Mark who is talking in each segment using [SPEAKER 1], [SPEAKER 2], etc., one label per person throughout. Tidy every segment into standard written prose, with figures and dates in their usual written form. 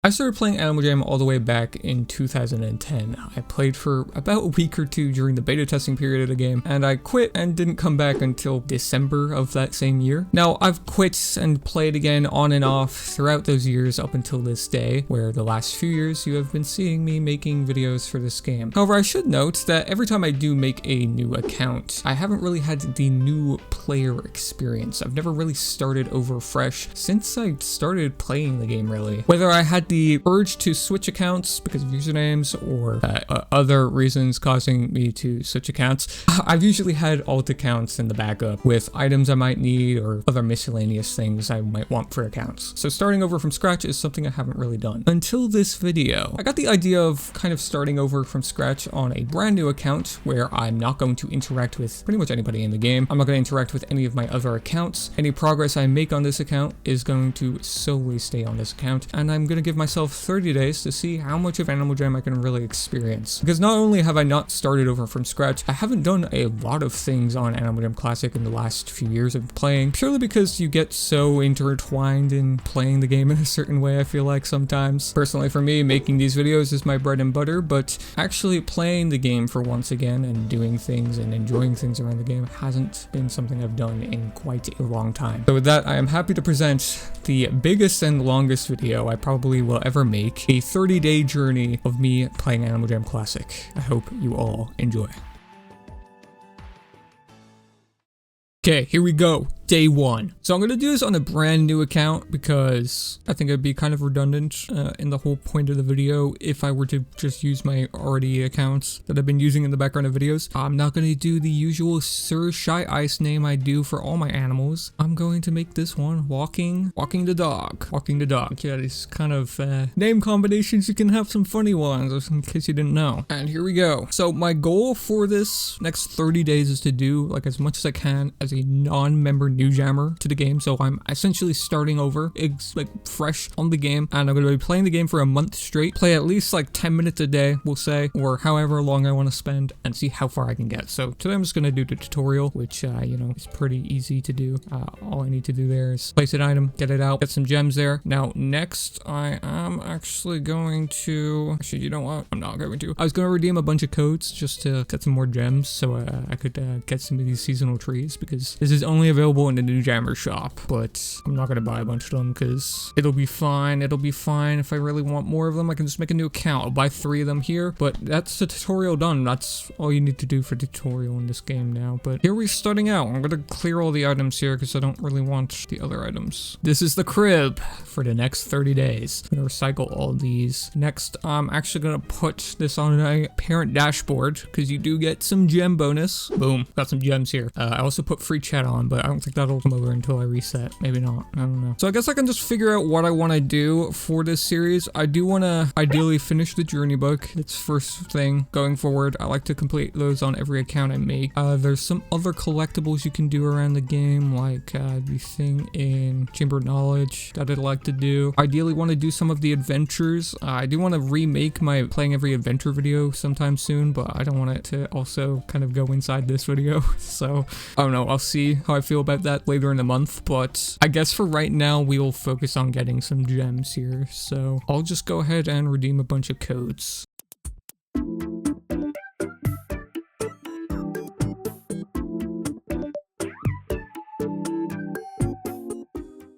[SPEAKER 1] I started playing Animal Jam all the way back in 2010. I played for about a week or two during the beta testing period of the game, and I quit and didn't come back until December of that same year. Now, I've quit and played again on and off throughout those years up until this day, where the last few years you have been seeing me making videos for this game. However, I should note that every time I do make a new account, I haven't really had the new player experience. I've never really started over fresh since I started playing the game, really. Whether I had the urge to switch accounts because of usernames or other reasons causing me to switch accounts, I've usually had alt accounts in the backup with items I might need or other miscellaneous things I might want for accounts. So starting over from scratch is something I haven't really done until this video. I got the idea of kind of starting over from scratch on a brand new account where I'm not going to interact with pretty much anybody in the game. I'm not going to interact with any of my other accounts. Any progress I make on this account is going to solely stay on this account, and I'm going to give myself 30 days to see how much of Animal Jam I can really experience. Because not only have I not started over from scratch, I haven't done a lot of things on Animal Jam Classic in the last few years of playing, purely because you get so intertwined in playing the game in a certain way, I feel like sometimes. Personally for me, making these videos is my bread and butter, but actually playing the game for once again and doing things and enjoying things around the game hasn't been something I've done in quite a long time. So with that, I am happy to present the biggest and longest video I probably will ever make, a 30-day journey of me playing Animal Jam Classic. I hope you all enjoy. Okay, here we go. Day one. So I'm going to do this on a brand new account because I think it'd be kind of redundant in the whole point of the video if I were to just use my already accounts that I've been using in the background of videos. I'm not going to do the usual Sir Shy Ice name I do for all my animals. I'm going to make this one Walking the Dog. Walking the Dog. Yeah, these kind of name combinations, you can have some funny ones in case you didn't know. And here we go. So my goal for this next 30 days is to do like as much as I can as a non-member new jammer to the game, so I'm essentially starting over, like fresh on the game, and I'm going to be playing the game for a month straight, play at least like 10 minutes a day, we'll say, or however long I want to spend, and see how far I can get. So today I'm just going to do the tutorial, which you know, is pretty easy to do. All I need to do there is place an item, get it out, get some gems there. Now next I am actually going to, actually, you know what, I'm not going to, I was going to redeem a bunch of codes just to get some more gems so I could get some of these seasonal trees, because this is only available in the new jammer shop, but I'm not gonna buy a bunch of them because it'll be fine. It'll be fine. If I really want more of them, I can just make a new account. I'll buy 3 of them here, but that's the tutorial done. That's all you need to do for tutorial in this game now. But here we're starting out. I'm gonna clear all the items here because I don't really want the other items. This is the crib for the next 30 days. I'm gonna recycle all these. Next, I'm actually gonna put this on a parent dashboard because you do get some gem bonus. Boom, got some gems here. I also put free chat on, but I don't think that'll come over until I reset. Maybe not. I don't know. So I guess I can just figure out what I want to do for this series. I do want to ideally finish the journey book. It's first thing going forward. I like to complete those on every account I make. There's some other collectibles you can do around the game, like the thing in Chamber of Knowledge that I'd like to do. Ideally want to do some of the adventures. I do want to remake my playing every adventure video sometime soon, but I don't want it to also kind of go inside this video. So I don't know. I'll see how I feel about that later in the month, but I guess for right now we will focus on getting some gems here. So I'll just go ahead and redeem a bunch of codes.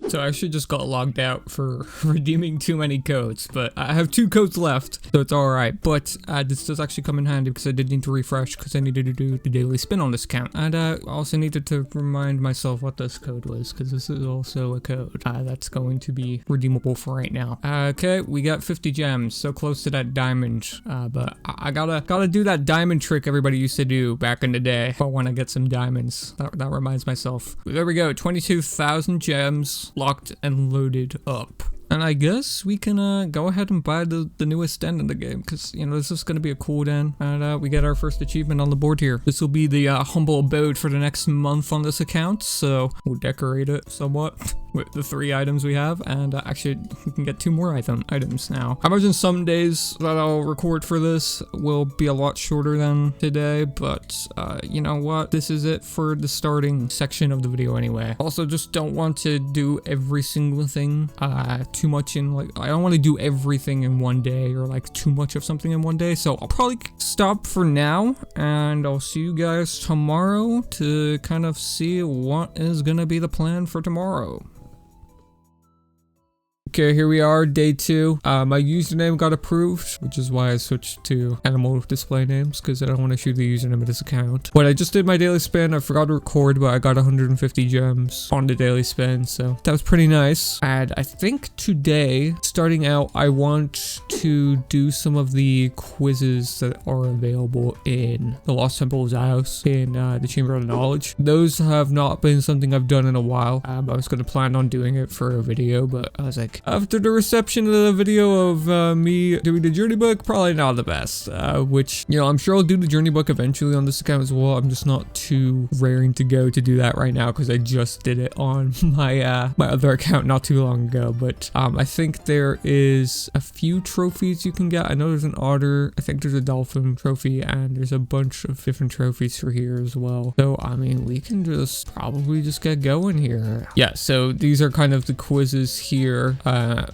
[SPEAKER 1] So I actually just got logged out for redeeming too many codes, but I have 2 codes left, so it's alright. But this does actually come in handy because I did need to refresh because I needed to do the daily spin on this account. And I also needed to remind myself what this code was because this is also a code that's going to be redeemable for right now. Okay, we got 50 gems, so close to that diamond, but I gotta do that diamond trick everybody used to do back in the day if I want to get some diamonds. That reminds myself. There we go, 22,000 gems. Locked and loaded up. And I guess we can go ahead and buy the newest den in the game because, you know, this is going to be a cool den. And we get our first achievement on the board here. This will be the humble abode for the next month on this account. So we'll decorate it somewhat with the 3 items we have. And actually, we can get 2 more items now. I imagine some days that I'll record for this will be a lot shorter than today. But you know what? This is it for the starting section of the video anyway. Also, just don't want to do every single thing too much in like, I don't want to do everything in one day or like too much of something in one day. So I'll probably stop for now and I'll see you guys tomorrow to kind of see what is gonna be the plan for tomorrow. Okay, here we are, day 2. My username got approved, which is why I switched to animal display names, because I don't want to shoot the username of this account. But I just did my daily spin. I forgot to record, but I got 150 gems on the daily spin, so that was pretty nice. And I think today, starting out, I want to do some of the quizzes that are available in the Lost Temple of Zaos in the Chamber of Knowledge. Those have not been something I've done in a while. I was going to plan on doing it for a video, but I was like, after the reception of the video of me doing the journey book, probably not the best, which, you know, I'm sure I'll do the journey book eventually on this account as well. I'm just not too raring to go to do that right now because I just did it on my my other account not too long ago. But I think there is a few trophies you can get. I know there's an otter, I think there's a dolphin trophy, and there's a bunch of different trophies for here as well. So I mean, we can just probably just get going here. Yeah, so these are kind of the quizzes here.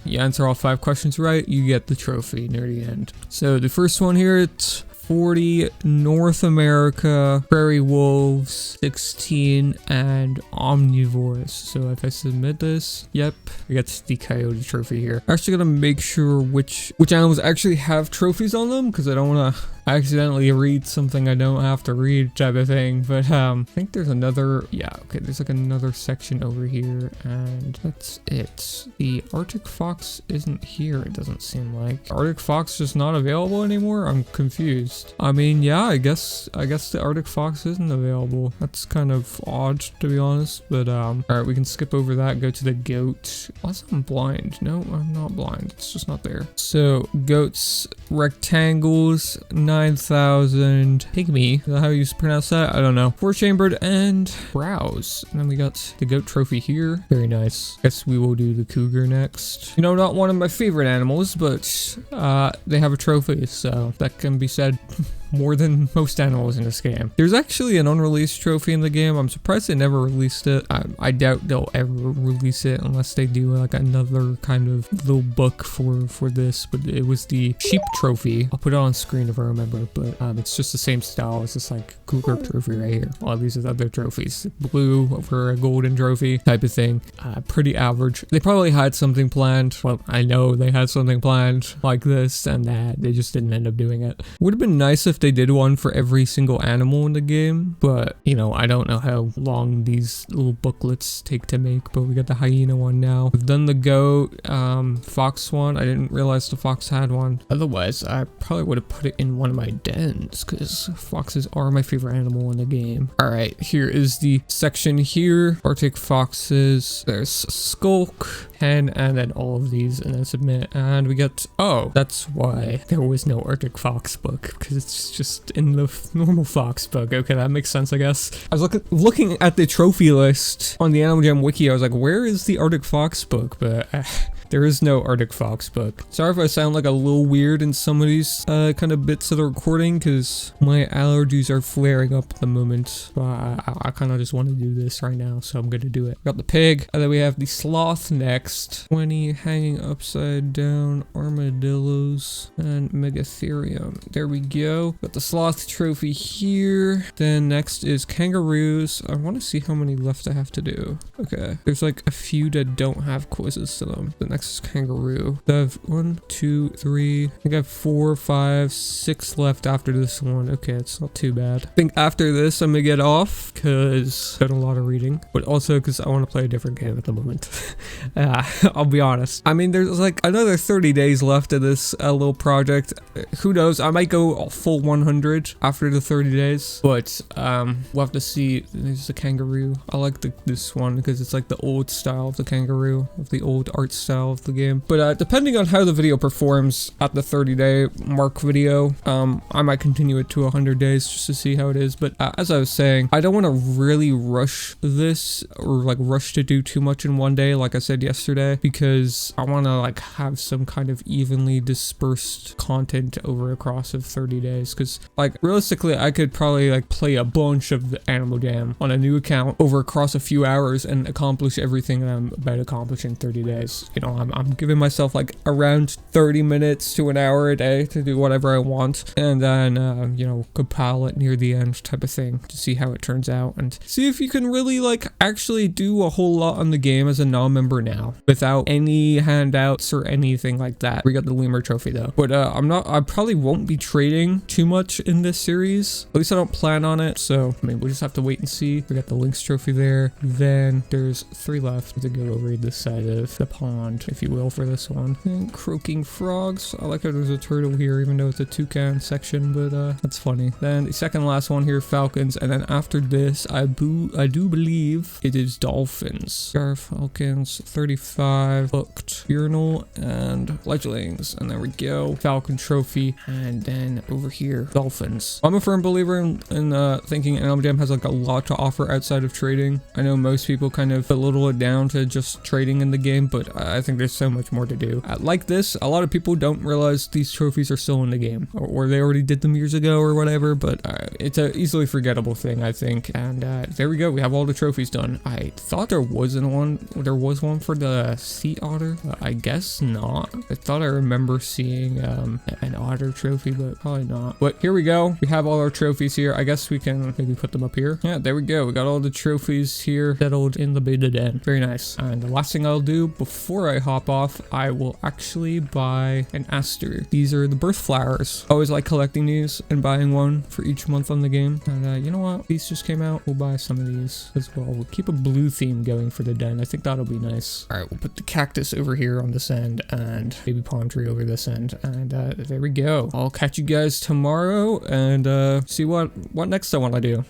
[SPEAKER 1] You answer all 5 questions right, you get the trophy near the end. So the first one here, it's 40 North America prairie wolves, 16 and omnivores. So if I submit this, yep, I get the coyote trophy here. I'm actually gonna make sure which animals actually have trophies on them, because I don't want to accidentally read something I don't have to read type of thing. But I think there's another, yeah, okay, there's like another section over here, and that's it. The Arctic fox isn't here, it doesn't seem like. Arctic fox just not available anymore? I'm confused. I mean, yeah, I guess the Arctic fox isn't available. That's kind of odd, to be honest. But all right, we can skip over that, go to the goat. Unless I'm blind. No, I'm not blind, it's just not there. So goats, rectangles, 9,000 pygmy. Is that how you pronounce that? I don't know. 4-chambered and browse. And then we got the goat trophy here. Very nice. Guess we will do the cougar next. You know, not one of my favorite animals, but they have a trophy, so that can be said. More than most animals in this game. There's actually an unreleased trophy in the game. I'm surprised they never released it. I doubt they'll ever release it unless they do like another kind of little book for this, but it was the sheep trophy. I'll put it on screen if I remember, but it's just the same style as this like cougar trophy right here. All these are other trophies. Blue over a golden trophy type of thing. Pretty average. They probably had something planned. Well, I know they had something planned like this, and that they just didn't end up doing it. Would have been nice if they did one for every single animal in the game, but you know, I don't know how long these little booklets take to make. But we got the hyena one now. We've done the goat, fox one. I didn't realize the fox had one. Otherwise, I probably would have put it in one of my dens, because foxes are my favorite animal in the game. All right, here is the section here. Arctic foxes. There's skulk, hen, and then all of these, and then submit. And we get, oh, that's why there was no Arctic fox book, because it's just in the normal fox book. Okay, that makes sense, I guess. I was looking at the trophy list on the Animaljam wiki. I was like, where is the Arctic fox book? But there is no Arctic fox book. Sorry if I sound like a little weird in some of these kind of bits of the recording, because my allergies are flaring up at the moment. I kind of just want to do this right now, so I'm going to do it. Got the pig, and then we have the sloth next. 20 hanging upside down armadillos and megatherium. There we go. Got the sloth trophy here. Then next is kangaroos. I want to see how many left I have to do. Okay, there's like a few that don't have quizzes to them. The next is kangaroo. I have 1, 2, 3. I think I have 4, 5, 6 left after this one. Okay, it's not too bad. I think after this I'm gonna get off because I've done a lot of reading, but also because I want to play a different game at the moment. I'll be honest. I mean, there's like another 30 days left of this little project. Who knows? I might go full 100 after the 30 days, but we'll have to see. There's the kangaroo. I like this one because it's like the old style of the kangaroo, of the old art style of the game. But depending on how the video performs at the 30-day mark video, I might continue it to 100 days just to see how it is. But as I was saying, I don't want to really rush this or like rush to do too much in one day, like I said yesterday, because I want to like have some kind of evenly dispersed content over a cross of 30 days. Because like realistically, I could probably like play a bunch of the Animaljam on a new account over across a few hours and accomplish everything that I'm about to accomplish in 30 days, in all I'm giving myself like around 30 minutes to an hour a day to do whatever I want, and then you know, compile it near the end type of thing to see how it turns out and see if you can really like actually do a whole lot on the game as a non-member now without any handouts or anything like that. We got the lemur trophy though, but I probably won't be trading too much in this series. At least I don't plan on it, so I mean, we'll just have to wait and see. We got the lynx trophy there. Then there's 3 left to go over this side of the pond, if you will, for this one. And croaking frogs. I like how there's a turtle here, even though it's a toucan section, but that's funny. Then the second last one here, falcons, and then after this, I do believe it is dolphins. Scar falcons, 35, hooked, urinal, and fledglings, and there we go. Falcon trophy, and then over here, dolphins. I'm a firm believer in thinking animaljam has like a lot to offer outside of trading. I know most people kind of belittle it down to just trading in the game, but I think there's so much more to do. Like this, a lot of people don't realize these trophies are still in the game, or they already did them years ago or whatever, but it's a easily forgettable thing, I think. And there we go, we have all the trophies done. I thought there was one for the sea otter, I guess not. I thought I remember seeing an otter trophy, but probably not. But here we go, we have all our trophies here. I guess we can maybe put them up here. Yeah, there we go, we got all the trophies here settled in the beta den. Very nice. And the last thing I'll do before I hop off, I will actually buy an aster. These are the birth flowers. I always like collecting these and buying one for each month on the game. And you know what, these just came out, we'll buy some of these as well. We'll keep a blue theme going for the den. I think that'll be nice. All right, we'll put the cactus over here on this end and baby palm tree over this end, and there we go. I'll catch you guys tomorrow and see what next I want to do.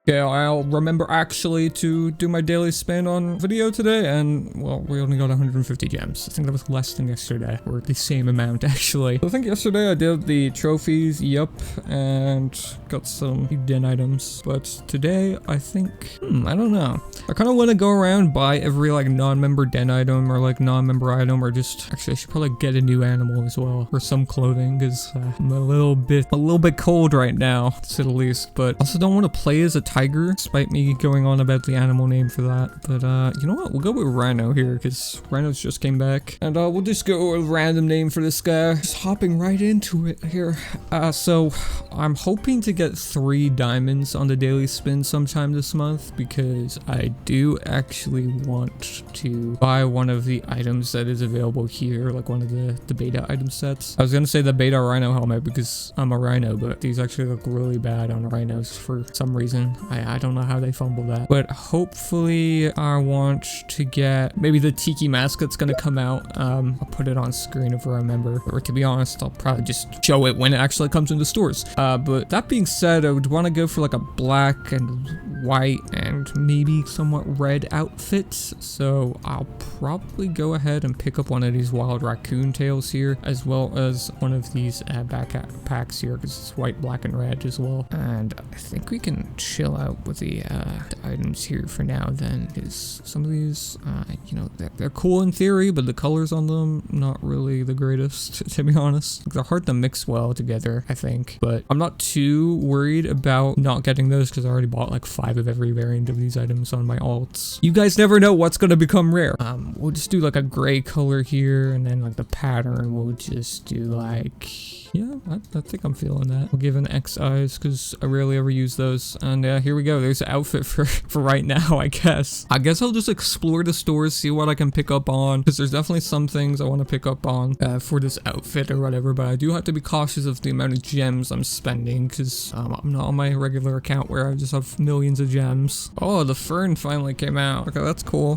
[SPEAKER 1] Okay, I'll remember actually to do my daily spend on video today, and well, we only got 150 gems. I think that was less than yesterday, or the same amount actually. So I think yesterday I did the trophies, yep, and got some den items, but today I think, I don't know. I kind of want to go around, buy every like non-member den item or like non-member item, or just, actually I should probably get a new animal as well, or some clothing, because I'm a little bit cold right now, to say the least, but also don't want to play as a tiger, despite me going on about the animal name for that. But you know what, we'll go with rhino here, because rhinos just came back, and we'll just go with a random name for this guy. Just hopping right into it here. So I'm hoping to get 3 diamonds on the daily spin sometime this month, because I do actually want to buy one of the items that is available here, like one of the beta item sets. I was gonna say the beta rhino helmet because I'm a rhino, but these actually look really bad on rhinos for some reason. I don't know how they fumbled that, but hopefully I want to get maybe the tiki mask that's gonna come out. I'll put it on screen if I remember, or to be honest, I'll probably just show it when it actually comes into stores. But that being said, I would want to go for like a black and white and maybe somewhat red outfit, so I'll probably go ahead and pick up one of these wild raccoon tails here, as well as one of these backpacks here, because it's white, black, and red as well. And I think we can chill out with the items here for now then, because some of these, you know, they're cool in theory, but the colors on them, not really the greatest, to be honest. They're hard to mix well together, I think, but I'm not too worried about not getting those, because I already bought like 5 of every variant of these items on my alts. You guys never know what's going to become rare. We'll just do like a gray color here, and then like the pattern, we'll just do like, yeah, I think I'm feeling that. We'll give an X eyes, because I rarely ever use those. And here we go. There's the outfit for right now, I guess. I guess I'll just explore the stores, see what I can pick up on, because there's definitely some things I want to pick up on for this outfit or whatever, but I do have to be cautious of the amount of gems I'm spending, because I'm not on my regular account where I just have millions of gems. Oh, the fern finally came out. Okay, that's cool.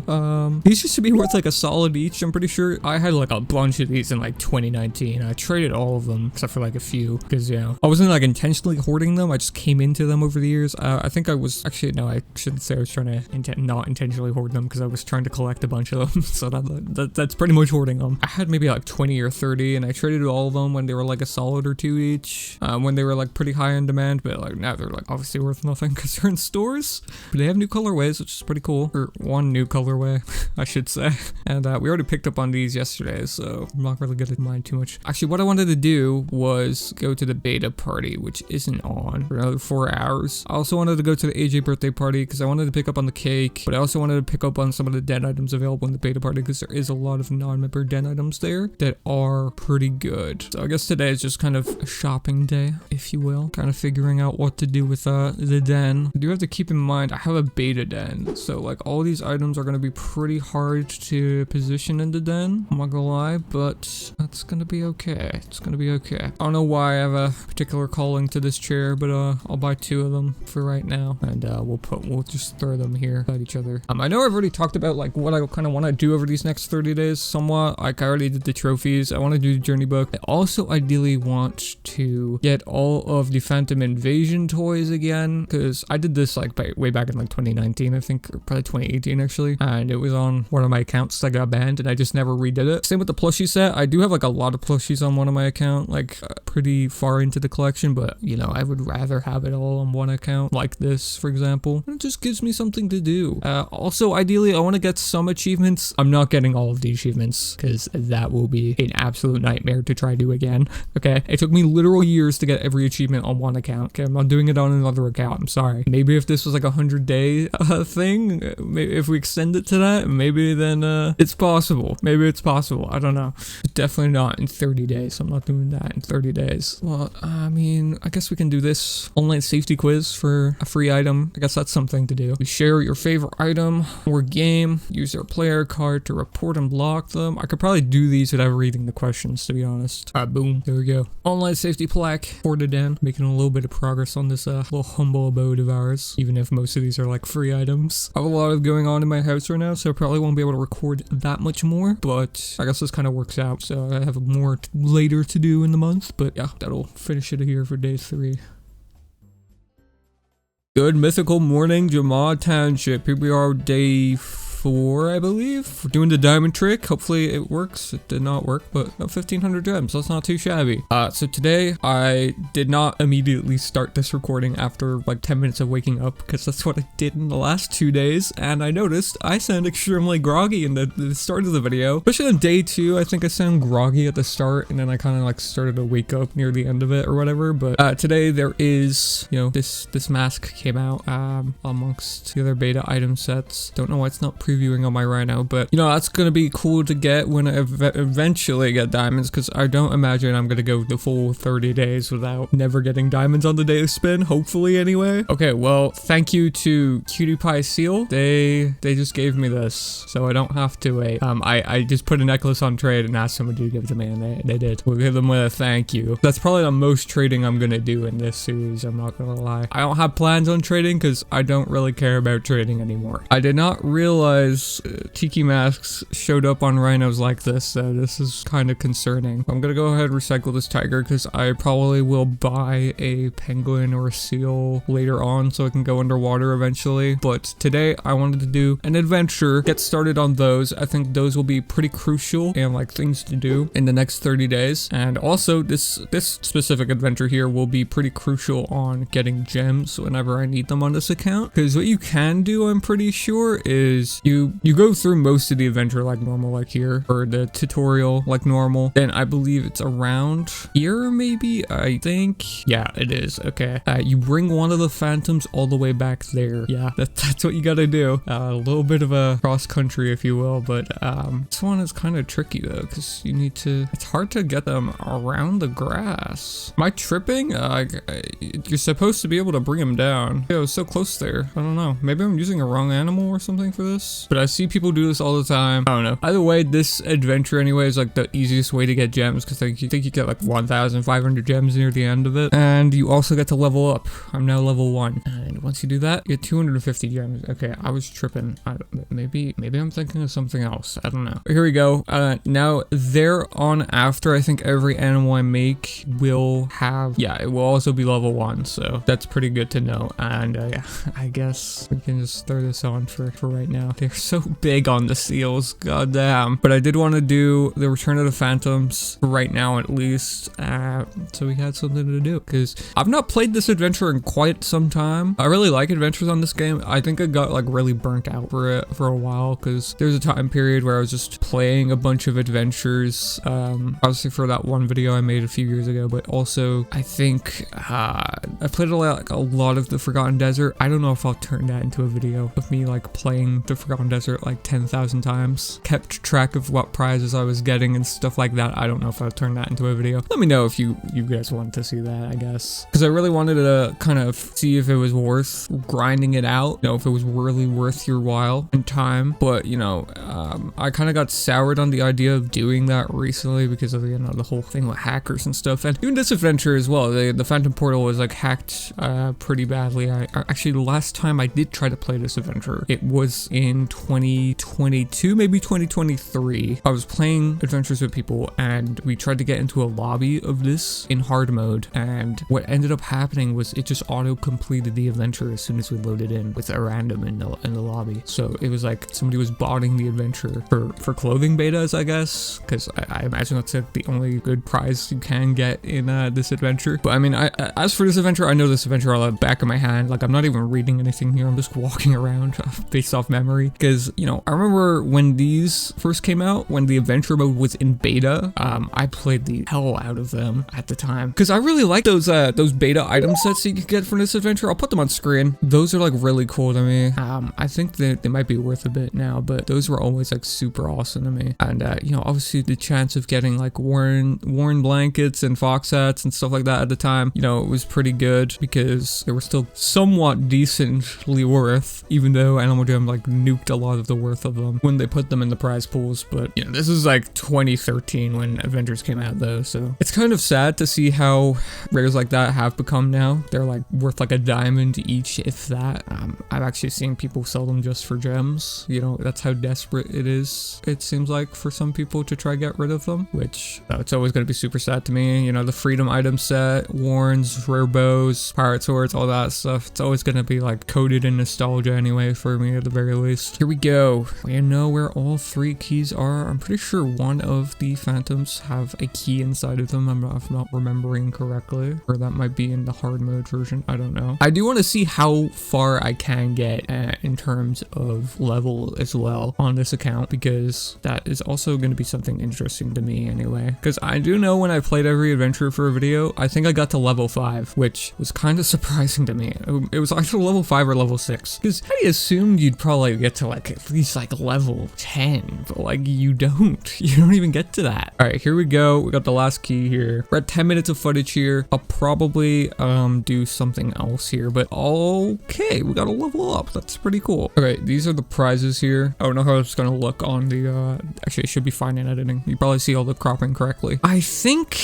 [SPEAKER 1] These used to be worth like a solid each, I'm pretty sure. I had like a bunch of these in like 2019. I traded all of them, except for like a few, because, you know, I wasn't like intentionally hoarding them. I just came into them over the years. I think I was, actually, no, I shouldn't say I was trying to not intentionally hoard them, because I was trying to collect a bunch of them. So that's pretty much hoarding them. I had maybe like 20 or 30, and I traded all of them when they were like a solid or 2 each, when they were like pretty high in demand, but like now they're like obviously worth nothing because they're in stores. hours. But they have new colorways, which is pretty cool. Or one new colorway, I should say. And we already picked up on these yesterday, so I'm not really gonna mind too much. Actually, what I wanted to do was go to the beta party, which isn't on for another 4 hours. I also wanted to go to the AJ birthday party because I wanted to pick up on the cake, but I also wanted to pick up on some of the den items available in the beta party because there is a lot of non-member den items there that are pretty good. So I guess today is just kind of a shopping day, if you will. Kind of figuring out what to do with the den. I do have to keep in mind I have a beta den, so like all these items are going to be pretty hard to position in the den. I'm not gonna lie, but that's gonna be okay. It's gonna be okay. I don't know why I have a particular calling to this chair, but I'll buy 2 of them for right now, and we'll just throw them here at each other. I know I've already talked about like what I kind of want to do over these next 30 days somewhat. Like I already did the trophies. I want to do the journey book. I also ideally want to get all of the Phantom Invasion toys again, because I did this like way back in like 2019, I think, or probably 2018 actually, and it was on one of my accounts that got banned, and I just never redid it. Same with the plushie set. I do have like a lot of plushies on one of my account, like pretty far into the collection, but you know, I would rather have it all on one account, like this for example. It just gives me something to do. Also, ideally, I want to get some achievements. I'm not getting all of the achievements because that will be an absolute nightmare to try to do again. Okay, it took me literal years to get every achievement on one account. Okay, I'm not doing it on another account. I'm sorry. Maybe if this was like a 100-day thing, maybe if we extend it to that, maybe then it's possible. Maybe it's possible. I don't know. Definitely not in 30 days. I'm not doing that in 30 days. Well, I mean, I guess we can do this online safety quiz for a free item. I guess that's something to do. You share your favorite item or game. Use their player card to report and block them. I could probably do these without reading the questions, to be honest. Boom. There we go. Online safety plaque for the den. Making a little bit of progress on this little humble abode of ours, even if most of these are like free items. I have a lot of going on in my house right now, so I probably won't be able to record that much more, but I guess this kind of works out. So I have more later to do in the month, but yeah, that'll finish it here for day 3. Good mythical morning, Jamad Township. Here we are, day 4, I believe. We're doing the diamond trick. Hopefully it works. It did not work, but 1,500 gems. That's not too shabby. So today I did not immediately start this recording after like 10 minutes of waking up, because that's what I did in the last 2 days. And I noticed I sound extremely groggy in the start of the video, especially on day 2. I think I sound groggy at the start, and then I kind of like started to wake up near the end of it or whatever. But today there is, you know, this mask came out amongst the other beta item sets. Don't know why it's not previewing on my rhino, but you know, that's gonna be cool to get when I eventually get diamonds, because I don't imagine I'm gonna go the full 30 days without never getting diamonds on the day of spin, hopefully anyway. Okay, well, thank you to Cutie Pie Seal. They just gave me this, so I don't have to wait. I just put a necklace on trade and asked somebody to give it to me, and they did. We'll give them a thank you. That's probably the most trading I'm gonna do in this series, I'm not gonna lie. I don't have plans on trading because I don't really care about trading anymore. I did not realize tiki masks showed up on rhinos like this, so this is kind of concerning. I'm gonna go ahead and recycle this tiger because I probably will buy a penguin or a seal later on so I can go underwater eventually. But today I wanted to do an adventure, get started on those. I think those will be pretty crucial and like things to do in the next 30 days. And also this specific adventure here will be pretty crucial on getting gems whenever I need them on this account, because what you can do, I'm pretty sure, is you go through most of the adventure like normal, like here, or the tutorial like normal. Then I believe it's around here, maybe, I think. Yeah, it is. Okay. You bring one of the phantoms all the way back there. Yeah, that's what you gotta do. A little bit of a cross country, if you will, but this one is kind of tricky though, because you need to, it's hard to get them around the grass. Am I tripping? You're supposed to be able to bring them down. Yeah, I was so close there. I don't know. Maybe I'm using a wrong animal or something for this, but I see people do this all the time. I don't know. Either way, this adventure anyway is like the easiest way to get gems, because I think you get like 1,500 gems near the end of it, and you also get to level up. I'm now level 1, and once you do that, you get 250 gems. Okay, I was tripping. Maybe I'm thinking of something else. I don't know. Here we go. Now there on after, I think every animal I make will have, yeah, it will also be level 1, so that's pretty good to know. And yeah, I guess we can just throw this on for right now to They're so big on the seals, goddamn. But I did want to do the Return of the Phantoms right now, at least, so we had something to do, because I've not played this adventure in quite some time. I really like adventures on this game. I think I got like really burnt out for it for a while, because there's a time period where I was just playing a bunch of adventures, obviously for that one video I made a few years ago, but also I think I played a lot of the Forgotten Desert. I don't know if I'll turn that into a video of me like playing the Forgotten Desert like 10,000 times, kept track of what prizes I was getting and stuff like that. I don't know if I'll turn that into a video. Let me know if you guys want to see that, I guess, because I really wanted to kind of see if it was worth grinding it out, you know, if it was really worth your while and time. But you know, I kind of got soured on the idea of doing that recently because of, you know, the whole thing with hackers and stuff, and even this adventure as well. The Phantom Portal was like hacked pretty badly. I actually, the last time I did try to play this adventure, it was in 2022, maybe 2023. I was playing adventures with people and we tried to get into a lobby of this in hard mode, and what ended up happening was it just auto completed the adventure as soon as we loaded in with a random in the lobby. So it was like somebody was botting the adventure for clothing betas, I guess, because I imagine that's like the only good prize you can get in this adventure. But I mean, as for this adventure, I know this adventure on the back of my hand. Like, I'm not even reading anything here. I'm just walking around based off memory, because, you know, I remember when these first came out, when the adventure mode was in beta, I played the hell out of them at the time, because I really like those beta item sets that you can get from this adventure. I'll put them on screen. Those are like really cool to me. I think that they might be worth a bit now, but those were always like super awesome to me. And you know, obviously the chance of getting like worn blankets and fox hats and stuff like that at the time, you know, it was pretty good because they were still somewhat decently worth, even though animaljam like nuked a lot of the worth of them when they put them in the prize pools. But you know, this is like 2013 when Avengers came out though, so it's kind of sad to see how rares like that have become now. They're like worth like a diamond each, if that. I've actually seen people sell them just for gems. You know, that's how desperate it is, it seems like, for some people to try get rid of them, which it's always going to be super sad to me. You know, the freedom item set, warns, rare bows, pirate swords, all that stuff, it's always going to be like coated in nostalgia anyway for me, at the very least. Here we go. We know where all three keys are. I'm pretty sure one of the phantoms have a key inside of them. I'm not remembering correctly, or that might be in the hard mode version. I don't know. I do want to see how far I can get in terms of level as well on this account, because that is also going to be something interesting to me anyway. Because I do know when I played every adventure for a video, I think I got to level 5, which was kind of surprising to me. It was either level 5 or level 6, because I assumed you'd probably get to like at least like level 10, but like you don't even get to that. All right, here we go. We got the last key here. We're at 10 minutes of footage here. I'll probably do something else here, but okay, we gotta level up. That's pretty cool. Okay, these are the prizes here. I don't know how it's gonna look on the actually, it should be fine in editing. You probably see all the cropping correctly. I think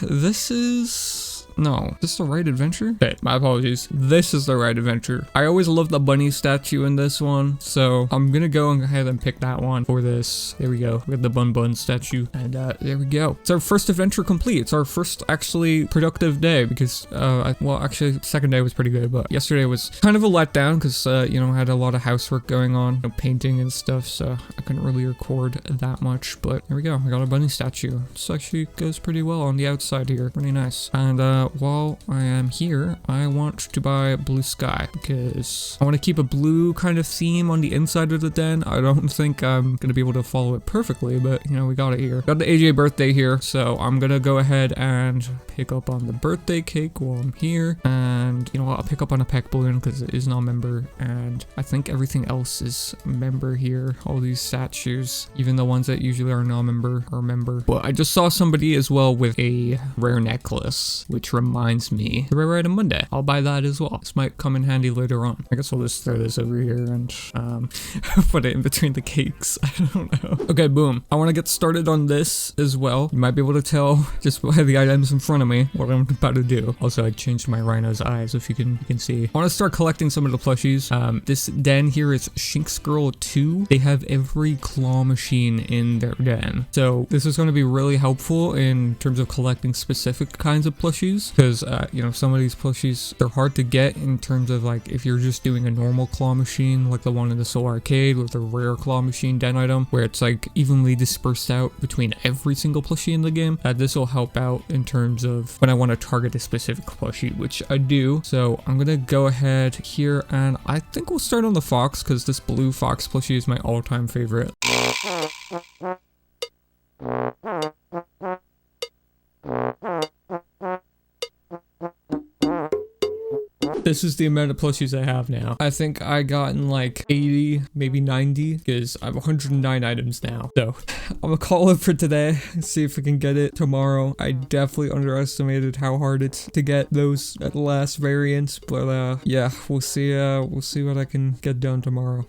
[SPEAKER 1] this is... No, is this the right adventure? Okay, my apologies. This is the right adventure. I always love the bunny statue in this one, so I'm gonna go ahead and pick that one for this. There we go. We have the bun statue, and there we go. It's our first adventure complete. It's our first actually productive day, because well, actually, second day was pretty good, but yesterday was kind of a letdown because you know, I had a lot of housework going on, you know, painting and stuff, so I couldn't really record that much. But here we go. I got a bunny statue. This actually goes pretty well on the outside here. Pretty nice. And while I am here, I want to buy blue sky because I want to keep a blue kind of theme on the inside of the den. I don't think I'm going to be able to follow it perfectly, but you know, we got it here. Got the AJ birthday here, so I'm going to go ahead and pick up on the birthday cake while I'm here. And you know what, I'll pick up on a peck balloon because it is non-member, and I think everything else is member here. All these statues, even the ones that usually are non-member, are member. But I just saw somebody as well with a rare necklace, which reminds me, the rare item Monday. I'll buy that as well. This might come in handy later on. I guess I'll just throw this over here and put it in between the cakes. I don't know. Okay, boom. I want to get started on this as well. You might be able to tell just by the items in front of me what I'm about to do. Also, I changed my rhino's eye size, if you can see. I want to start collecting some of the plushies. This den here is Shinx Girl 2. They have every claw machine in their den. So this is going to be really helpful in terms of collecting specific kinds of plushies, because you know, some of these plushies, they're hard to get in terms of like if you're just doing a normal claw machine like the one in the Soul Arcade with the rare claw machine den item where it's like evenly dispersed out between every single plushie in the game. This will help out in terms of when I want to target a specific plushie, which I do. So I'm gonna go ahead here, and I think we'll start on the fox because this blue fox plushie is my all-time favorite. This is the amount of plushies I have now. I think I gotten like 80, maybe 90, because I have 109 items now. So I'm gonna call it for today and see if we can get it tomorrow. I definitely underestimated how hard it's to get those at the last variants, but yeah, we'll see what I can get done tomorrow.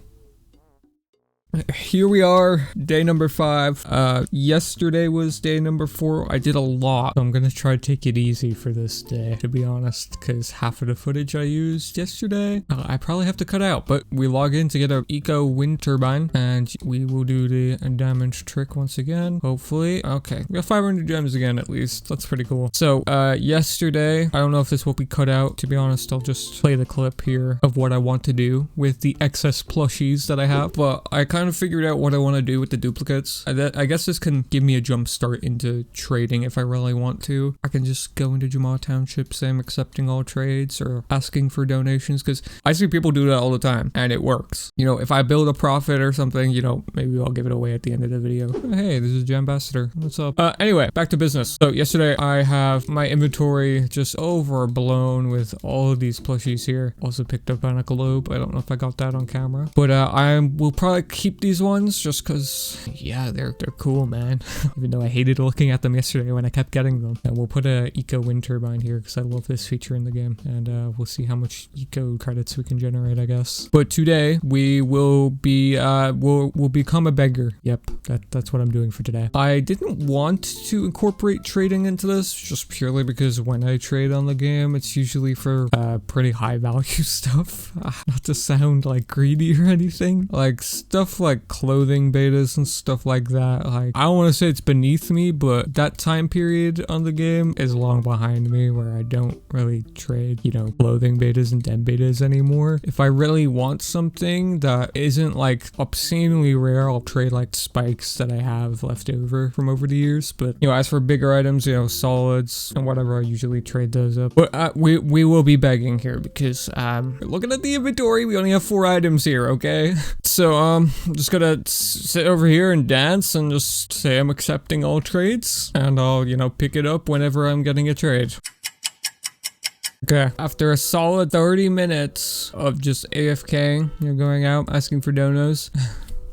[SPEAKER 1] Here we are, day number 5. Yesterday was day number 4. I did a lot. So I'm gonna try to take it easy for this day, to be honest, because half of the footage I used yesterday, I probably have to cut out. But we log in to get an eco wind turbine, and we will do the damage trick once again, hopefully. Okay, we got 500 gems again, at least. That's pretty cool. So, yesterday, I don't know if this will be cut out. To be honest, I'll just play the clip here of what I want to do with the excess plushies that I have. But I kind of figured out what I want to do with the duplicates. I guess this can give me a jump start into trading if I really want to. I can just go into Jamal Township, say I'm accepting all trades or asking for donations, because I see people do that all the time and it works. You know, if I build a profit or something, you know, maybe I'll give it away at the end of the video. Hey, this is Jambassador. What's up? Anyway, back to business. So yesterday I have my inventory just overblown with all of these plushies here. Also picked up on a globe. I don't know if I got that on camera, but I will probably keep these ones just because, yeah, they're cool, man. Even though I hated looking at them yesterday when I kept getting them. And we'll put a eco wind turbine here because I love this feature in the game, and we'll see how much eco credits we can generate, I guess. But today we will be we'll become a beggar. Yep, that's what I'm doing for today. I didn't want to incorporate trading into this just purely because when I trade on the game, it's usually for pretty high value stuff. Not to sound like greedy or anything, like stuff like clothing betas and stuff like that. Like, I don't want to say it's beneath me, but that time period on the game is long behind me where I don't really trade, you know, clothing betas and den betas anymore. If I really want something that isn't like obscenely rare, I'll trade like spikes that I have left over from over the years. But, you know, as for bigger items, you know, solids and whatever, I usually trade those up. But we will be begging here because looking at the inventory, we only have 4 items here, okay? So I'm just gonna sit over here and dance and just say I'm accepting all trades, and I'll, you know, pick it up whenever I'm getting a trade. Okay, after a solid 30 minutes of just AFK, you know, going out, asking for donos,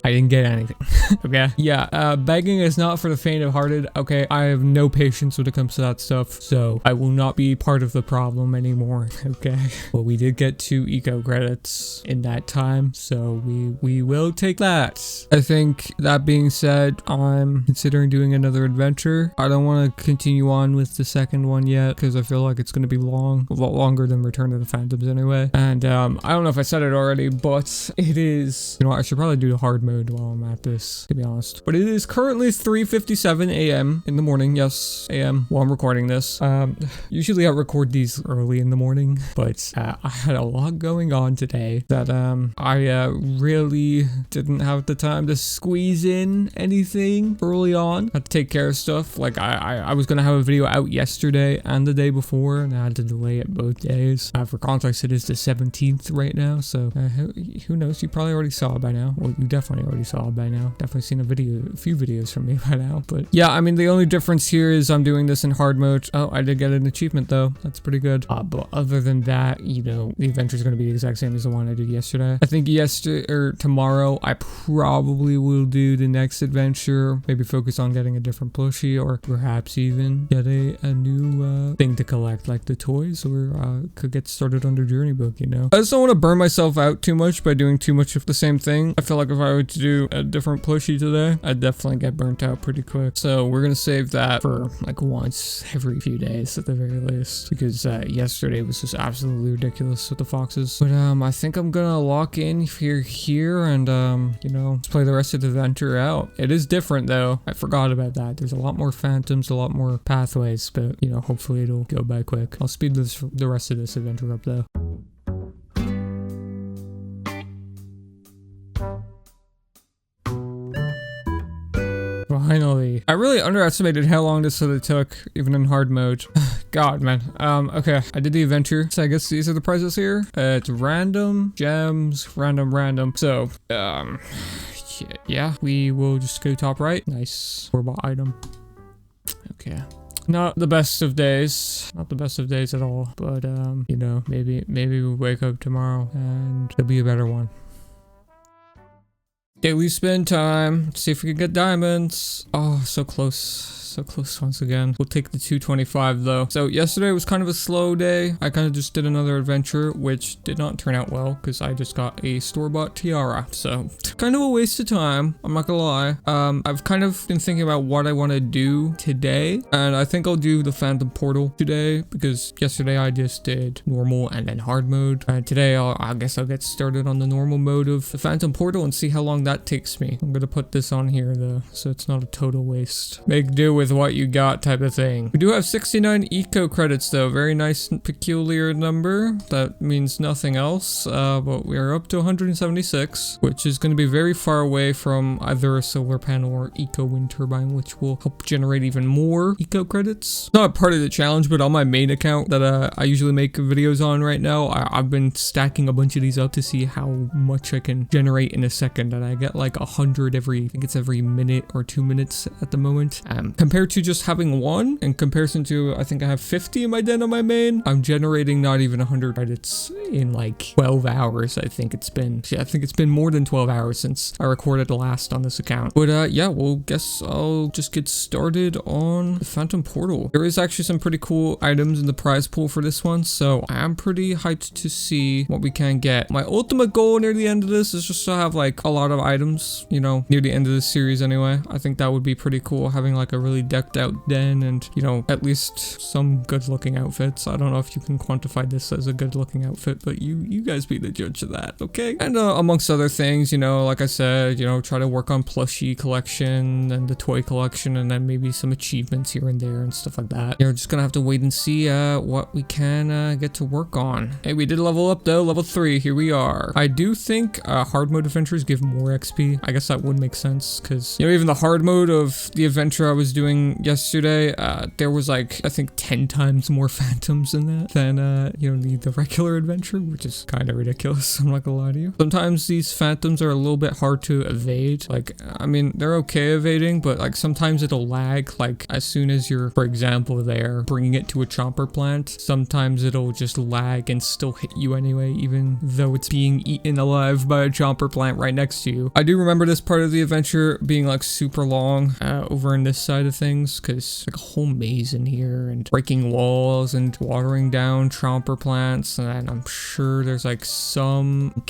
[SPEAKER 1] I didn't get anything. Okay. Yeah, begging is not for the faint of hearted. Okay, I have no patience when it comes to that stuff, so I will not be part of the problem anymore. Okay. Well, we did get 2 eco credits in that time, so we will take that. I think that being said, I'm considering doing another adventure. I don't want to continue on with the second one yet because I feel like it's going to be a lot longer than Return of the Phantoms anyway. And I don't know if I said it already, but it is, you know, I should probably do the hard mode while I'm at this, to be honest. But it is currently 3:57 a.m. in the morning. Yes, a.m. while I'm recording this. Usually I record these early in the morning, but I had a lot going on today that I really didn't have the time to squeeze in anything early on. I had to take care of stuff. Like I was gonna have a video out yesterday and the day before, and I had to delay it both days. For context, it is the 17th right now, so who knows? You probably already saw it by now. Well, you definitely already saw it by now. Definitely seen a few videos from me by now. But yeah, I mean, the only difference here is I'm doing this in hard mode. Oh, I did get an achievement though. That's pretty good. But other than that, you know, the adventure is going to be the exact same as the one I did yesterday. I think tomorrow I probably will do the next adventure. Maybe focus on getting a different plushie, or perhaps even get a new thing to collect, like the toys, or could get started on the journey book, you know. I just don't want to burn myself out too much by doing too much of the same thing. I feel like if I would to do a different plushie today, I'd definitely get burnt out pretty quick. So we're gonna save that for like once every few days at the very least, because yesterday was just absolutely ridiculous with the foxes. But I think I'm gonna lock in here and you know, let's play the rest of the adventure out. It is different though. I forgot about that. There's a lot more phantoms, a lot more pathways, but you know, hopefully it'll go by quick. I'll speed the rest of this adventure up though. Finally. I really underestimated how long this would have took, even in hard mode. God, man. Okay. I did the adventure, so I guess these are the prizes here. It's random, gems, random. So, yeah, we will just go top right. Nice. Horrible item. Okay. Not the best of days. Not the best of days at all. But, you know, maybe we wake up tomorrow and there'll be a better one. Daily spin time. Let's see if we can get diamonds. Oh, so close. So close once again. We'll take the 225 though. So yesterday was kind of a slow day. I kind of just did another adventure, which did not turn out well because I just got a store-bought tiara. So kind of a waste of time. I'm not gonna lie. I've kind of been thinking about what I want to do today. And I think I'll do the Phantom Portal today because yesterday I just did normal and then hard mode. And today I guess I'll get started on the normal mode of the Phantom Portal and see how long that takes me. I'm gonna put this on here though, so it's not a total waste. Make do with what you got type of thing. We do have 69 eco credits though. Very nice and peculiar number. That means nothing else, but we are up to 176, which is going to be very far away from either a solar panel or eco wind turbine, which will help generate even more eco credits. Not part of the challenge, but on my main account that I usually make videos on right now, I've been stacking a bunch of these up to see how much I can generate in a second, and I get like 100 every, I think it's every minute or 2 minutes at the moment. Compared to just having one, in comparison to, I think I have 50 in my den on my main, I'm generating not even 100 credits in like 12 hours. I think it's been, yeah, I think it's been more than 12 hours since I recorded last on this account. But yeah, well, guess I'll just get started on the Phantom Portal. There is actually some pretty cool items in the prize pool for this one, so I am pretty hyped to see what we can get. My ultimate goal near the end of this is just to have like a lot of items, you know, near the end of this series anyway. I think that would be pretty cool, having like a really decked out den and, you know, at least some good looking outfits. I don't know if you can quantify this as a good looking outfit, but you guys be the judge of that, okay? And amongst other things, you know, like I said, you know, try to work on plushie collection and the toy collection, and then maybe some achievements here and there and stuff like that. You're just gonna have to wait and see what we can get to work on. Hey, we did level up though, level 3, here we are. I do think hard mode adventures give more XP. I guess that would make sense because, you know, even the hard mode of the adventure I was doing yesterday, there was like, I think 10 times more phantoms in that than, you know, the regular adventure, which is kind of ridiculous. I'm not gonna lie to you. Sometimes these phantoms are a little bit hard to evade. Like, I mean, they're okay evading, but like sometimes it'll lag. Like as soon as you're, for example, there bringing it to a chomper plant, sometimes it'll just lag and still hit you anyway, even though it's being eaten alive by a chomper plant right next to you. I do remember this part of the adventure being like super long over in this side of things, because like a whole maze in here and breaking walls and watering down chomper plants, and I'm sure there's like some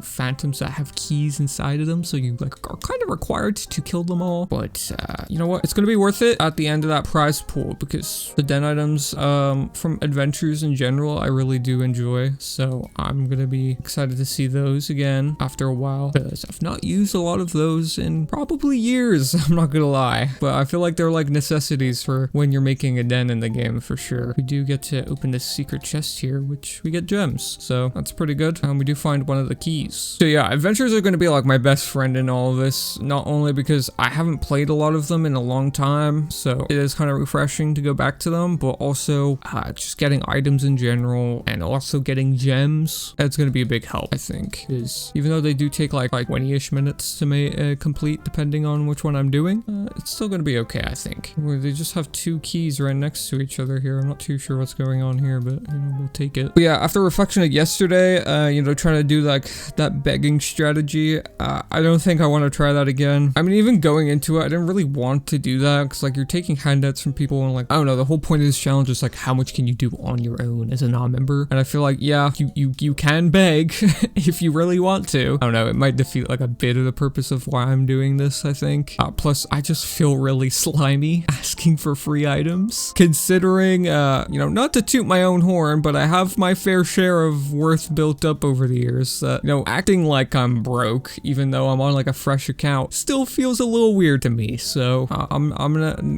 [SPEAKER 1] phantoms that have keys inside of them, so you like are kind of required to kill them all. But you know what, it's gonna be worth it at the end of that prize pool, because the den items from adventures in general I really do enjoy, so I'm gonna be excited to see those again after a while, because I've not used a lot of those in probably years. I'm not gonna lie, but I feel like they're like necessities for when you're making a den in the game for sure. We do get to open this secret chest here, which we get gems, so that's pretty good. And we do find one of the keys. So yeah, adventures are going to be like my best friend in all of this, not only because I haven't played a lot of them in a long time, so it is kind of refreshing to go back to them, but also just getting items in general and also getting gems. That's going to be a big help, I think, because even though they do take like 20-ish minutes to complete, depending on which one I'm doing, it's still going to be okay. I think. Well, they just have two keys right next to each other here. I'm not too sure what's going on here, but you know, we'll take it. But yeah, after reflection of yesterday, you know, trying to do like that begging strategy, I don't think I want to try that again. I mean, even going into it, I didn't really want to do that because like you're taking handouts from people and like, I don't know, the whole point of this challenge is like how much can you do on your own as a non-member? And I feel like, yeah, you can beg if you really want to. I don't know, it might defeat like a bit of the purpose of why I'm doing this, I think. Plus, I just feel really slimy asking for free items. Considering, you know, not to toot my own horn, but I have my fair share of worth built up over the years. You know, acting like I'm broke, even though I'm on like a fresh account, still feels a little weird to me. So I'm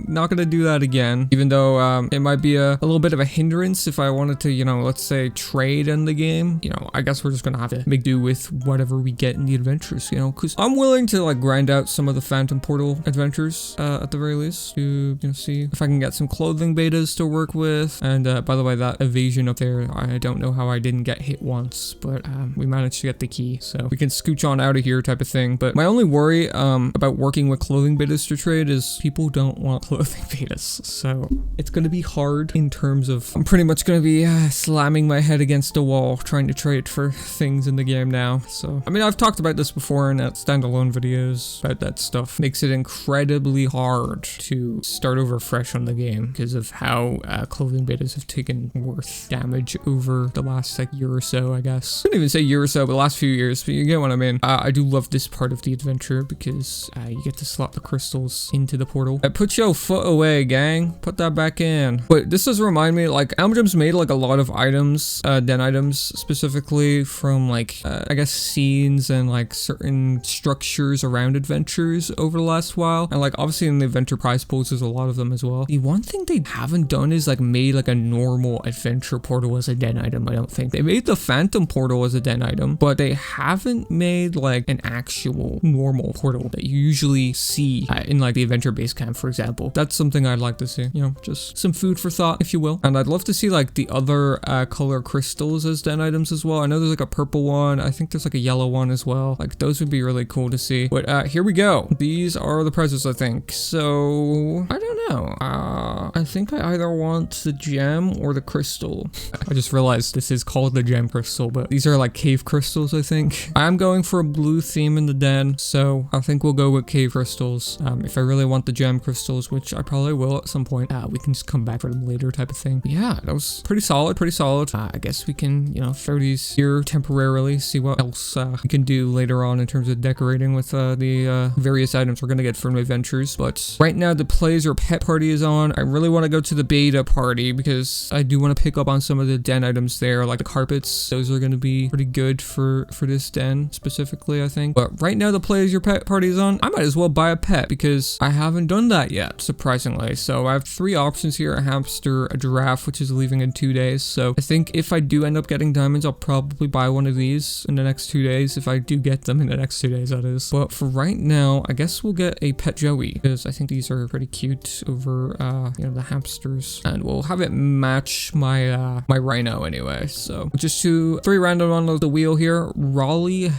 [SPEAKER 1] not gonna do that again, even though it might be a little bit of a hindrance if I wanted to, you know, let's say trade in the game. You know, I guess we're just gonna have to make do with whatever we get in the adventures, you know, because I'm willing to like grind out some of the Phantom Portal adventures at the very least to, you know, see if I can get some clothing betas to work with. And by the way, that evasion up there, I don't know how I didn't get hit once, but we managed to get the key, so we can scooch on out of here type of thing. But my only worry about working with clothing betas to trade is people don't want clothing betas, so it's gonna be hard in terms of I'm pretty much gonna be slamming my head against a wall trying to trade for things in the game now. So I mean, I've talked about this before in standalone videos about that stuff. Makes it incredibly hard to start over fresh on the game because of how clothing betas have taken worth damage over the last like year or so, I guess. I couldn't even say year or so, but the last few years, but you get what I mean. I do love this part of the adventure because you get to slot the crystals into the portal. Put your foot away, gang. Put that back in. But this does remind me, like, animaljam's made like a lot of items, den items specifically from like, I guess scenes and like certain structures around adventures over the last while. And like obviously in the adventure prize pools, there's a lot of them as well. The one thing they haven't done is like made like a normal adventure portal as a den item. I don't think they made the Phantom Portal as a den item, but they haven't made like an actual normal portal that you usually see in like the adventure base camp, for example. That's something I'd like to see, you know, just some food for thought, if you will. And I'd love to see like the other color crystals as den items as well. I know there's like a purple one. I think there's like a yellow one as well. Like those would be really cool to see. But here we go. These are the prizes, I think. So I don't know. I think I either want the gem or the crystal. I just realized this is called the gem crystal, but these are like cave crystals, I think. I'm going for a blue theme in the den, so I think we'll go with cave crystals. If I really want the gem crystals, which I probably will at some point, we can just come back for them later type of thing. But yeah, that was pretty solid, pretty solid. I guess we can, you know, throw these here temporarily, see what else we can do later on in terms of decorating with the various items we're gonna get from adventures. But right now the plays or pet party is on. I really want to go to the beta party because I do want to pick up on some of the den items there, like the carpets. Those are going to be pretty good for this den specifically, I think. But right now the play as your pet party is on. I might as well buy a pet because I haven't done that yet, surprisingly. So I have 3 options here: a hamster, a giraffe, which is leaving in 2 days. So I think if I do end up getting diamonds, I'll probably buy one of these in the next 2 days, if I do get them in the next 2 days, that is. But for right now, I guess we'll get a pet Joey because I think these are pretty cute over you know, the hamsters, and we'll have it match my my rhino anyway. So just 3 random on the wheel here. Rolly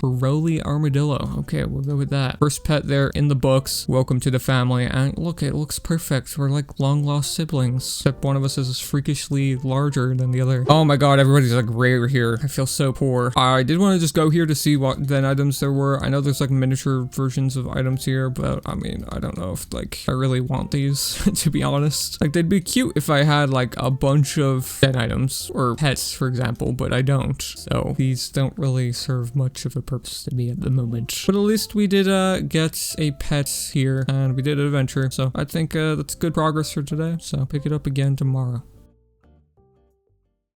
[SPEAKER 1] Armadillo. Okay, we'll go with that. First pet there in the books. Welcome to the family. And look, it looks perfect. We're like long lost siblings, except one of us is freakishly larger than the other. Oh my god, everybody's like rare here. I feel so poor. I did want to just go here to see what then items there were. I know there's like miniature versions of items here, but I mean, I don't know if like I really want these to be honest. Like they'd be cute if I had like a bunch of den items or pets, for example, but I don't. So these don't really serve much of a purpose to me at the moment. But at least we did get a pet here and we did an adventure. So I think that's good progress for today. So pick it up again tomorrow.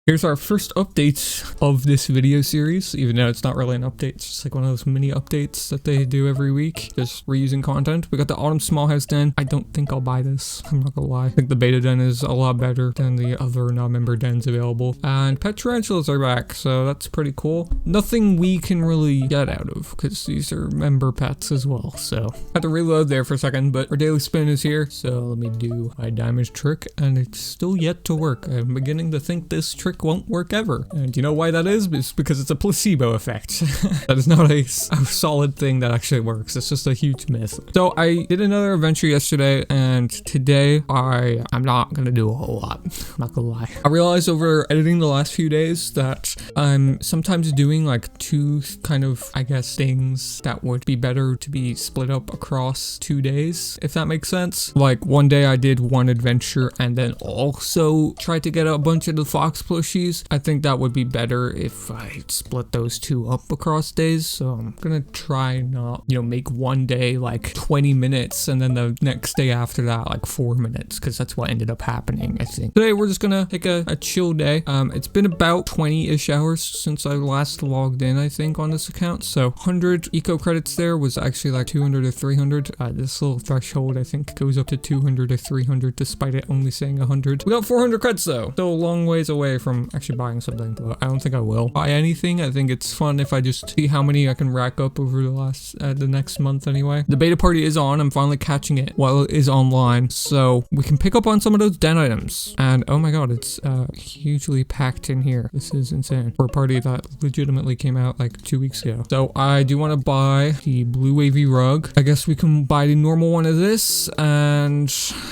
[SPEAKER 1] Here's our first update of this video series, even though it's not really an update. It's just like one of those mini updates that they do every week, just reusing content. We got the Autumn Small House Den. I don't think I'll buy this. I'm not gonna lie. I think the beta den is a lot better than the other non-member dens available. And pet tarantulas are back, so that's pretty cool. Nothing we can really get out of, because these are member pets as well. So I had to reload there for a second, but our daily spin is here. So let me do my damage trick, and it's still yet to work. I'm beginning to think this trick trick won't work ever. And you know why that is? It's because it's a placebo effect. That is not a solid thing that actually works. It's just a huge myth. So I did another adventure yesterday, and today I'm not gonna do a whole lot. I'm not gonna lie. I realized over editing the last few days that I'm sometimes doing like two kind of, I guess, things that would be better to be split up across 2 days, if that makes sense. Like one day I did one adventure and then also tried to get a bunch of the fox plushies. I think that would be better if I split those two up across days. So I'm gonna try not, make one day like 20 minutes and then the next day after that like 4 minutes, because that's what ended up happening, I think. Today we're just gonna take a chill day. It's been about 20-ish hours since I last logged in, I think, on this account. So 100 eco credits there was actually like 200 or 300. This little threshold, I think, goes up to 200 or 300 despite it only saying 100. We got 400 credits though. Still a long ways away from actually buying something, but I don't think I will buy anything. I think it's fun if I just see how many I can rack up over the next month anyway. The beta party is on. I'm finally catching it while it is online, so we can pick up on some of those den items. And oh my god, it's hugely packed in here. This is insane for a party that legitimately came out like 2 weeks ago. So I do want to buy the blue wavy rug. I guess we can buy the normal one of this and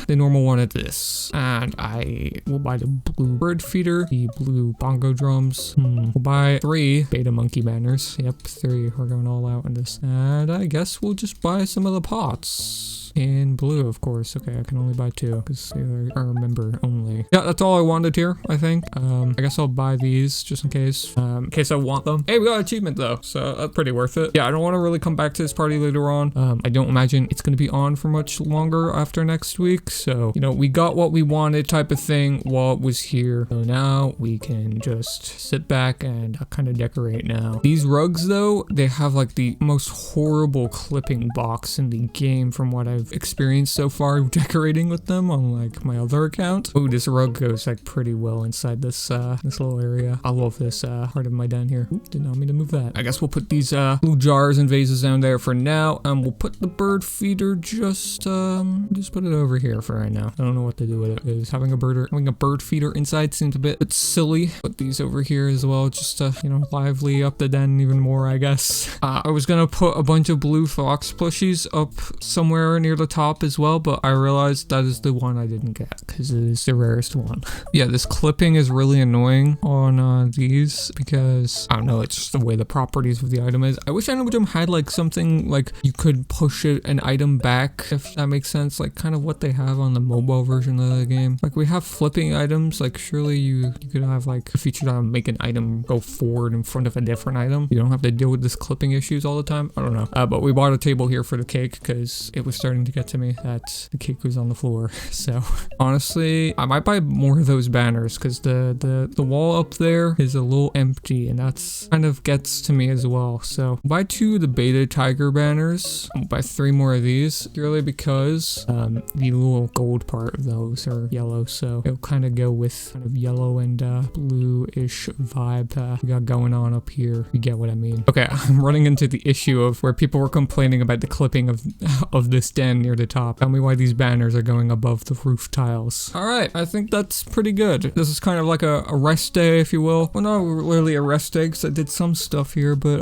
[SPEAKER 1] the normal one of this. And I will buy the blue bird feeder, the blue bongo drums. We'll buy 3 beta monkey banners. Yep, 3. We're going all out on this. And I guess we'll just buy some of the pots. In blue, of course. Okay, I can only buy 2 because they are member only. Yeah, that's all I wanted here, I think. I guess I'll buy these just in case I want them. Hey, we got an achievement though, so that's pretty worth it. Yeah, I don't want to really come back to this party later on. I don't imagine it's going to be on for much longer after next week. So, we got what we wanted type of thing while it was here. So now we can just sit back and kind of decorate now. These rugs though, they have like the most horrible clipping box in the game from what I've experienced so far decorating with them on like my other account. Oh, this rug goes like pretty well inside this this little area. I love this part of my den here. Oop, did not mean to move that. I guess we'll put these little jars and vases down there for now, and we'll put the bird feeder just put it over here for right now. I don't know what to do with it, because having a bird feeder inside seems a bit silly. Put these over here as well, just to lively up the den even more, I guess. I was gonna put a bunch of blue fox plushies up somewhere near the top as well, but I realized that is the one I didn't get because it is the rarest one. Yeah, this clipping is really annoying on these because I don't know, it's just the way the properties of the item is. I wish animaljam had like something like you could push an item back, if that makes sense, like kind of what they have on the mobile version of the game. Like we have flipping items, like surely you could have like a feature that would make an item go forward in front of a different item. You don't have to deal with this clipping issues all the time. I don't know. But we bought a table here for the cake because it was starting to get to me that the cake was on the floor. So honestly, I might buy more of those banners because the wall up there is a little empty, and that's kind of gets to me as well. So buy 2 of the beta tiger banners. I'll buy 3 more of these purely because the little gold part of those are yellow, so it'll kind of go with kind of yellow and blue-ish vibe we got going on up here. You get what I mean? Okay, I'm running into the issue of where people were complaining about the clipping of this den near the top. Tell me why these banners are going above the roof tiles. All right, I think that's pretty good. This is kind of like a rest day, if you will. Well, not really a rest day because I did some stuff here, but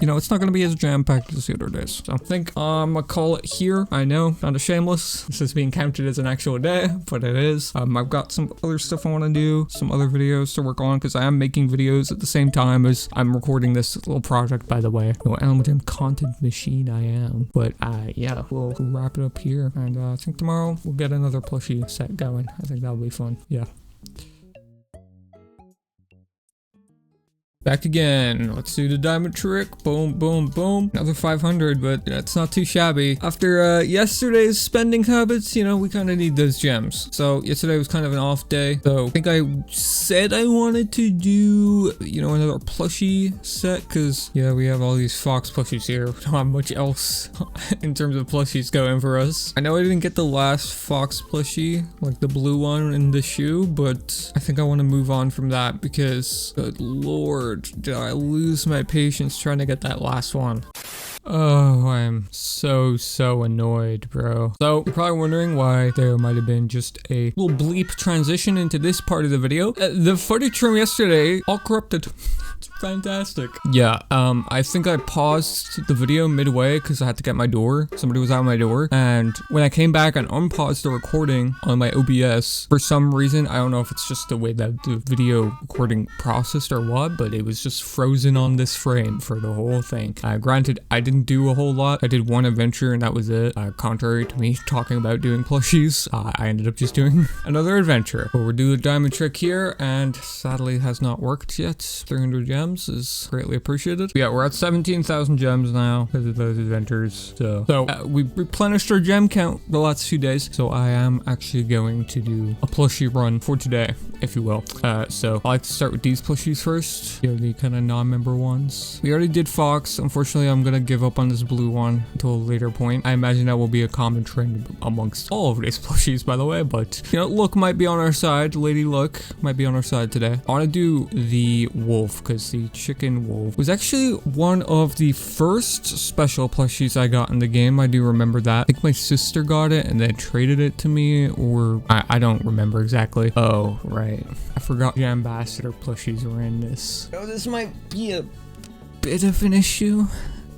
[SPEAKER 1] it's not going to be as jam-packed as the other days. So I think I'm gonna call it here. I know, kind of shameless. This is being counted as an actual day, but it is. I've got some other stuff I want to do, some other videos to work on because I am making videos at the same time as I'm recording this little project, by the way. animaljam content machine I am. But yeah, we'll wrap it up here, and I think tomorrow we'll get another plushie set going. I think that'll be fun. Yeah. Back again. Let's do the diamond trick. Boom, boom, boom. Another 500, but that's not too shabby. After yesterday's spending habits, we kind of need those gems. So yesterday was kind of an off day. So I think I said I wanted to do, another plushie set because, yeah, we have all these fox plushies here. We don't have much else in terms of plushies going for us. I know I didn't get the last fox plushie, like the blue one in the shoe, but I think I want to move on from that because, good lord, did I lose my patience trying to get that last one. Oh, I'm so annoyed, bro. So you're probably wondering why there might have been just a little bleep transition into this part of the video. The footage from yesterday, all corrupted. It's fantastic. Yeah, I think I paused the video midway because I had to get my door. Somebody was at my door. And when I came back and unpaused the recording on my OBS, for some reason, I don't know if it's just the way that the video recording processed or what, but it was just frozen on this frame for the whole thing. Granted, I didn't do a whole lot. I did one adventure and that was it. Contrary to me talking about doing plushies, I ended up just doing another adventure. But we're doing a diamond trick here and sadly it has not worked yet. 300 gems is greatly appreciated. But yeah, we're at 17,000 gems now because of those adventures. So we replenished our gem count the last few days. So I am actually going to do a plushie run for today, if you will. So I like to start with these plushies first. You know, the kind of non-member ones. We already did Fox. Unfortunately, I'm gonna give up on this blue one until a later point. I imagine that will be a common trend amongst all of these plushies, by the way. But you know, Look might be on our side. Lady Look might be on our side today. I want to do the wolf because the chicken wolf was actually one of the first special plushies I got in the game. I do remember that. I think my sister got it and then traded it to me, or I don't remember exactly. Oh, right. I forgot the ambassador plushies were in this. Oh, this might be a bit of an issue.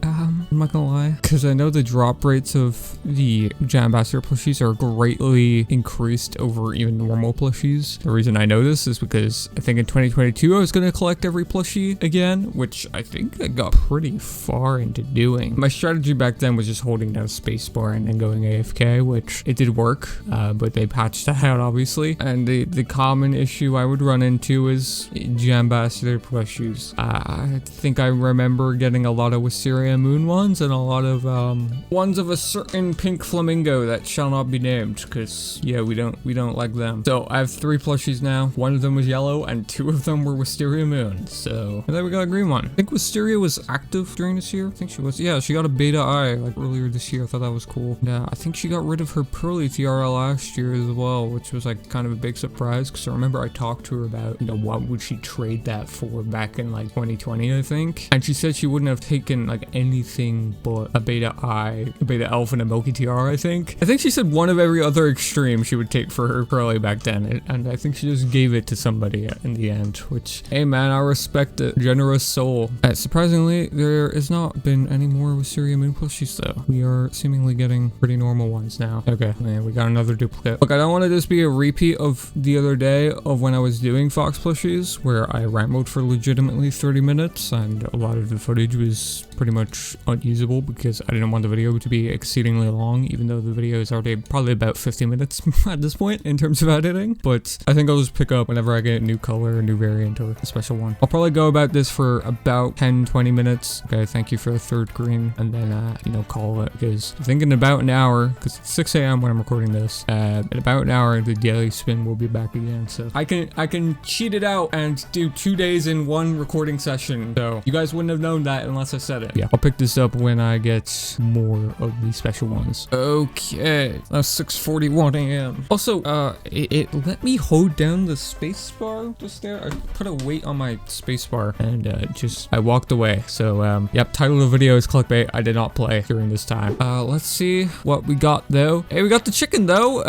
[SPEAKER 1] I'm not gonna lie, because I know the drop rates of the Ambassador plushies are greatly increased over even normal plushies. The reason I know this is because I think in 2022 I was gonna collect every plushie again, which I think I got pretty far into doing. My strategy back then was just holding down spacebar and then going AFK, which it did work, but they patched that out obviously. And the common issue I would run into is Ambassador plushies. I think I remember getting a lot of Wisteria Moon ones and a lot of ones of a certain pink flamingo that shall not be named because yeah, we don't like them. So I have 3 plushies now. One of them was yellow and 2 of them were Wisteria Moon. So and then we got a green one. I think Wisteria was active during this year. I think she was. Yeah, she got a beta eye like earlier this year. I thought that was cool. Yeah, I think she got rid of her pearly tiara last year as well, which was like kind of a big surprise because I remember I talked to her about, you know, what would she trade that for back in like 2020, I think. And she said she wouldn't have taken like anything but a beta eye, a beta elf, and a milky tiara, I think. I think she said one of every other extreme she would take for her pearly back then, and I think she just gave it to somebody in the end, which, hey man, I respect it. Generous soul. Surprisingly, there has not been any more Wisteria Moon plushies though. We are seemingly getting pretty normal ones now. Okay, man, we got another duplicate. Look, I don't want to just be a repeat of the other day of when I was doing Fox plushies, where I ramp mode for legitimately 30 minutes, and a lot of the footage was pretty much unusable because I didn't want the video to be exceedingly long, even though the video is already probably about 50 minutes at this point in terms of editing. But I think I'll just pick up whenever I get a new color, a new variant, or a special one. I'll probably go about this for about 10-20 minutes. Okay, thank you for the 3rd green, and then you know, call it, because I think in about an hour, because it's 6 a.m. when I'm recording this, in about an hour the daily spin will be back again. So I can cheat it out and do 2 days in one recording session. So you guys wouldn't have known that unless I said it. Yeah, I'll pick this up when I get more of these special ones. Okay, that's 6:41 a.m. Also, it let me hold down the space bar just there. I put a weight on my space bar and I walked away. So yep, title of the video is clickbait. I did not play during this time. Let's see what we got though. Hey, we got the chicken though.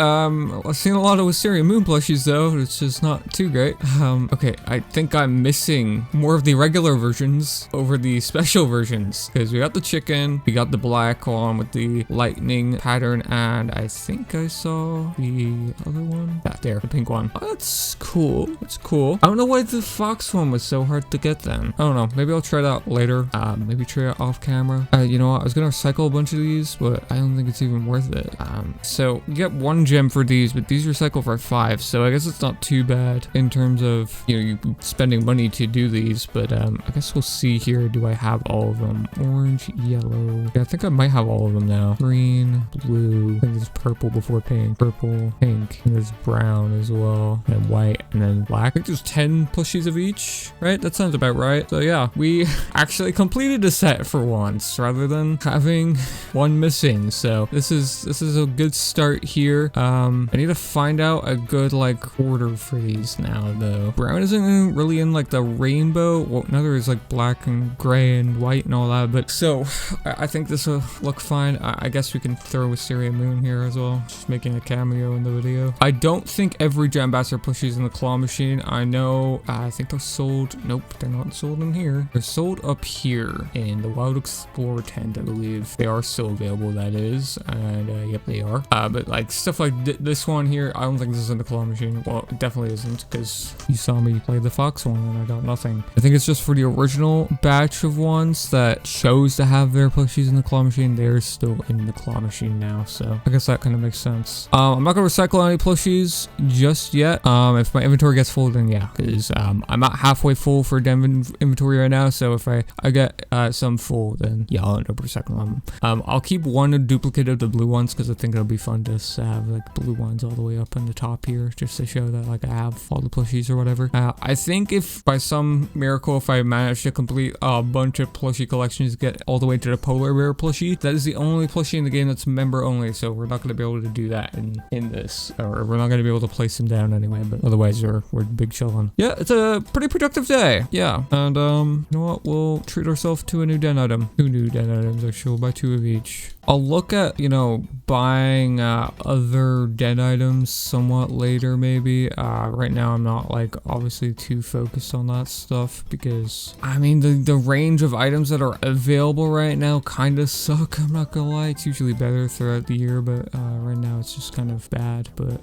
[SPEAKER 1] I've seen a lot of Wisteria Moon plushies though. It's just not too great. Okay, I think I'm missing more of the regular versions over the special versions, because we got the chicken, we got the black one with the lightning pattern, and I think I saw the other one. That there, the pink one. Oh, that's cool. That's cool. I don't know why the fox one was so hard to get then. I don't know. Maybe I'll try that later. Maybe try it off camera. You know what? I was gonna recycle a bunch of these, but I don't think it's even worth it. So you get 1 gem for these, but these recycle for 5, so I guess it's not too bad in terms of, you know, you spending money to do these, but I guess we'll see here. Do I have all of them? Orange, yellow. Yeah, I think I might have all of them now. Green, blue. I think there's purple before pink. Purple, pink. And there's brown as well. And white, and then black. I think there's 10 plushies of each, right? That sounds about right. So yeah, we actually completed a set for once rather than having one missing. So this is a good start here. I need to find out a good like order for these now though. Brown isn't really in like the rainbow. Well, no, there's like black and gray and white and all all that. But so I think this will look fine. I guess we can throw Wisteria Moon here as well, just making a cameo in the video. I don't think every Jambassador plushies in the claw machine. I know, I think they're sold. Nope, they're not sold in here. They're sold up here in the Wild Explorer tent, I believe. They are still available, that is. And yep, they are. But like stuff like this one here, I don't think this is in the claw machine. Well, it definitely isn't, because you saw me play the Fox one and I got nothing. I think it's just for the original batch of ones that chose to have their plushies in the claw machine. They're still in the claw machine now, so I guess that kind of makes sense. I'm not gonna recycle any plushies just yet. If my inventory gets full, then yeah, because I'm not halfway full for inventory right now. So if I get some full, then yeah, I'll end up recycling them. I'll keep one duplicate of the blue ones because I think it'll be fun to have like blue ones all the way up on the top here, just to show that like I have all the plushies or whatever. I think if by some miracle, if I manage to complete a bunch of plushie collections, get all the way to the polar bear plushie, that is the only plushie in the game that's member only. So we're not going to be able to do that in this, or we're not going to be able to place them down anyway. But otherwise, we're big chillin'. Yeah, it's a pretty productive day. Yeah, and you know what? We'll treat ourselves to a new den item. 2 new den items. Actually, we'll buy 2 of each. I'll look at, you know, buying other den items somewhat later, maybe. Right now, I'm not, like, obviously too focused on that stuff because, I mean, the range of items that are available right now kind of suck. I'm not gonna lie. It's usually better throughout the year, but right now it's just kind of bad. But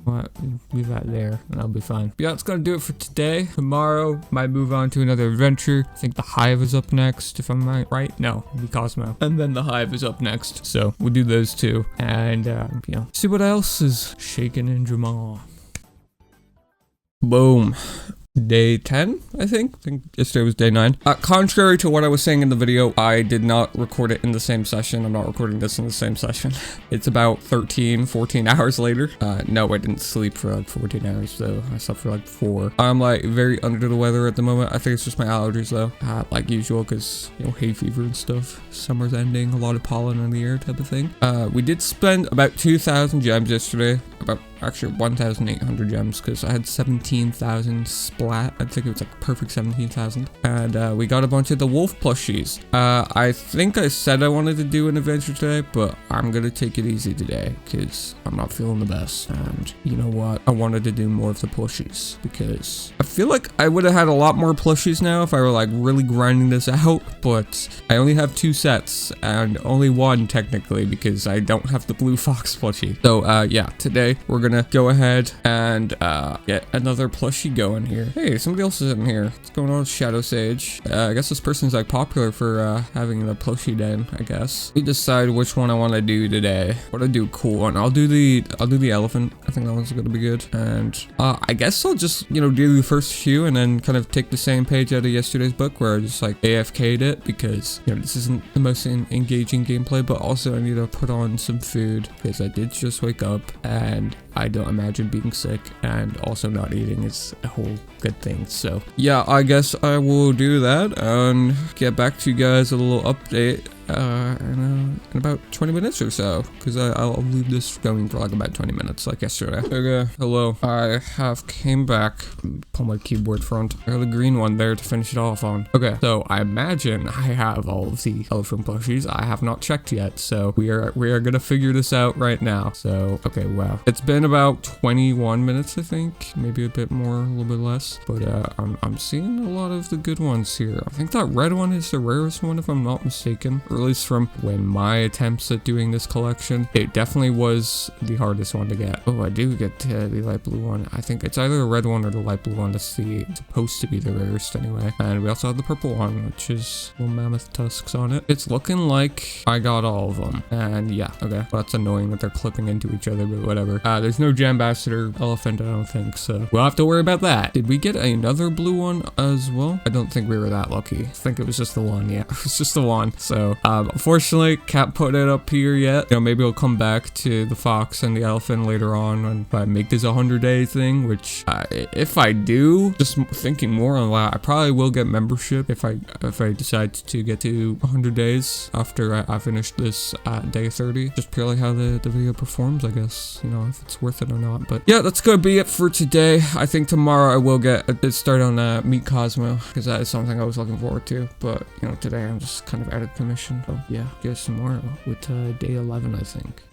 [SPEAKER 1] leave that there and I'll be fine. But yeah, it's gonna do it for today. Tomorrow, might move on to another adventure. I think the Hive is up next, if I'm right. No, it'll be Cosmo. And then the Hive is up next. So we'll do those 2 and you know, see what else is shaking in Jamal. Boom. Day 10, I think yesterday was day 9. Contrary to what I was saying in the video, I did not record it in the same session. I'm not recording this in the same session. It's about 13-14 hours later. No, I didn't sleep for like 14 hours though. I slept for like 4. I'm like very under the weather at the moment. I think it's just my allergies though, like usual, because you know, hay fever and stuff. Summer's ending, a lot of pollen in the air type of thing. We did spend about 2,000 gems yesterday, about actually 1,800 gems, because I had 17,000 splat. I think it was like perfect 17,000. And we got a bunch of the wolf plushies. I think I said I wanted to do an adventure today, but I'm gonna take it easy today because I'm not feeling the best. And you know what? I wanted to do more of the plushies because I feel like I would have had a lot more plushies now if I were like really grinding this out, but I only have 2 sets and only 1 technically because I don't have the blue fox plushie. So yeah, today we're gonna go ahead and get another plushie going here. Hey, somebody else is in here. What's going on, Shadow Sage? I guess this person's like popular for having a plushie den, I guess. We decide which one I want to do today. What to do cool one. I'll do the elephant. I think that one's gonna be good. And I guess I'll just, you know, do the first few and then kind of take the same page out of yesterday's book where I just like AFK'd it because, you know, this isn't the most engaging gameplay, but also I need to put on some food because I did just wake up and I don't imagine being sick, and also not eating is a whole good thing. So yeah, I guess I will do that and get back to you guys a little update in about 20 minutes or so, because I'll leave this going for like about 20 minutes like yesterday. Okay, hello. I have came back. Pull my keyboard front. I got the green one there to finish it off on. Okay, so I imagine I have all of the elephant plushies. I have not checked yet, so we are gonna figure this out right now. So okay, wow, it's been about 21 minutes, I think, maybe a bit more, a little bit less, but I'm seeing a lot of the good ones here. I think that red one is the rarest one if I'm not mistaken, or at least from when my attempts at doing this collection. It definitely was the hardest one to get. Oh, I do get the light blue one. I think it's either the red one or the light blue one. That's supposed to be the rarest anyway. And we also have the purple one, which is little mammoth tusks on it. It's looking like I got all of them. And yeah, okay. Well, that's annoying that they're clipping into each other, but whatever. There's no Jambassador elephant, I don't think, so we'll have to worry about that. Did we get another blue one as well? I don't think we were that lucky. I think it was just the one. Yeah, it was just the one. So Unfortunately, can't put it up here yet. You know, maybe I'll come back to the fox and the elephant later on when I make this 100-day thing, which if I do, just thinking more on that, I probably will get membership if I decide to get to 100 days after I finish this at day 30. Just purely how the video performs, I guess, you know, if it's worth it or not. But yeah, that's gonna be it for today. I think tomorrow I will get a start on Meet Cosmo, because that is something I was looking forward to. But you know, today I'm just kind of out of commission. So yeah, guys, tomorrow with day 11, I think.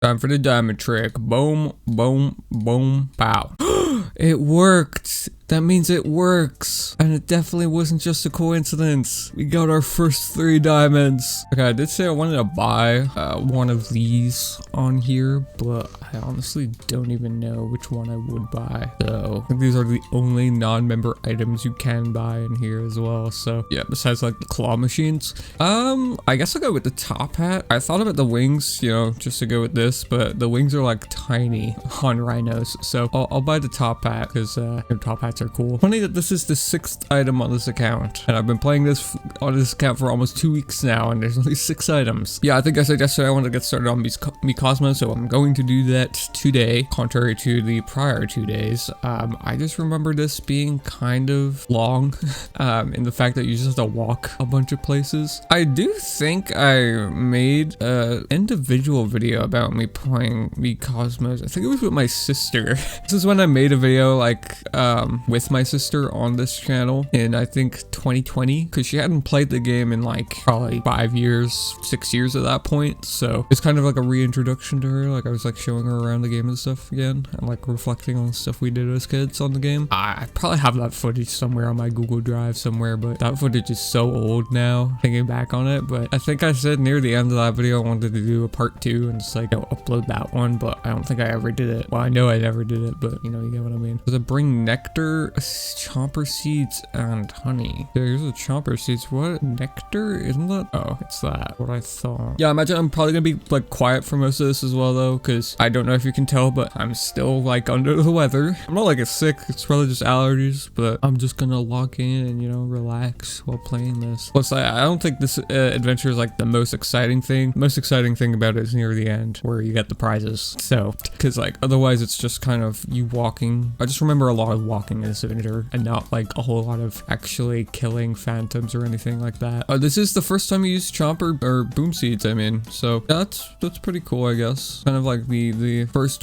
[SPEAKER 1] Time for the diamond trick. Boom, boom, boom, pow. It worked. That means it works. And it definitely wasn't just a coincidence. We got our first 3 diamonds. Okay, I did say I wanted to buy one of these on here, but I honestly don't even know which one I would buy. So I think these are the only non-member items you can buy in here as well. So yeah, besides like the claw machines. I guess I'll go with the top hat. I thought about the wings, you know, just to go with this, but the wings are like tiny on rhinos. So I'll buy the top hat because top hats are cool. Funny that this is the 6th item on this account, and I've been playing this on this account for almost 2 weeks now, and there's only 6 items. Yeah, I think I said yesterday I want to get started on Meet Cosmo, so I'm going to do that today, contrary to the prior 2 days. I just remember this being kind of long in the fact that you just have to walk a bunch of places. I do think I made an individual video about me playing Meet Cosmos. I think it was with my sister. This is when I made a video like with my sister on this channel in I think 2020, because she hadn't played the game in like probably 5 years, 6 years at that point. So it's kind of like a reintroduction to her. Like I was like showing her around the game and stuff again, and like reflecting on the stuff we did as kids on the game. I probably have that footage somewhere on my Google Drive somewhere, but that footage is so old now thinking back on it. But I think I said near the end of that video I wanted to do a part 2 and just like, you know, upload that one, but I don't think I ever did it. Well, I know I never did it, but you know, you get what I mean. Does it bring nectar, chomper seeds, and honey? Yeah, here's the chomper seeds. What? Nectar? Isn't that? Oh, it's that. What I thought. Yeah, I imagine I'm probably gonna be like quiet for most of this as well though, because I don't know if you can tell, but I'm still like under the weather. I'm not like it's sick, it's probably just allergies, but I'm just gonna lock in and, you know, relax while playing this. Plus, I don't think this adventure is like the most exciting thing. The most exciting thing about it is near the end where you get the prizes. So, because like otherwise it's just kind of you walking. I just remember a lot of walking in this adventure and not like a whole lot of actually killing phantoms or anything like that. This is the first time you use chomper or boom seeds, I mean, so that's pretty cool, I guess. Kind of like the first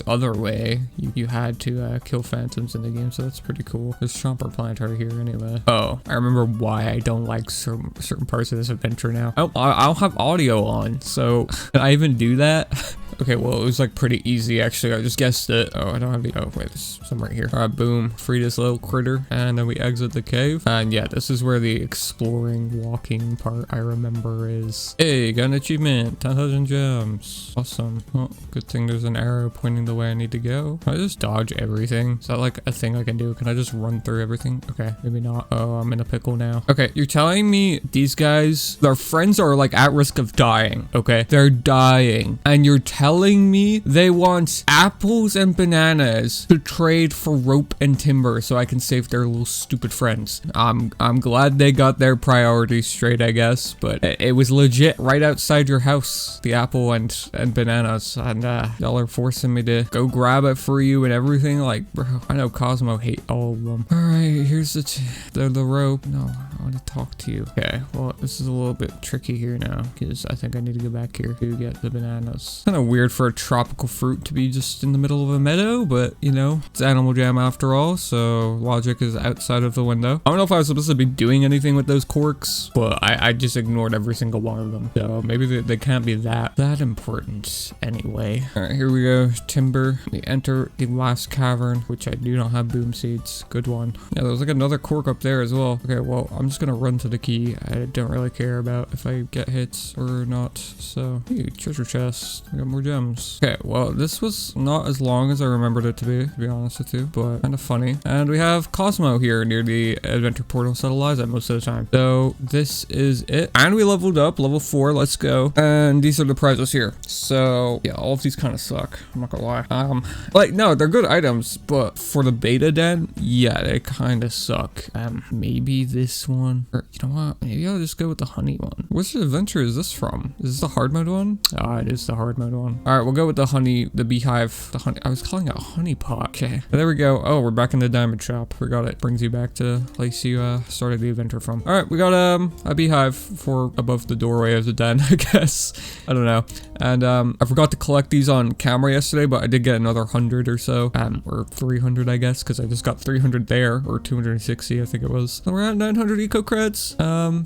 [SPEAKER 1] other way you had to kill phantoms in the game, so that's pretty cool. There's chomper plant right here anyway. Oh, I remember why I don't like certain parts of this adventure now. I don't have audio on, so can I even do that? Okay, well, it was like pretty easy actually. I just guessed it. Oh, I don't have the, oh wait, there's some right here. All right, boom, free this little critter, and then we exit the cave. And yeah, this is where the exploring walking part I remember is. Hey, got an achievement, 10,000 gems. Awesome. Oh, good thing there's an arrow pointing the way I need to go. Can I just dodge everything? Is that like a thing I can do? Can I just run through everything? Okay, maybe not. Oh, I'm in a pickle now. Okay, you're telling me these guys, their friends are like at risk of dying, okay? They're dying, and you're telling me they want apples and bananas to trade for rope and timber so I can save their little stupid friends. I'm glad they got their priorities straight, I guess, but it was legit right outside your house, the apple and bananas, and y'all are forcing me to go grab it for you and everything. Like, bro, I know Cosmo hate all of them. All right, here's the rope. No, I want to talk to you. Okay, well, this is a little bit tricky here now because I think I need to go back here to get the bananas. Kind of weird for a tropical fruit to be just in the middle of a meadow, but you know, it's animal jam after all, so logic is outside of the window. I don't know if I was supposed to be doing anything with those corks, but I just ignored every single one of them, so maybe they can't be that important anyway. All right, here we go. Timber. We enter the last cavern, which I do not have boom seeds. Good one. Yeah, there's like another cork up there as well. Okay, well, I'm just gonna run to the key. I don't really care about if I get hits or not, so hey, treasure chest. I got more gems. Okay, well, this was not as long as I remembered it to be honest with you, but kind of funny. And we have Cosmo here near the adventure portal that allows it most of the time. So this is it. And we leveled up, level 4, let's go. And these are the prizes here. So yeah, all of these kind of suck, I'm not gonna lie. Like, no, they're good items, but for the beta den, yeah, they kind of suck. Maybe this one. one. Or, you know what? Maybe I'll just go with the honey one. Which adventure is this from? Is this the hard mode one? Ah, it is the hard mode one. All right, we'll go with the honey, the beehive, the honey. I was calling it a honey pot. Okay, there we go. Oh, we're back in the diamond shop. Forgot it. Brings you back to the place you started the adventure from. All right, we got a beehive for above the doorway of the den, I guess. I don't know. And I forgot to collect these on camera yesterday, but I did get another 100 or so, or 300, I guess, because I just got 300 there, or 260, I think it was. So we're at 900 eco creds.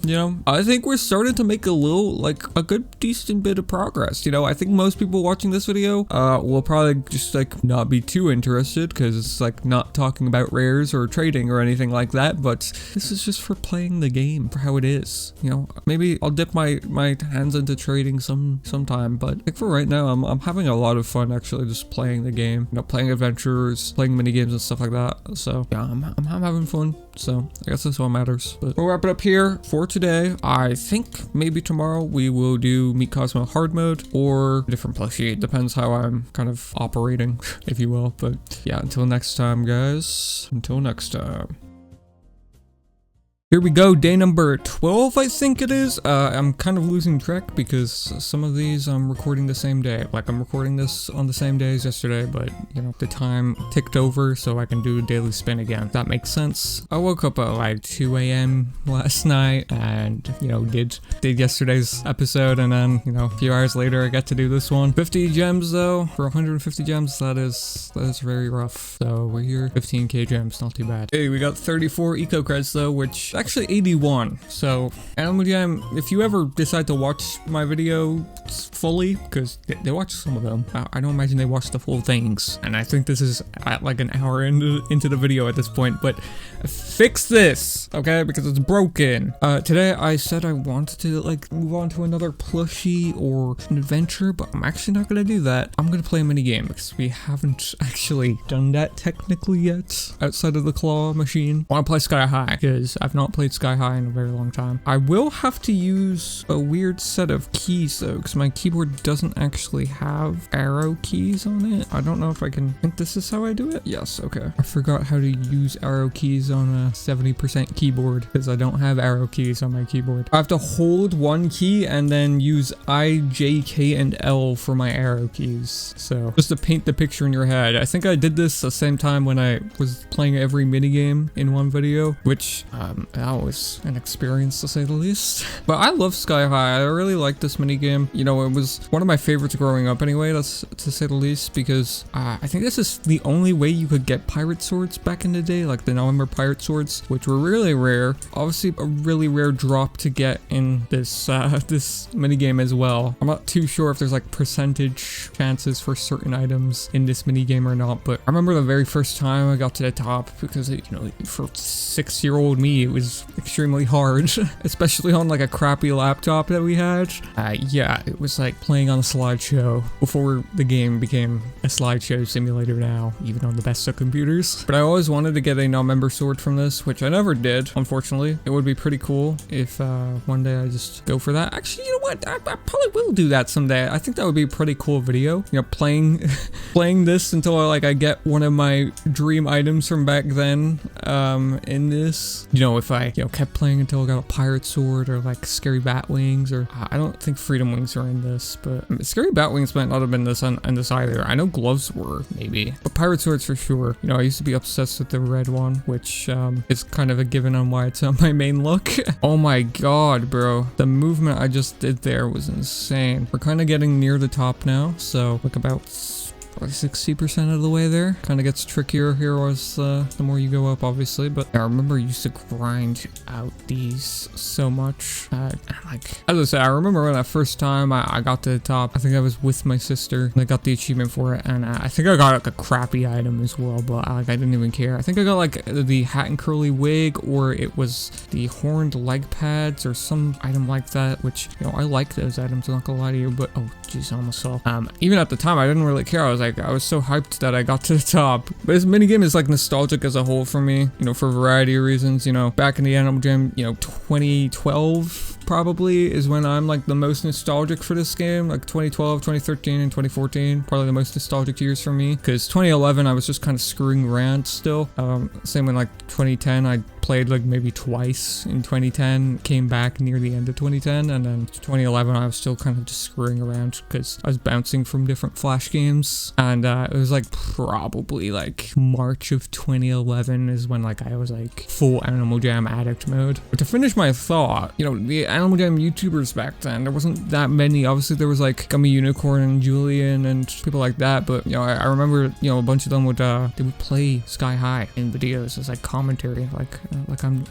[SPEAKER 1] You know, I think we're starting to make a little, like, a good, decent bit of progress. You know, I think most people watching this video will probably just, like, not be too interested, because it's, like, not talking about rares or trading or anything like that, but this is just for playing the game, for how it is. You know, maybe I'll dip my hands into trading sometime, but like for right now, I'm having a lot of fun actually just playing the game, you know, playing adventures, playing mini games and stuff like that. So yeah, I'm having fun. So I guess that's all matters. But we'll wrap it up here for today. I think maybe tomorrow we will do Meet Cosmo hard mode or a different plushie. It depends how I'm kind of operating, if you will. But yeah, until next time, guys. Until next time. Here we go, day number 12, I think it is. I'm kind of losing track because some of these I'm recording the same day. Like, I'm recording this on the same day as yesterday, but, you know, the time ticked over so I can do a daily spin again. That makes sense. I woke up at like 2 a.m. last night and, you know, did yesterday's episode, and then, you know, a few hours later I got to do this one. 50 gems, though. For 150 gems, that is very rough. So, we're here. 15k gems, not too bad. Hey, we got 34 eco creds, though, which actually 81. So animaljam, if you ever decide to watch my video fully, because they watch some of them, I don't imagine they watch the full things, and I think this is at like an hour into the video at this point, but fix this, okay, because it's broken. Today I said I wanted to like move on to another plushie or an adventure, but I'm actually not gonna do that. I'm gonna play a mini game because we haven't actually done that technically yet outside of the claw machine. I want to play Sky High because I've not played Sky High in a very long time. I will have to use a weird set of keys though, because my keyboard doesn't actually have arrow keys on it. I don't know if I can. I think this is how I do it. Yes, okay. I forgot how to use arrow keys on a 70% keyboard because I don't have arrow keys on my keyboard. I have to hold one key and then use I, J, K, and L for my arrow keys. So just to paint the picture in your head. I think I did this the same time when I was playing every minigame in one video, which that was an experience to say the least. But I love Sky High. I really like this minigame. You know, it was one of my favorites growing up anyway, that's to say the least, because I think this is the only way you could get pirate swords back in the day, like the November pirate swords, which were really rare. Obviously a really rare drop to get in this this minigame as well. I'm not too sure if there's like percentage chances for certain items in this minigame or not, but I remember the very first time I got to the top, because you know, for 6-year-old me, it was extremely hard, especially on like a crappy laptop that we had. Yeah, it was like playing on a slideshow before the game became a slideshow simulator now, even on the best of computers. But I always wanted to get a non-member sword from this, which I never did, unfortunately. It would be pretty cool if one day I just go for that. Actually, you know what? I probably will do that someday. I think that would be a pretty cool video. You know, playing this until I get one of my dream items from back then in this. You know, if I kept playing until I got a pirate sword or like scary bat wings, or I don't think freedom wings are in this, but scary bat wings might not have been this on this either. I know gloves were, maybe, but pirate swords for sure. You know, I used to be obsessed with the red one, which is kind of a given on why it's on my main look. Oh my god, bro, the movement I just did there was insane. We're kind of getting near the top now, so like about 60% of the way there. Kind of gets trickier here as the more you go up, obviously, but I remember I used to grind out these so much. Like, as I said, I remember when that first time I got to the top, I think I was with my sister and I got the achievement for it, and I think I got like a crappy item as well, but I didn't even care. I think I got like the hat and curly wig, or it was the horned leg pads or some item like that, which, you know, I like those items, I'm not gonna lie to you, but oh jeez, I almost saw. Even at the time I didn't really care. I was so hyped that I got to the top. But this minigame is like nostalgic as a whole for me, you know, for a variety of reasons. You know, back in the animaljam, you know, 2012 probably is when I'm like the most nostalgic for this game. Like 2012, 2013, and 2014, probably the most nostalgic years for me, because 2011 I was just kind of screwing around still. Same when like 2010 I played like maybe twice in 2010, came back near the end of 2010, and then 2011 I was still kind of just screwing around because I was bouncing from different Flash games, and it was like probably like March of 2011 is when like I was like full Animal Jam addict mode. But to finish my thought, you know, the Animal Jam YouTubers back then, there wasn't that many. Obviously there was like Gummy Unicorn and Julian and people like that, but you know, I remember, you know, a bunch of them would they would play Sky High in videos as like commentary, like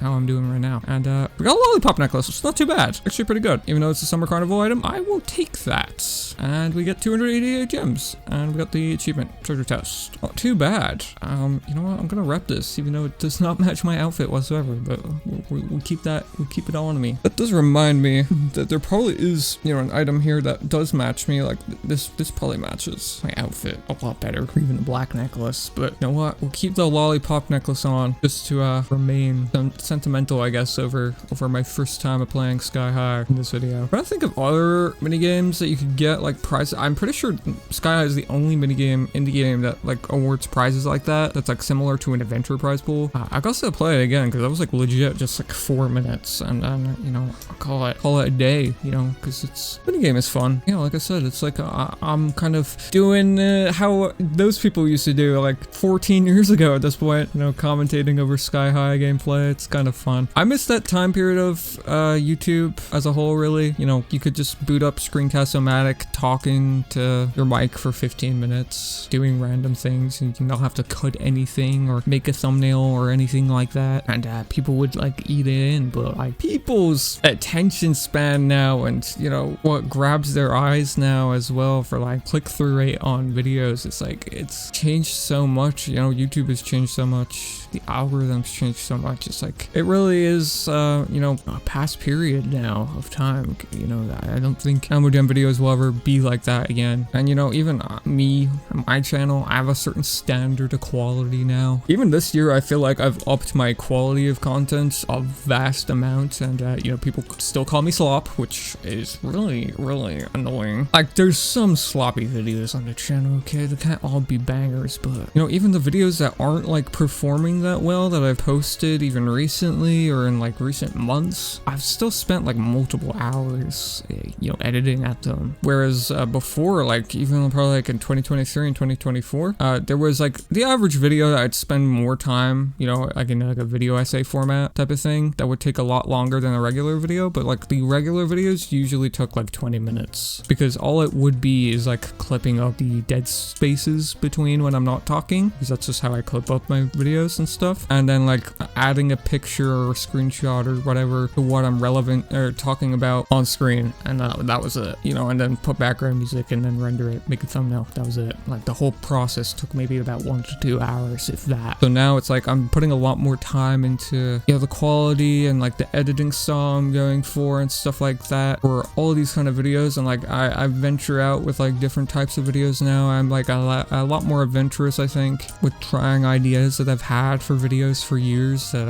[SPEAKER 1] how I'm doing right now. And we got a lollipop necklace. It's not too bad. Actually pretty good. Even though it's a summer carnival item, I will take that. And we get 288 gems, and we got the achievement treasure test. Not too bad. You know what? I'm gonna rep this, even though it does not match my outfit whatsoever. But we'll keep that. We'll keep it all on me. That does remind me that there probably is, you know, an item here that does match me. Like this probably matches my outfit a lot better, or even the black necklace. But you know what? We'll keep the lollipop necklace on just to remain sentimental, I guess, over my first time of playing Sky High in this video. But I think of other mini games that you could get like prizes. I'm pretty sure Sky High is the only mini game in the game that like awards prizes like that. That's like similar to an adventure prize pool. I got to play it again because that was like legit just like 4 minutes, and then you know, I'll call it a day. You know, because it's mini game is fun. You know, like I said, it's like I'm kind of doing how those people used to do like 14 years ago at this point. You know, commentating over Sky High gameplay. It's kind of fun. I miss that time period of YouTube as a whole, really. You know, you could just boot up Screencast-O-Matic, talking to your mic for 15 minutes, doing random things, and you don't have to cut anything or make a thumbnail or anything like that. And people would like eat it in, but like people's attention span now, and you know, what grabs their eyes now as well for like click-through rate on videos, it's like, it's changed so much. You know, YouTube has changed so much. The algorithms changed so much. It's like, it really is, you know, a past period now of time. You know, I don't think Animal Jam videos will ever be like that again. And you know, even me, my channel, I have a certain standard of quality now. Even this year, I feel like I've upped my quality of content a vast amount, and you know, people still call me slop, which is really, really annoying. Like, there's some sloppy videos on the channel, okay? They can't all be bangers, but you know, even the videos that aren't like performing that well that I've posted even recently or in like recent months, I've still spent like multiple hours, you know, editing at them. Whereas before, like even probably like in 2023 and 2024, there was like the average video that I'd spend more time, you know, like in like a video essay format type of thing that would take a lot longer than a regular video. But like the regular videos usually took like 20 minutes because all it would be is like clipping up the dead spaces between when I'm not talking, because that's just how I clip up my videos and stuff, and then like adding a picture or a screenshot or whatever to what I'm relevant or talking about on screen, and that was it, you know, and then put background music and then render it, make a thumbnail. That was it. Like the whole process took maybe about 1 to 2 hours, if that. So now it's like I'm putting a lot more time into, you know, the quality and like the editing style I'm going for and stuff like that for all of these kind of videos. And like I venture out with like different types of videos now. I'm like a lot more adventurous, I think, with trying ideas that I've had for videos for years that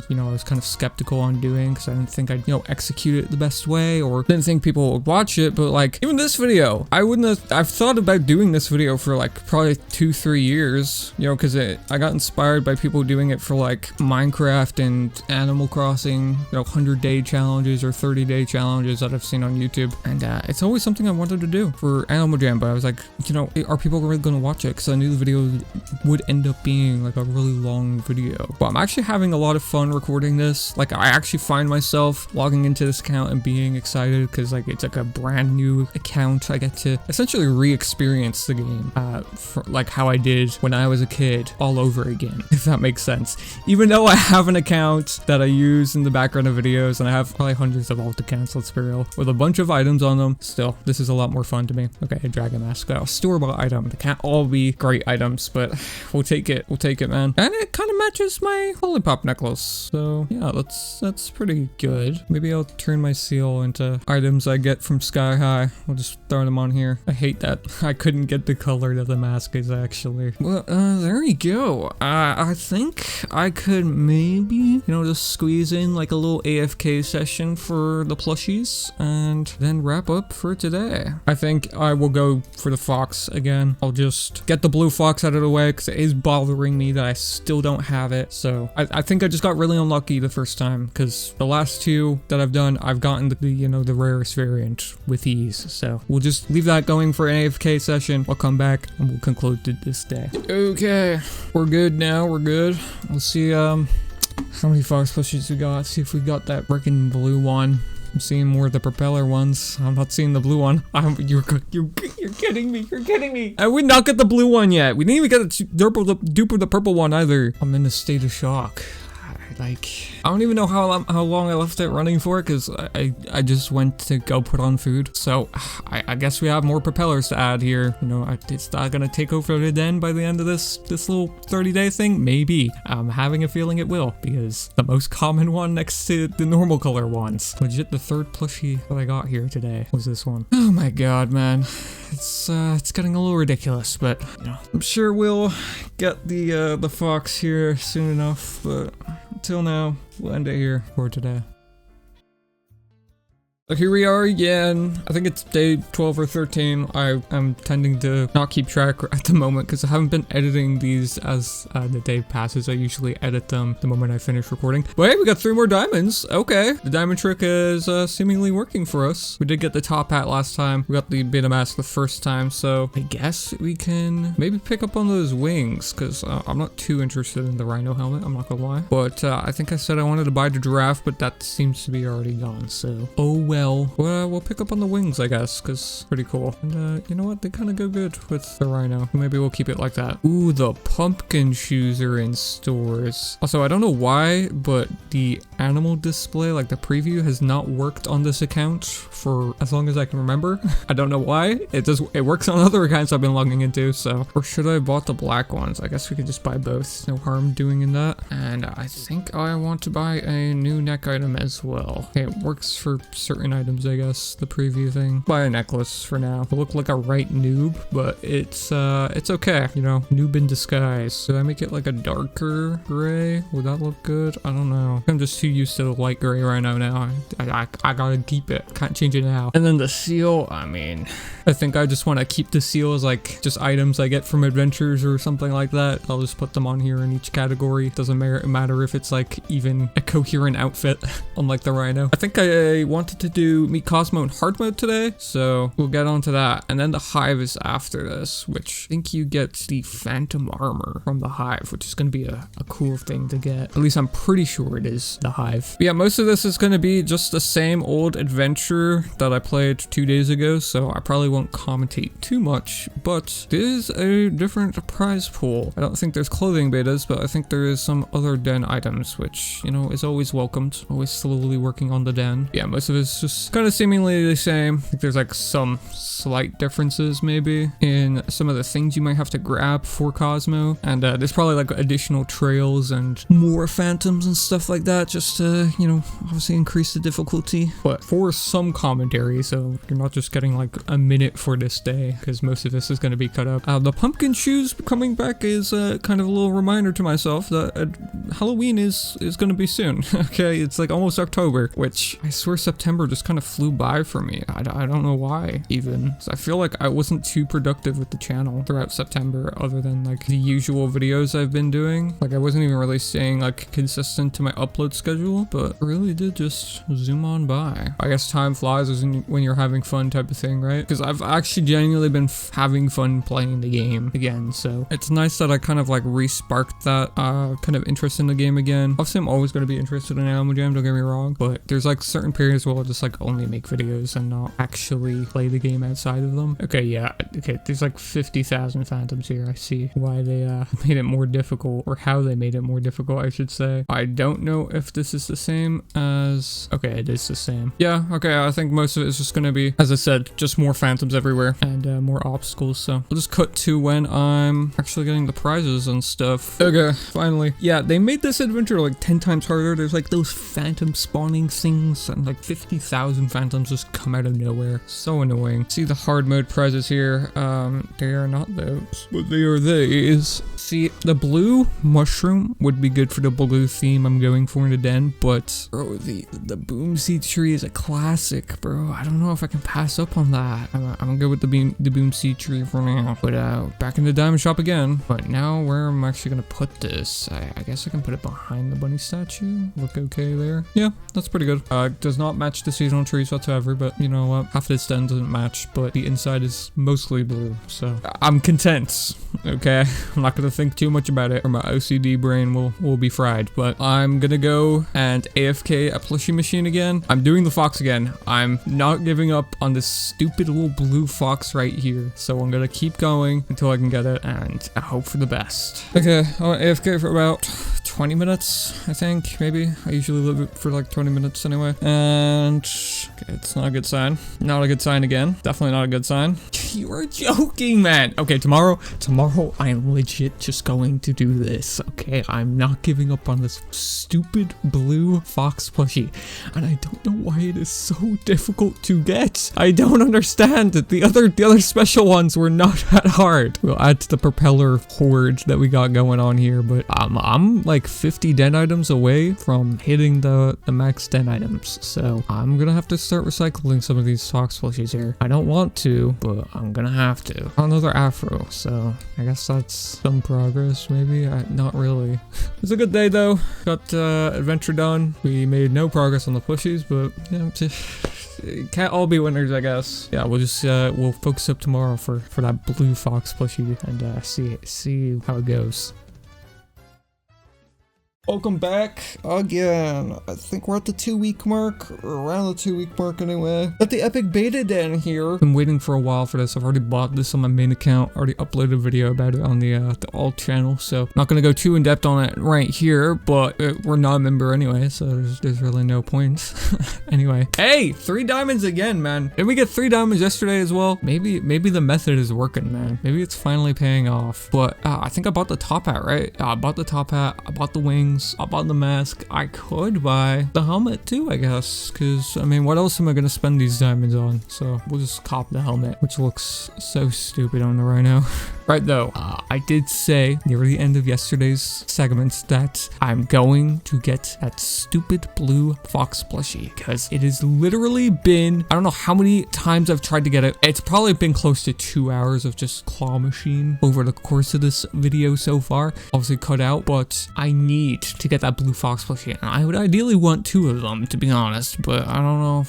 [SPEAKER 1] you know, I was kind of skeptical on doing because I didn't think I'd, you know, execute it the best way, or didn't think people would watch it. But like even this video, I've thought about doing this video for like probably 2-3 years, you know, because I got inspired by people doing it for like Minecraft and Animal Crossing, you know, 100-day challenges or 30-day challenges that I've seen on YouTube, and it's always something I wanted to do for Animal Jam. But I was like, you know, are people really going to watch it? Because I knew the video would end up being like a really long video. But I'm actually having a lot of fun recording this. Like I actually find myself logging into this account and being excited because like it's like a brand new account. I get to essentially re-experience the game for like how I did when I was a kid all over again, if that makes sense. Even though I have an account that I use in the background of videos, and I have probably hundreds of alt accounts, let's be real, with a bunch of items on them, still, this is a lot more fun to me. Okay, a dragon mask, a store-bought item. They can't all be great items, but we'll take it. We'll take it, man. And it kind of matches my lollipop necklace. So yeah, that's pretty good. Maybe I'll turn my seal into items I get from Sky High. We'll just throw them on here. I hate that I couldn't get the color that the mask is actually. Well, there we go. I think I could maybe, you know, just squeeze in like a little AFK session for the plushies and then wrap up for today. I think I will go for the fox again. I'll just get the blue fox out of the way because it is bothering me that I still don't have it. So I think think I just got really unlucky the first time, because the last two that I've done, I've gotten the rarest variant with ease. So we'll just leave that going for an AFK session. I'll come back and we'll conclude this day. Okay, we're good now. We're good. Let's see how many fox plushies we got. See if we got that freaking blue one. I'm seeing more of the propeller ones. I'm not seeing the blue one. You're kidding me. You're kidding me. I would not get the blue one yet. We didn't even get the dupe of the purple one either. I'm in a state of shock. I don't even know how long I left it running for, because I just went to go put on food. So I guess we have more propellers to add here. You know, it's not gonna take over the den by the end of this little 30-day thing. Maybe. I'm having a feeling it will, because the most common one next to the normal color ones. Legit, the third plushie that I got here today was this one. Oh my god, man. It's getting a little ridiculous, but you know, I'm sure we'll get the fox here soon enough. But until now, we'll end it here for today. So here we are again. I think it's day 12 or 13. I'm tending to not keep track at the moment because I haven't been editing these as the day passes. I usually edit them the moment I finish recording. But hey, we got 3 more diamonds. Okay. The diamond trick is seemingly working for us. We did get the top hat last time. We got the beta mask the first time. So I guess we can maybe pick up on those wings, because I'm not too interested in the rhino helmet. I'm not gonna lie. But I think I said I wanted to buy the giraffe, but that seems to be already gone. So, oh well. We'll pick up on the wings, I guess, because pretty cool. And you know what? They kind of go good with the rhino. Maybe we'll keep it like that. Ooh, the pumpkin shoes are in stores. Also, I don't know why, but the animal display, like the preview, has not worked on this account for as long as I can remember. I don't know why. It works on other accounts I've been logging into, so. Or should I have bought the black ones? I guess we could just buy both. No harm doing in that. And I think I want to buy a new neck item as well. Okay, it works for certain items, I guess. The preview thing. Buy a necklace for now. I look like a right noob, but it's okay. You know, noob in disguise. So I make it like a darker gray. Would that look good? I don't know. I'm just too used to the light gray right now. I gotta keep it. Can't change it now. And then the seal, I mean, I think I just want to keep the seal as like just items I get from adventures or something like that. I'll just put them on here in each category. It doesn't matter if it's like even a coherent outfit, unlike the rhino. I think I wanted to do meet Cosmo in hard mode today, so we'll get on to that. And then the hive is after this, which I think you get the phantom armor from the hive, which is going to be a cool thing to get. At least I'm pretty sure it is the hive. But yeah, most of this is going to be just the same old adventure that I played 2 days ago, so I probably won't commentate too much, but there is a different prize pool. I don't think there's clothing betas, but I think there is some other den items, which, you know, is always welcomed. Always slowly working on the den. Yeah, most of it's just kind of seemingly the same. I think there's like some slight differences maybe in some of the things you might have to grab for Cosmo, and there's probably like additional trails and more phantoms and stuff like that, just to, you know, obviously increase the difficulty, but for some commentary, so you're not just getting like a minute for this day, because most of this is going to be cut up. The pumpkin shoes coming back is kind of a little reminder to myself that Halloween is going to be soon. Okay, it's like almost October, which I swear September just kind of flew by for me. I don't know why even. So I feel like I wasn't too productive with the channel throughout September, other than like the usual videos I've been doing. Like I wasn't even really staying like consistent to my upload schedule, but really did just zoom on by. I guess time flies when you're having fun type of thing, right? Because I've actually genuinely been having fun playing the game again, so it's nice that I kind of like re-sparked that kind of interest in the game again. Obviously I'm always going to be interested in animaljam, don't get me wrong, but there's like certain periods where I'll just like only make videos and not actually play the game outside of them. Okay, yeah, okay, there's like 50,000 phantoms here. I see why they made it more difficult, or how they made it more difficult, I should say. I don't know if this is the same as... Okay, it is the same. Yeah, okay, I think most of it is just gonna be, as I said, just more phantoms everywhere and more obstacles, so I'll just cut to when I'm actually getting the prizes and stuff. Okay, finally. Yeah, they made this adventure like 10 times harder. There's like those phantom spawning things and like 50 1,000 phantoms just come out of nowhere. So annoying. See the hard mode prizes here. They are not those, but they are these. See, the blue mushroom would be good for the blue theme I'm going for in the den, but bro, the boom seed tree is a classic, bro. I don't know if I can pass up on that. I'm gonna go with the boom seed tree for now. But back in the diamond shop again. But now where am I actually gonna put this? I guess I can put it behind the bunny statue. Look okay there. Yeah, that's pretty good. Does not match the seasonal trees whatsoever, but you know what? Half of this den doesn't match, but the inside is mostly blue, so I'm content. Okay, I'm not gonna think too much about it, or my OCD brain will be fried. But I'm gonna go and AFK a plushie machine again. I'm doing the fox again. I'm not giving up on this stupid little blue fox right here, so I'm gonna keep going until I can get it, and I hope for the best. Okay, I went AFK for about 20 minutes, I think, maybe. I usually live it for like 20 minutes anyway. And okay, it's not a good sign. Not a good sign again. Definitely not a good sign. You are joking, man. Okay, tomorrow I am legit just going to do this. Okay, I'm not giving up on this stupid blue fox plushie. And I don't know why it is so difficult to get. I don't understand it. The other special ones were not that hard. We'll add to the propeller horde that we got going on here, but I'm like 50 den items away from hitting the max den items, so I'm gonna have to start recycling some of these fox plushies here. I don't want to, but I'm gonna have to. Another afro, so I guess that's some progress, maybe. Not really. It's a good day though. Got adventure done. We made no progress on the plushies, but yeah, can't all be winners, I guess. Yeah, we'll just we'll focus up tomorrow for that blue fox plushie and see how it goes. Welcome back again. I think we're at the 2-week mark, or around the 2-week mark anyway. At the epic beta den here. Been waiting for a while for this. I've already bought this on my main account. Already uploaded a video about it on the alt channel. So not gonna go too in depth on it right here, but we're not a member anyway, so there's really no point. Anyway, hey, 3 diamonds again, man. Did we get 3 diamonds yesterday as well? Maybe the method is working, man. Maybe it's finally paying off. But I think I bought the top hat, right? I bought the top hat. I bought the wings. I bought the mask. I could buy the helmet too, I guess, because I mean, what else am I gonna spend these diamonds on? So we'll just cop the helmet, which looks so stupid on the rhino. Right though, I did say near the end of yesterday's segment that I'm going to get that stupid blue fox plushie, because it has literally been, I don't know how many times I've tried to get it. It's probably been close to 2 hours of just claw machine over the course of this video so far. Obviously cut out, but I need to get that blue fox plushie. And I would ideally want 2 of them, to be honest, but I don't know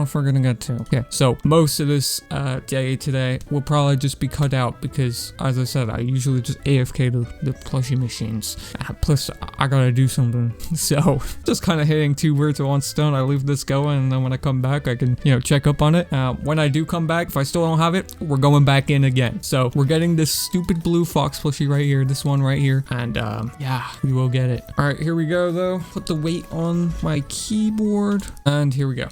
[SPEAKER 1] if we're gonna get 2. Okay, so most of this day today will probably just be cut out because, as I said, I usually just AFK the plushie machines. Plus, I gotta do something. So, just kind of hitting 2 birds with 1 stone. I leave this going, and then when I come back, I can, you know, check up on it. When I do come back, if I still don't have it, we're going back in again. So, we're getting this stupid blue fox plushie right here, this one right here, and yeah, we will get it. All right, here we go though. Put the weight on my keyboard, and here we go.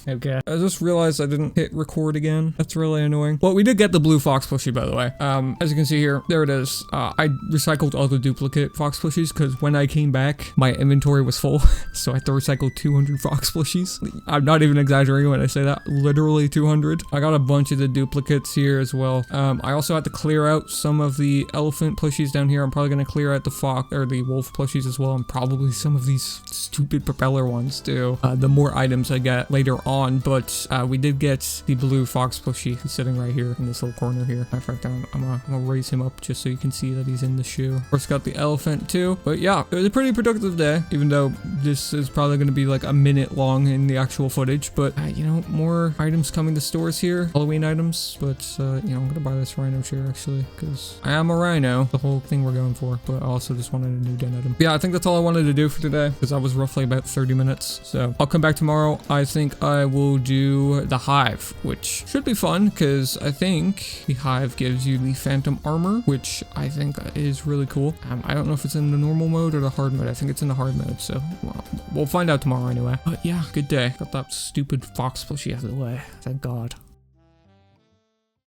[SPEAKER 1] Okay. I just realized I didn't hit record again. That's really annoying. Well, we did get the blue fox plushie, by the way. As you can see here, there it is. I recycled all the duplicate fox plushies because when I came back, my inventory was full, so I had to recycle 200 fox plushies. I'm not even exaggerating when I say that. Literally 200. I got a bunch of the duplicates here as well. I also had to clear out some of the elephant plushies down here. I'm probably gonna clear out the fox or the wolf plushies as well, and probably some of these stupid propeller ones too. The more items I get later on, but we did get the blue fox plushie sitting right here in this little corner here. In fact, I'm gonna raise him up just so you can see that he's in the shoe. Of course, got the elephant too. But yeah, it was a pretty productive day, even though this is probably gonna be like a minute long in the actual footage. But you know, more items coming to stores here, Halloween items. But you know, I'm gonna buy this rhino chair actually because I am a rhino. The whole thing we're going for. But I also just wanted a new den item. Yeah, I think that's all I wanted to do for today because I was roughly about 30 minutes. So I'll come back tomorrow. I think I will do the hive, which should be fun because I think the hive gives you the phantom armor, which I think is really cool. I don't know if it's in the normal mode or the hard mode. I think it's in the hard mode, so well, we'll find out tomorrow anyway. But yeah, good day. Got that stupid fox plushie out of the way. Thank God.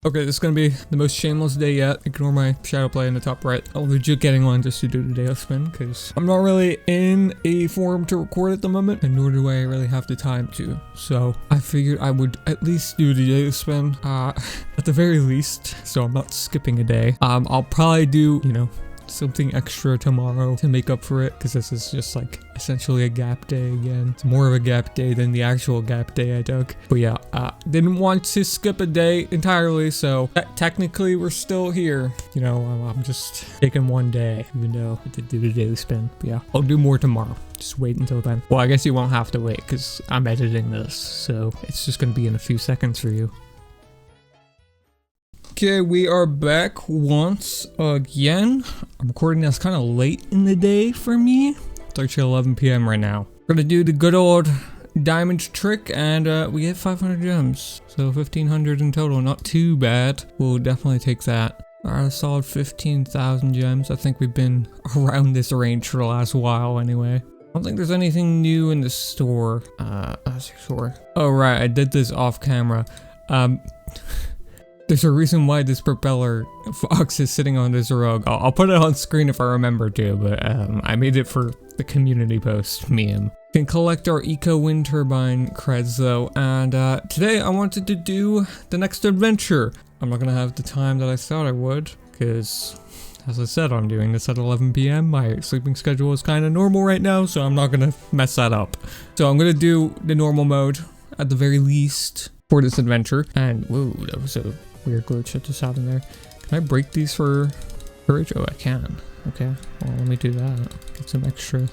[SPEAKER 1] Okay, this is gonna be the most shameless day yet. Ignore my shadow play in the top right. I'm legit getting on just to do the daily spin because I'm not really in a forum to record at the moment, and nor do I really have the time to. So I figured I would at least do the daily spin, at the very least, so I'm not skipping a day. I'll probably do, you know, something extra tomorrow to make up for it, because this is just like essentially a gap day again. It's more of a gap day than the actual gap day I took. But yeah, didn't want to skip a day entirely, so technically we're still here. You know, I'm just taking one day, even though I did do the daily spin. But yeah, I'll do more tomorrow. Just wait until then. Well, I guess you won't have to wait because I'm editing this, so it's just gonna be in a few seconds for you. Okay, we are back once again. I'm recording this kind of late in the day for me. It's actually 11 p.m. right now. We're gonna do the good old diamond trick, and we get 500 gems. So 1,500 in total, not too bad. We'll definitely take that. Alright, a solid 15,000 gems. I think we've been around this range for the last while anyway. I don't think there's anything new in the store. Sure. Oh right, I did this off camera. There's a reason why this propeller fox is sitting on this rug. I'll put it on screen if I remember to, but I made it for the community post meme. Can collect our eco wind turbine creds though, and today I wanted to do the next adventure. I'm not gonna have the time that I thought I would, because as I said, I'm doing this at 11 p.m. My sleeping schedule is kind of normal right now, so I'm not gonna mess that up. So I'm gonna do the normal mode at the very least for this adventure. And whoa, that was a weird glitch that just happened there. Can I break these for courage? Oh, I can. Okay, well, let me do that. Get some extra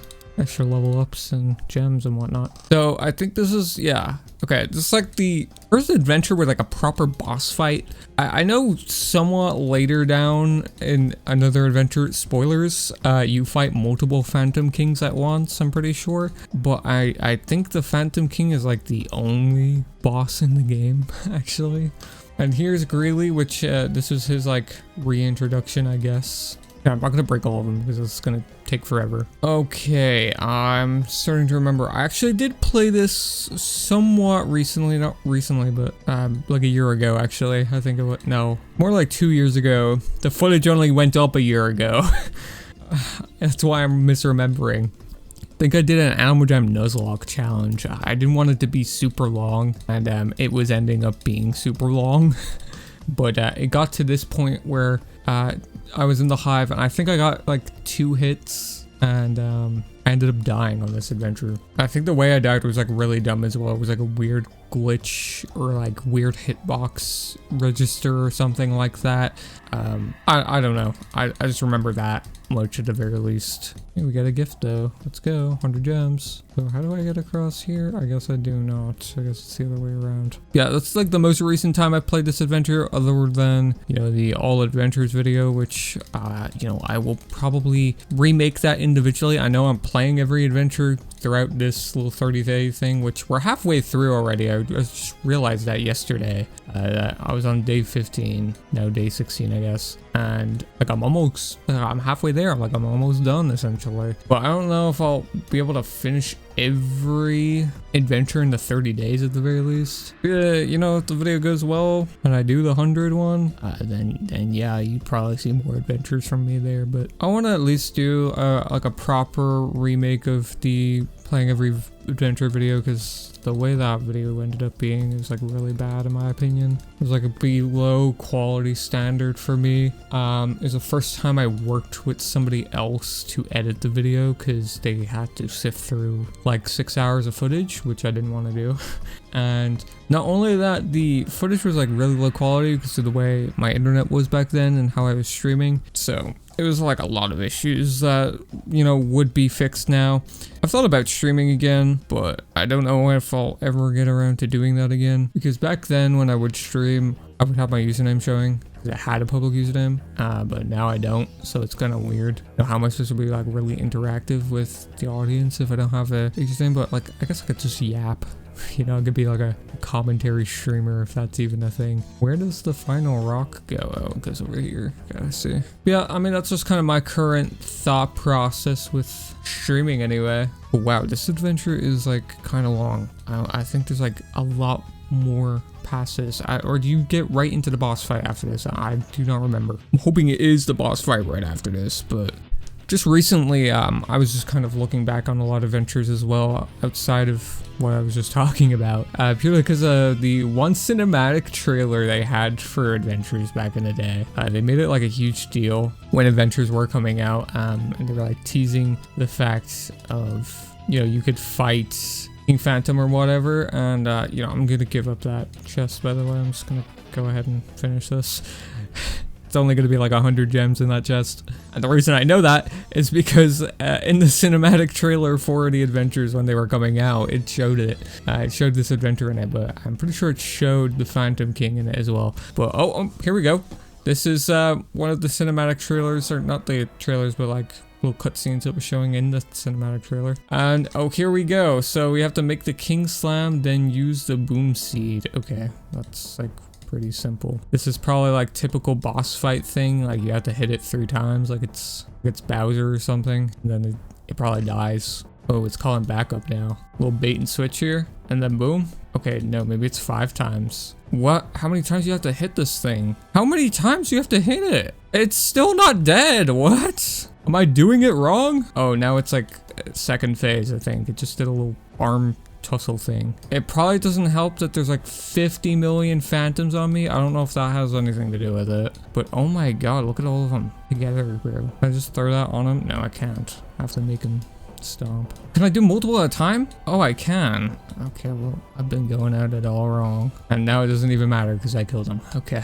[SPEAKER 1] level ups and gems and whatnot. So I think this is, yeah. Okay, this is like the first adventure with like a proper boss fight. I know somewhat later down in another adventure, spoilers, you fight multiple Phantom Kings at once, I'm pretty sure. But I think the Phantom King is like the only boss in the game, actually. And here's Greeley, which this is his like reintroduction, I guess. Yeah, I'm not gonna break all of them because it's gonna take forever. Okay, I'm starting to remember. I actually did play this somewhat recently, not recently, but like a year ago actually. I think it was, no, more like 2 years ago. The footage only went up a year ago. That's why I'm misremembering. I think I did an animaljam Nuzlocke challenge. I didn't want it to be super long, and it was ending up being super long. But it got to this point where I was in the hive, and I think I got like 2 hits, and I ended up dying on this adventure. I think the way I died was like really dumb as well. It was like a weird glitch or like weird hitbox register or something like that. I don't know. I just remember that much at the very least. Hey, we got a gift though. Let's go. 100 gems. So how do I get across here? I guess I do not. I guess it's the other way around. Yeah, that's like the most recent time I played this adventure, other than, you know, the all adventures video, which you know, I will probably remake that individually. I know I'm playing every adventure throughout this little 30-day thing, which we're halfway through already. I just realized that yesterday. I was on day 15, no, day 16, I guess. And like I'm halfway there. I'm almost done essentially. But I don't know if I'll be able to finish every adventure in the 30 days at the very least. You know, if the video goes well and I do the 100 one, then yeah, you'd probably see more adventures from me there. But I want to at least do like a proper remake of the playing every adventure video, because the way that video ended up being is like really bad in my opinion. It was like a below quality standard for me. It was the first time I worked with somebody else to edit the video, because they had to sift through like 6 hours of footage, which I didn't want to do. And not only that, the footage was like really low quality because of the way my internet was back then and how I was streaming. So it was like a lot of issues that, you know, would be fixed now. I've thought about streaming again, but I don't know if I'll ever get around to doing that again. Because back then when I would stream, I would have my username showing. I had a public username, but now I don't, so it's kind of weird. You know, how much this will be like really interactive with the audience if I don't have a username, but like I guess I could just yap. You know, it could be like a commentary streamer if that's even a thing. Where does the final rock go? Oh, it goes over here. Gotta see. Yeah, I mean, that's just kind of my current thought process with streaming anyway. But wow, this adventure is like kind of long. I think there's like a lot more past this? Or do you get right into the boss fight after this? I do not remember. I'm hoping it is the boss fight right after this, but just recently, I was just kind of looking back on a lot of adventures as well, outside of what I was just talking about, purely because the one cinematic trailer they had for adventures back in the day. They made it like a huge deal when adventures were coming out, and they were like teasing the fact of, you know, you could fight King Phantom or whatever, and you know, I'm gonna give up that chest, by the way. I'm just gonna go ahead and finish this. It's only going to be like 100 gems in that chest. And the reason I know that is because in the cinematic trailer for the adventures when they were coming out, it showed it. It showed this adventure in it, but I'm pretty sure it showed the Phantom King in it as well. But oh, here we go. This is one of the cinematic trailers, or not the trailers, but like little cutscenes that was showing in the cinematic trailer. And oh, here we go. So we have to make the King Slam, then use the Boom Seed. Okay, that's like pretty simple. This is probably like typical boss fight thing, like you have to hit it 3 times, like it's Bowser or something, and then it probably dies. Oh, it's calling backup now. Little bait and switch here, and then boom. Okay, no, maybe it's 5 times. What? How many times do you have to hit this thing? How many times do you have to hit it? It's still not dead. What? Am I doing it wrong? Oh, now it's like second phase, I think. It just did a little arm tussle thing. It probably doesn't help that there's like 50 million phantoms on me. I don't know if that has anything to do with it, but oh my god, look at all of them together, bro. Can I just throw that on him? No, I can't. I have to make him stomp. Can I do multiple at a time? Oh, I can. Okay, well, I've been going at it all wrong, and now it doesn't even matter because I killed him. Okay.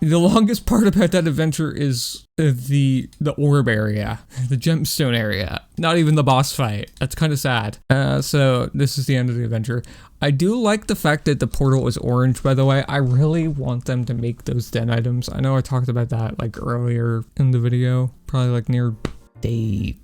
[SPEAKER 1] The longest part about that adventure is the orb area, the gemstone area, not even the boss fight. That's kind of sad. So this is the end of the adventure. I do like the fact that the portal is orange, by the way. I really want them to make those den items. I know I talked about that like earlier in the video, probably like near day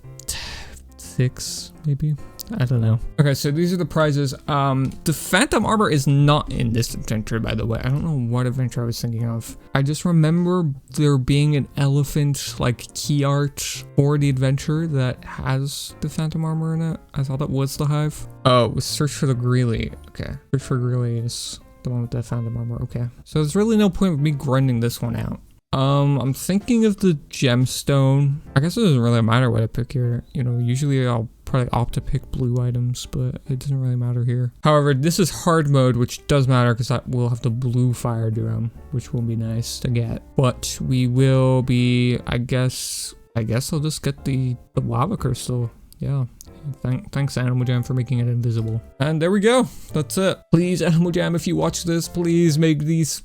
[SPEAKER 1] 6, maybe. I don't know. Okay, so these are the prizes. The Phantom Armor is not in this adventure, by the way. I don't know what adventure I was thinking of. I just remember there being an elephant, like, key art for the adventure that has the Phantom Armor in it. I thought that was the Hive. Oh, it was Search for the Greeley. Okay. Search for Greeley is the one with the Phantom Armor. Okay. So there's really no point of me grinding this one out. I'm thinking of the gemstone. I guess it doesn't really matter what I pick here. You know, usually I'll probably opt to pick blue items, but it doesn't really matter here. However, this is hard mode, which does matter because I will have the blue fire drum, which will be nice to get. But we will be, I guess I'll just get the lava crystal. Yeah. Thanks animaljam for making it invisible. And there we go. That's it. Please, animaljam, if you watch this, please make these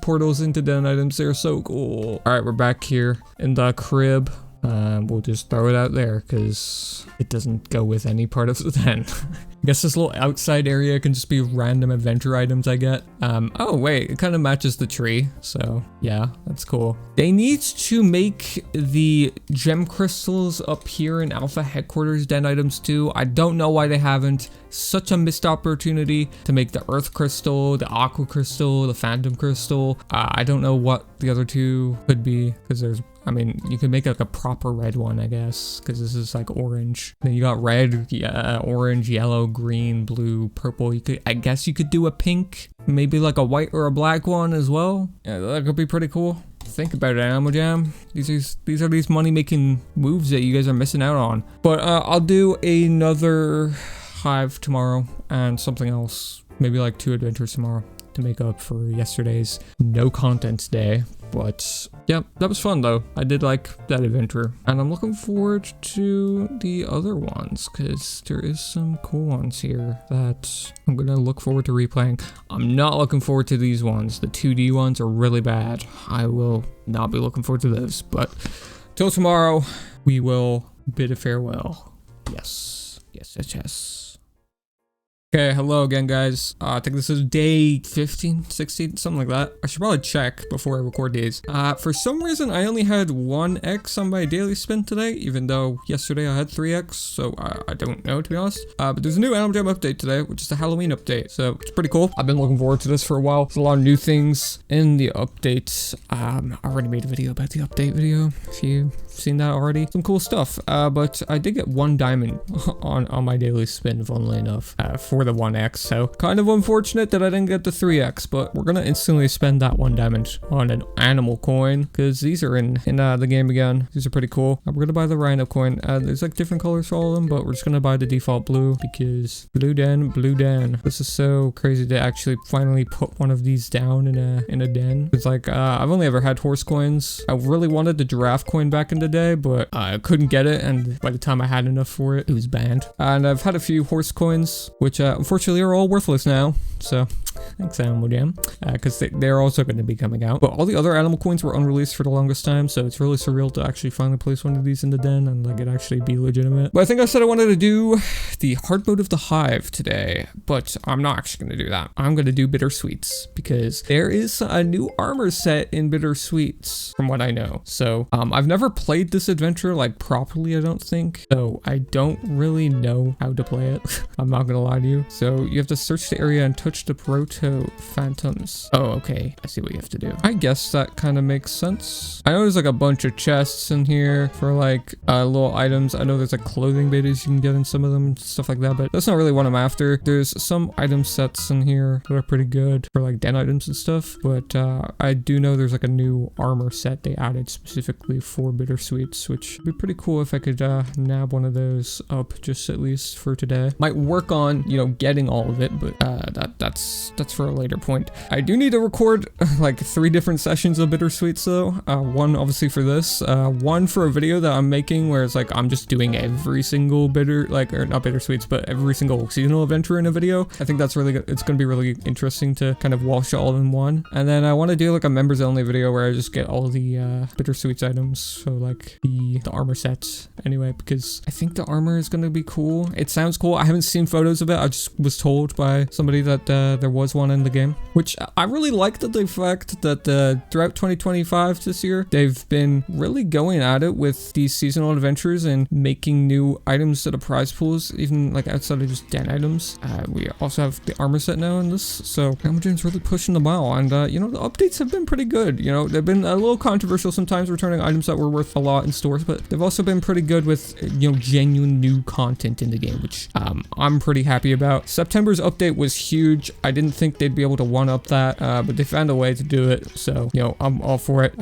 [SPEAKER 1] portals into den items. They're so cool. All right, we're back here in the crib. We'll just throw it out there because it doesn't go with any part of the den. I guess this little outside area can just be random adventure items I get. Oh wait, it kind of matches the tree, so yeah, that's cool. They need to make the gem crystals up here in Alpha Headquarters den items too. I don't know why they haven't. Such a missed opportunity to make the Earth Crystal, the Aqua Crystal, the Phantom Crystal. I don't know what the other two could be because there's, I mean, you could make like a proper red one, I guess, because this is like orange. Then you got red, orange, yellow, green, blue, purple. You could, I guess you could do a pink, maybe like a white or a black one as well. Yeah, that could be pretty cool. Think about it, animaljam. These are these money-making moves that you guys are missing out on. But I'll do another hive tomorrow and something else, maybe like 2 adventures tomorrow to make up for yesterday's no content day. But yeah, that was fun though. I did like that adventure, and I'm looking forward to the other ones because there is some cool ones here that I'm gonna look forward to replaying. I'm not looking forward to these ones. The 2D ones are really bad. I will not be looking forward to those. But till tomorrow, we will bid a farewell. Yes, yes, yes, yes. Okay, hello again, guys. I think this is day 15, 16, something like that. I should probably check before I record these. For some reason, I only had 1x on my daily spin today, even though yesterday I had 3x, so I don't know, to be honest. But there's a new animaljam update today, which is the Halloween update, so it's pretty cool. I've been looking forward to this for a while. There's a lot of new things in the update. I already made a video about the update video a seen that already. Some cool stuff. But I did get 1 diamond on my daily spin, funnily enough, for the 1x. So kind of unfortunate that I didn't get the 3x, but we're gonna instantly spend that 1 diamond on an animal coin because these are in the game again. These are pretty cool. We're gonna buy the rhino coin. There's like different colors for all of them, but we're just gonna buy the default blue because blue den. This is so crazy to actually finally put one of these down in a den. It's like I've only ever had horse coins. I really wanted the giraffe coin back in the day, but I couldn't get it, and by the time I had enough for it, it was banned. And I've had a few horse coins, which unfortunately are all worthless now. So thanks, animaljam, because they're also going to be coming out. But all the other animal coins were unreleased for the longest time, so it's really surreal to actually finally place one of these in the den and like it actually be legitimate. But I think I said I wanted to do the hard mode of the hive today, but I'm not actually going to do that. I'm going to do bittersweets because there is a new armor set in bittersweets from what I know. So I've never played this adventure like properly, I don't think. So I don't really know how to play it. I'm not going to lie to you. So you have to search the area and touch the proto phantoms. Oh, okay. I see what you have to do. I guess that kind of makes sense. I know there's like a bunch of chests in here for like little items. I know there's like clothing betas you can get in some of them and stuff like that, but that's not really what I'm after. There's some item sets in here that are pretty good for like den items and stuff, but I do know there's like a new armor set they added specifically for bittersweets, which would be pretty cool if I could nab one of those up just at least for today. Might work on, you know, getting all of it, but that's for a later point. I do need to record like 3 different sessions of bittersweets though. One obviously for this, one for a video that I'm making where it's like I'm just doing every single or not bittersweets, but every single seasonal adventure in a video. I think that's really good. It's going to be really interesting to kind of wash it all in one. And then I want to do like a members only video where I just get all the bittersweets items. So like the armor sets anyway, because I think the armor is going to be cool. It sounds cool. I haven't seen photos of it. I just was told by somebody that there was one in the game, which I really liked the fact that throughout 2025 this year, they've been really going at it with these seasonal adventures and making new items to the prize pools, even like outside of just den items. We also have the armor set now in this, so animaljam's really pushing the mile, and you know, the updates have been pretty good. You know, they've been a little controversial sometimes returning items that were worth a lot in stores, but they've also been pretty good with, you know, genuine new content in the game, which I'm pretty happy about. September's update was huge. I didn't think they'd be able to one-up that, but they found a way to do it, so, you know, I'm all for it.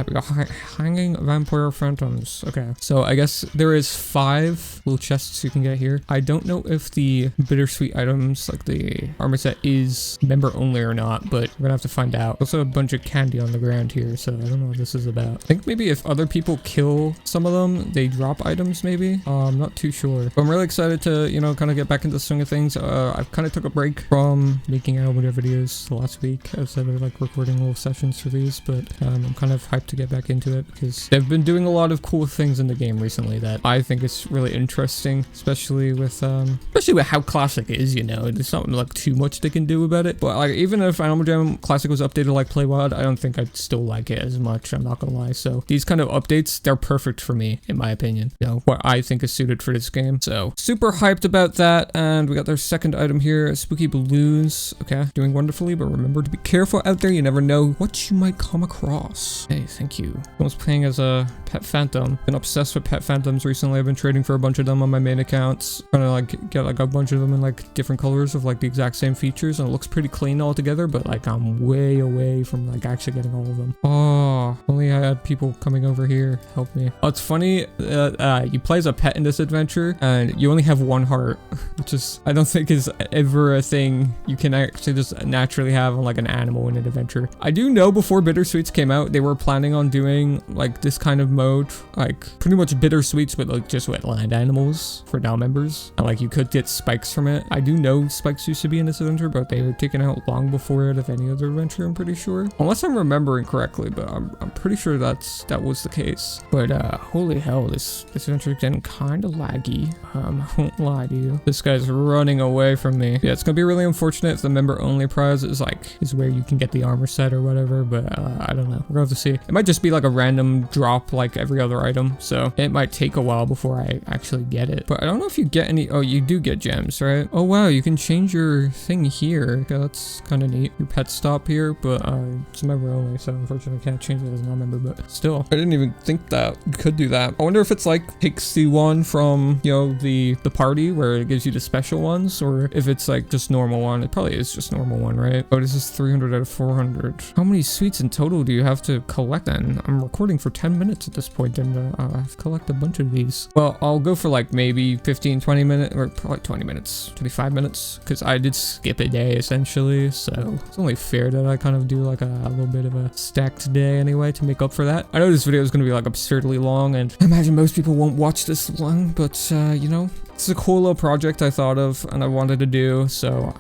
[SPEAKER 1] Hanging vampire phantoms. Okay, so I guess there is 5 little chests you can get here. I don't know if the bittersweet items, like the armor set, is member only or not, but we're gonna have to find out. Also a bunch of candy on the ground here, so I don't know what this is about. I think maybe if other people kill some of them, they drop items maybe. I'm not too sure, but I'm really excited to, you know, kind of get back into the swing of things. I've kind of took a break from making animaljam videos the last week instead of like recording little sessions for these, but I'm kind of hyped to get back into it because they've been doing a lot of cool things in the game recently that I think is really interesting, especially with how classic it is. You know, there's not like too much they can do about it, but like even if animaljam classic was updated like Play Wild, I don't think I'd still like it as much, I'm not gonna lie. So these kind of updates, they're perfect for me in my opinion, you know, what I think is suited for this game. So super hyped about that. And we got their second item here, spooky balloons. Okay, doing wonderfully, but remember to be careful out there. You never know what you might come across. Hey, thank you. I was playing as a pet phantom. Been obsessed with pet phantoms recently. I've been trading for a bunch of them on my main accounts, trying to like get like a bunch of them in like different colors of like the exact same features, and it looks pretty clean all together, but like I'm way away from like actually getting all of them. Oh, only I had people coming over here help me. Oh, it's funny, you play as a pet in this adventure and you only have 1 heart, which is I don't think is ever a thing you can actually just naturally have on like an animal in an adventure. I do know before bittersweets came out, they were planning on doing like this kind of mode, like pretty much bittersweets but like just with land animals for now members, and like you could get spikes from it. I do know spikes used to be in this adventure, but they were taken out long before it of any other adventure, I'm pretty sure, unless I'm remembering correctly, but I'm pretty sure that was the case. But holy hell, this adventure is getting kind of laggy. I won't lie to you. This guy's running away from me. Yeah, it's gonna be really unfortunate if the member only prize is where you can get the armor set or whatever, but I don't know. We're gonna have to see. It might just be like a random drop like every other item, so it might take a while before I actually get it. But I don't know if you get any. Oh, you do get gems, right? Oh wow, you can change your thing here. Okay, that's kind of neat. Your pet stop here, but it's a member only, so unfortunately I can't change it as a non-member, but still. I didn't even think that you could do that. I wonder if it's like takes the one from, you know, the party where it gives you the special ones, or if it's like just normal one. It probably is just normal one, right? Oh, this is 300 out of 400. How many sweets in total do you have to collect then? I'm recording for 10 minutes at this point, and I have to collect a bunch of these. Well, I'll go for like maybe 15, 20 minutes, or probably 20 minutes, 25 minutes, because I did skip a day essentially, so it's only fair that I kind of do like a little bit of a stacked day anyway to make up for that. I know this video is going to be like absurdly long, and I imagine most people won't watch this long, but you know, it's a cool little project I thought of and I wanted to do, so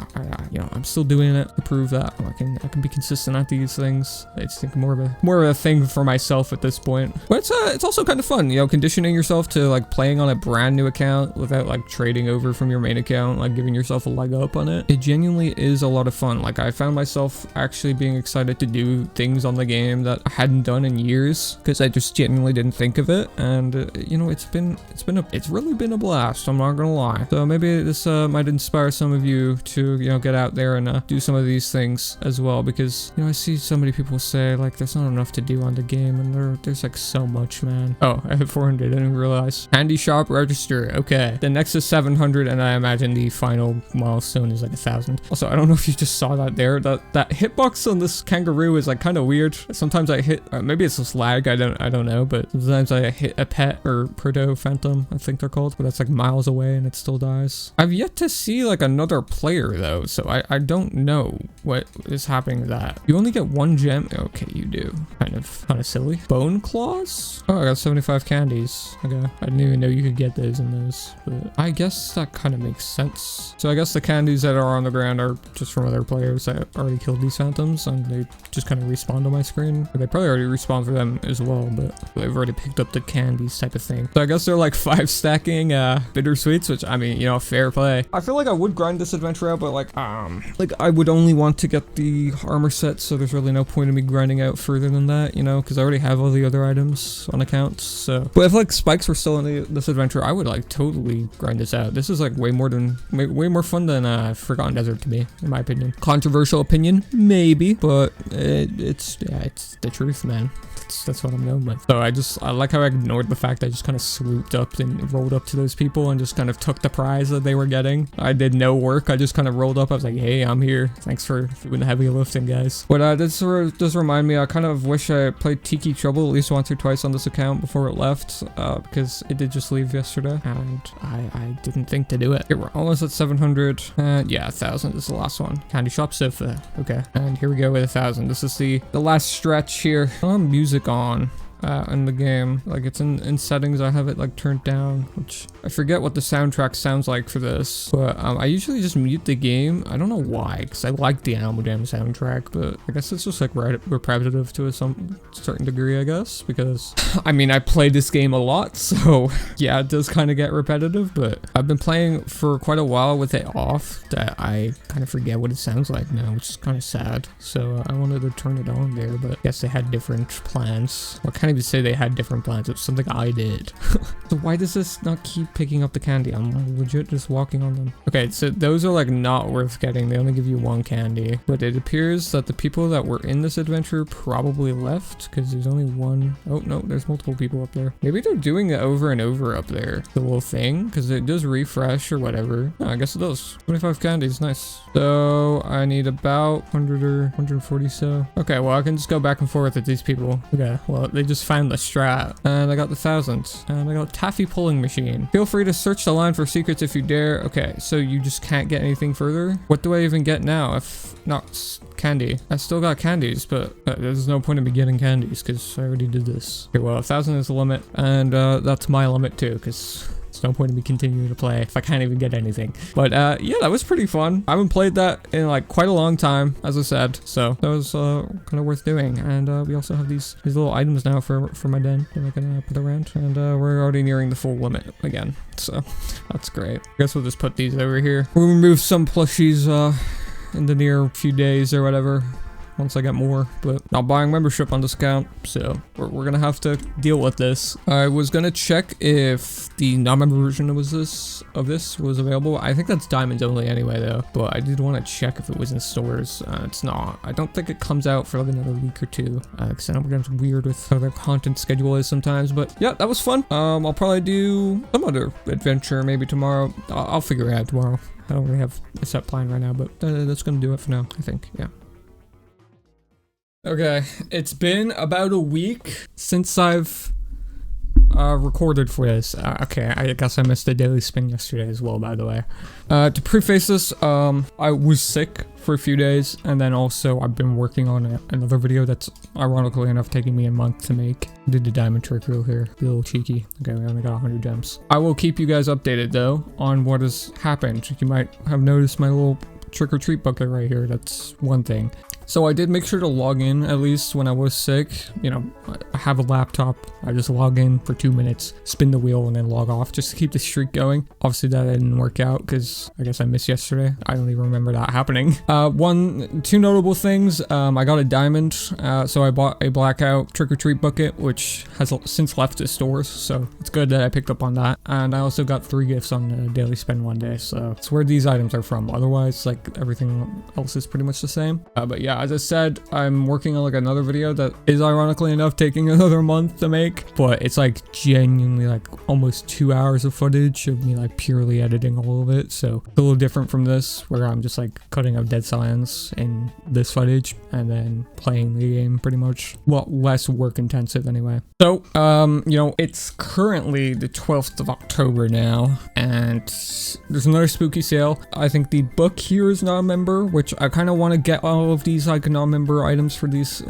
[SPEAKER 1] you know, I'm still doing it to prove that I can be consistent at these things. I just think more of a thing for myself at this point. But it's also kind of fun, you know, conditioning yourself to like playing on a brand new account without like trading over from your main account, like giving yourself a leg up on it. It genuinely is a lot of fun. Like I found myself actually being excited to do things on the game that I hadn't done in years because I just genuinely didn't think of it, and you know, it's really been a blast. I'm not gonna lie. So maybe this might inspire some of you to, you know, get out there and do some of these things as well, because, you know, I see so many people say like there's not enough to do on the game, and there's like so much, man. Oh, I hit 400. I didn't realize. Candy shop register. Okay, the next is 700, and I imagine the final milestone is like 1,000. Also, I don't know if you just saw that there. That hitbox on this kangaroo is like kind of weird. Sometimes I hit, maybe it's just lag. I don't know, but sometimes I hit a pet or proto phantom, I think they're called, but that's like miles away and it still dies. I've yet to see like another player though, so I don't know what is happening with that. You only get one gem. Okay, you do. Kind of silly. Bone claws? Oh, I got 75 candies. Okay, I didn't even know you could get those in those, but I guess that kind of makes sense. So I guess the candies that are on the ground are just from other players that already killed these phantoms, and they just kind of respawn on my screen. They probably already respawned for them as well, but they've already picked up the candies type of thing. So I guess they're like 5 stacking bittersweets, which, I mean, you know, fair play. I feel like I would grind this adventure out, but like I would only want to get the armor set, so there's really no point in me grinding out further than that, you know, because I already have all the other items on accounts. So, but if like spikes were still in this adventure, I would like totally grind this out. This is like way more fun than Forgotten Desert to me, in my opinion. Controversial opinion, maybe, but it's the truth, man. That's what I'm going with. So I like how I ignored the fact I just kind of swooped up and rolled up to those people and just kind of took the prize that they were getting. I did no work. I just kind of rolled up. I was like, hey, I'm here. Thanks for doing the heavy lifting, guys. But this does remind me, I kind of wish I played Tiki Trouble at least once or twice on this account before it left, because it did just leave yesterday and I didn't think to do it. Here, we're almost at 700. And yeah, 1,000 is the last one. Candy shop sofa. Okay. And here we go with 1,000. This is the last stretch here. Music on in the game, like it's in settings. I have it like turned down, which I forget what the soundtrack sounds like for this, but I usually just mute the game. I don't know why, because I like the animaljam soundtrack, but I guess it's just like repetitive to a certain degree, I guess, because I mean, I play this game a lot, so yeah, it does kind of get repetitive, but I've been playing for quite a while with it off that I kind of forget what it sounds like now, which is kind of sad. So I wanted to turn it on there, but I guess they had different plans. I can't even say they had different plans. It's something I did. So why does this not keep picking up the candy? I'm legit just walking on them. Okay, so those are like not worth getting. They only give you 1 candy, but it appears that the people that were in this adventure probably left because there's only one. Oh no, there's multiple people up there. Maybe they're doing it over and over up there, the little thing, because it does refresh or whatever. No, I guess it does. 25 candies, nice. So I need about 100 or 140 so. Okay, well I can just go back and forth with these people. Okay, well they just found the strat, and I got the 1,000, and I got taffy pulling machine. Feel free to search the line for secrets if you dare. Okay, so you just can't get anything further. What do I even get now if not candy? I still got candies, but there's no point in me getting candies because I already did this. Okay, well 1,000 is the limit, and that's my limit too, because there's no point in me continuing to play if I can't even get anything. But yeah, that was pretty fun. I haven't played that in like quite a long time, as I said, so that was kind of worth doing. And we also have these little items now for my den that I can put around, and we're already nearing the full limit again, so that's great. I guess we'll just put these over here. We'll remove some plushies in the near few days or whatever. Once I get more, but not buying membership on this account, so we're gonna have to deal with this. I was gonna check if the non-member version of this was available. I think that's diamonds only anyway though, but I did want to check if it was in stores. It's not. I don't think it comes out for like another week or two, because I know it's weird with how their content schedule is sometimes, but yeah, that was fun. I'll probably do some other adventure maybe tomorrow. I'll figure it out tomorrow. I don't really have a set plan right now, but that's gonna do it for now, I think. Yeah. Okay, it's been about a week since I've recorded for this. Okay, I guess I missed the daily spin yesterday as well, by the way. To preface this, I was sick for a few days, and then also I've been working on another video that's ironically enough taking me a month to make. I did the diamond trick reel here, be a little cheeky. Okay, we only got 100 gems. I will keep you guys updated though on what has happened. You might have noticed my little trick-or-treat bucket right here. That's one thing. So I did make sure to log in at least when I was sick. You know, I have a laptop. I just log in for 2 minutes, spin the wheel, and then log off just to keep the streak going. Obviously that didn't work out because I guess I missed yesterday. I don't even remember that happening. Two notable things. I got a diamond, so I bought a blackout trick-or-treat bucket, which has since left the stores. So it's good that I picked up on that. And I also got 3 gifts on the daily spend one day. So it's where these items are from. Otherwise, like everything else is pretty much the same. But yeah. As I said, I'm working on like another video that is ironically enough taking another month to make, but it's like genuinely like almost 2 hours of footage of me like purely editing all of it. So it's a little different from this where I'm just like cutting out dead silence in this footage and then playing the game pretty much. Well, less work intensive anyway. So, you know, it's currently the 12th of October now, and there's another spooky sale. I think the book here is not a member, which I kind of want to get all of these like non-member items for these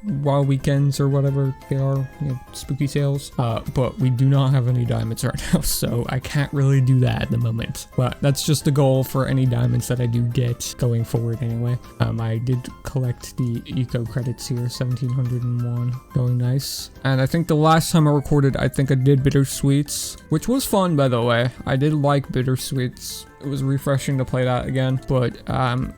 [SPEAKER 1] wild weekends or whatever they are, you know, spooky sales. But we do not have any diamonds right now, so I can't really do that at the moment. But that's just the goal for any diamonds that I do get going forward anyway. I did collect the eco credits here, 1701, going nice. And I think the last time I recorded, I think I did bittersweets, which was fun by the way. I did like bittersweets. It was refreshing to play that again, but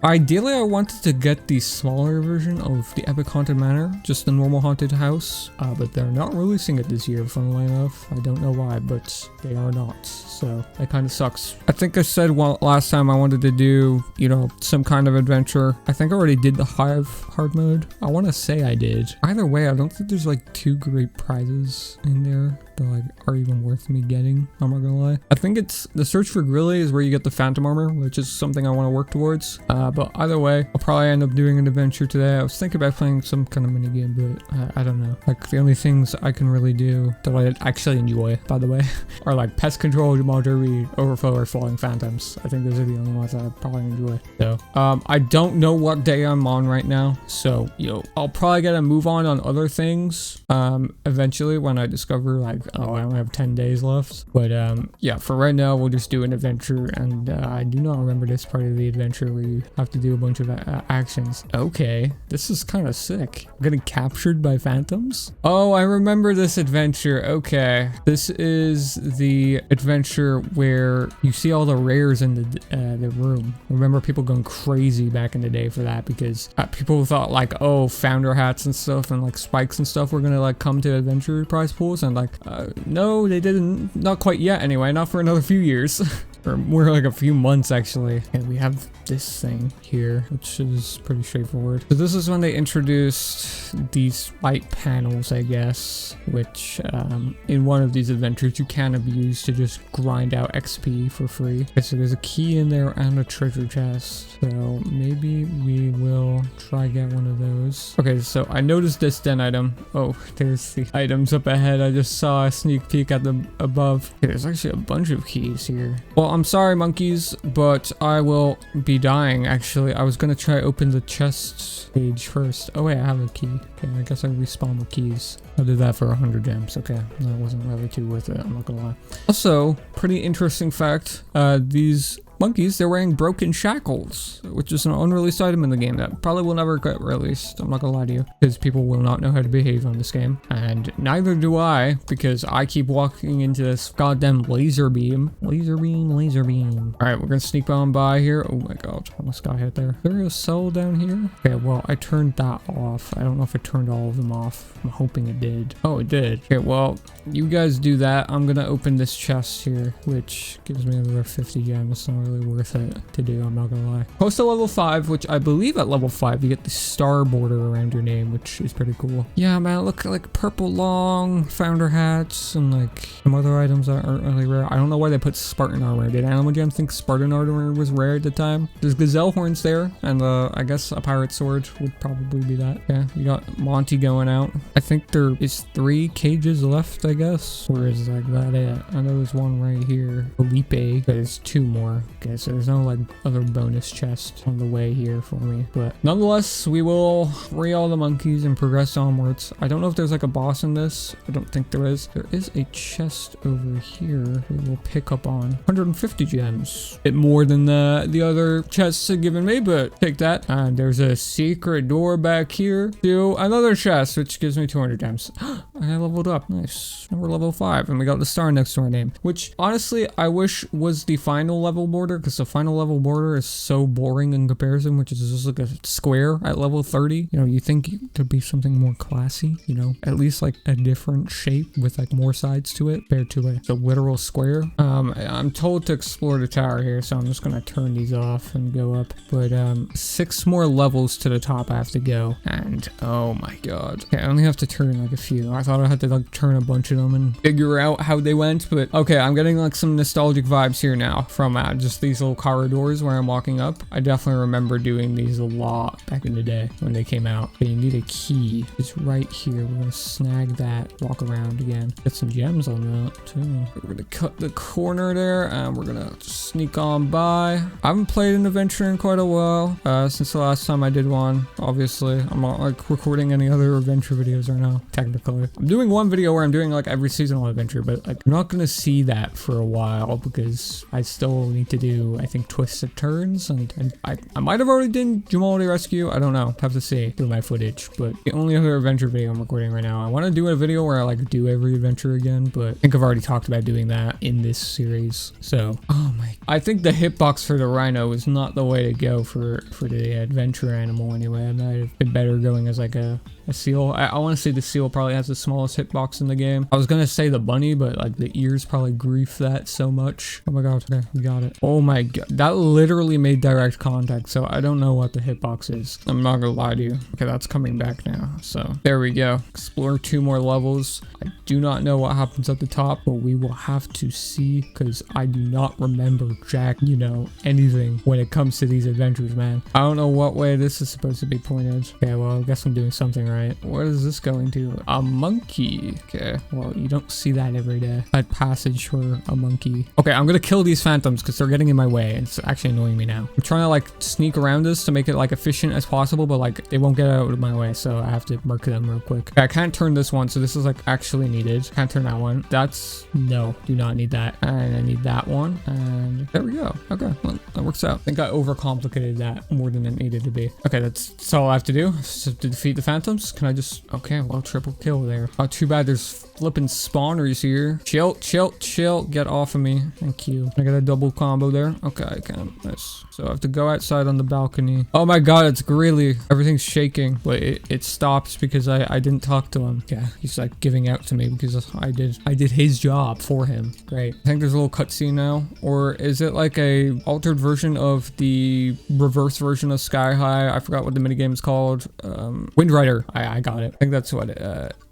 [SPEAKER 1] ideally I wanted to get the smaller version of the Epic Haunted Manor, just the normal haunted house, but they're not releasing it this year, funnily enough. I don't know why, but they are not, so that kind of sucks. I think I said last time I wanted to do, you know, some kind of adventure. I think I already did the Hive hard mode. I want to say I did. Either way, I don't think there's like 2 great prizes in there that like are even worth me getting. I'm not gonna lie. I think it's the search for Grilly is where you get the Phantom Armor, which is something I want to work towards. But either way, I'll probably end up doing an adventure today. I was thinking about playing some kind of mini game, but I don't know. Like the only things I can really do that I actually enjoy, by the way, are like Pest Control, Jamal Derby, Overflow, or Falling Phantoms. I think those are the only ones that I probably enjoy. So I don't know what day I'm on right now, so I'll probably get a move on other things eventually when I discover like, oh, I only have 10 days left. But yeah, for right now we'll just do an adventure, and I do not remember this part of the adventure where you have to do a bunch of actions. Okay, this is kind of sick. I'm getting captured by phantoms. Oh, I remember this adventure. Okay, this is the adventure where you see all the rares in the room. I remember people going crazy back in the day for that because people thought like, oh, founder hats and stuff and like spikes and stuff were gonna like come to adventure prize pools, and like no, they didn't. Not quite yet anyway, not for another few years. Or more like a few months actually. And we have this thing here, which is pretty straightforward. So this is when they introduced these light panels, I guess, which in one of these adventures you can abuse to just grind out XP for free. Okay, so there's a key in there and a treasure chest. So maybe we will try get one of those. Okay, so I noticed this den item. Oh, there's the items up ahead. I just saw a sneak peek at the above. Okay, there's actually a bunch of keys here. Well, I'm sorry, monkeys, but I will be dying, actually. I was gonna try open the chest page first. Oh, wait, I have a key. Okay, I guess I respawn with keys. I did that for 100 gems. Okay, that wasn't really too worth it, I'm not gonna lie. Also, pretty interesting fact, these monkeys, they're wearing broken shackles, which is an unreleased item in the game that probably will never get released. I'm not gonna lie to you, because people will not know how to behave on this game. And neither do I, because I keep walking into this goddamn laser beam. Laser beam, laser beam. All right, we're gonna sneak on by here. Oh my god, almost got hit there. Is there a cell down here? Okay, well, I turned that off. I don't know if I turned all of them off. I'm hoping it did. Oh, it did. Okay, well, you guys do that. I'm gonna open this chest here, which gives me another 50 gems. It's not really worth it to do, I'm not gonna lie. Close to level 5, which I believe at level 5 you get the star border around your name, which is pretty cool. Yeah, man, look like purple long founder hats and like some other items that aren't really rare. I don't know why they put Spartan armor. Did animaljam think Spartan armor was rare at the time? There's gazelle horns there, and I guess a pirate sword would probably be that. Yeah, you got Monty going out. I think there is 3 cages left, I guess. Or is like that it? I know there's one right here. Felipe. There's 2 more. Okay, so there's no like other bonus chest on the way here for me. But nonetheless, we will free all the monkeys and progress onwards. I don't know if there's like a boss in this. I don't think there is. There is a chest over here we will pick up on. 150 gems. Bit more than the other chests have given me, but take that. And there's a secret door back here to another chest, which gives me 200 gems. I leveled up. Nice. Now we're level 5 and we got the star next to our name, which honestly I wish was the final level border, because the final level border is so boring in comparison, which is just like a square at level 30. You know, you think there'd be something more classy, you know, at least like a different shape with like more sides to it compared to a literal square. I'm told to explore the tower here, so I'm just gonna turn these off and go up. But 6 more levels to the top I have to go, and oh my god. Okay, I only have to turn like a few. I thought I had to like turn a bunch of them and figure out how they went, but okay, I'm getting like some nostalgic vibes here now from just these little corridors where I'm walking up. I definitely remember doing these a lot back in the day when they came out. Okay, you need a key. It's right here. We're gonna snag that, walk around again. Get some gems on that too. We're gonna cut the corner there and we're gonna sneak on by. I haven't played an adventure in quite a while, since the last time I did one. Obviously, I'm not like recording any other adventure videos right now, technically. I'm doing one video where I'm doing like every seasonal adventure, but like I'm not gonna see that for a while because I still need to do, I think, twisted turns, and I might have already done Jumality Rescue. I don't know. Have to see through my footage. But the only other adventure video I'm recording right now, I want to do a video where I like do every adventure again, but I think I've already talked about doing that in this series. So, oh my, I think the hitbox for the rhino is not the way to go for the adventure animal anyway. I might have been better going as like a seal. I want to say the seal probably has the smallest hitbox in the game. I was gonna say the bunny, but like the ears probably grief that so much. Oh my god, okay, we got it. Oh my god, that literally made direct contact, so I don't know what the hitbox is. I'm not gonna lie to you. Okay, that's coming back now, so there we go. Explore 2 more levels. I do not know what happens at the top, but we will have to see, because I do not remember jack, you know, anything when it comes to these adventures, man. I don't know what way this is supposed to be pointed. Okay, well, I guess I'm doing something right. What is this going to? A monkey. Okay, well, you don't see that every day. A passage for a monkey. Okay, I'm gonna kill these phantoms because they're getting in my way. It's actually annoying me now. I'm trying to like sneak around this to make it like efficient as possible, but like they won't get out of my way, so I have to mark them real quick. Okay, I can't turn this one, so this is like actually needed. Can't turn that one. That's no, do not need that. And I need that one, and there we go. Okay, well, that works out. I think I overcomplicated that more than it needed to be. Okay, that's all I have to do. Just have to defeat the phantoms. Can I just, okay, well, triple kill there. Oh, too bad there's flipping spawners here. Chill, chill, chill. Get off of me. Thank you. I got a double combo there. Okay, I can. Nice. So I have to go outside on the balcony. Oh my god, it's Greeley. Everything's shaking. But it stops because I didn't talk to him. Yeah, he's like giving out to me because I did his job for him. Great. I think there's a little cutscene now. Or is it like a altered version of the reverse version of Sky High? I forgot what the minigame is called. Wind Rider. I got it. I think that's what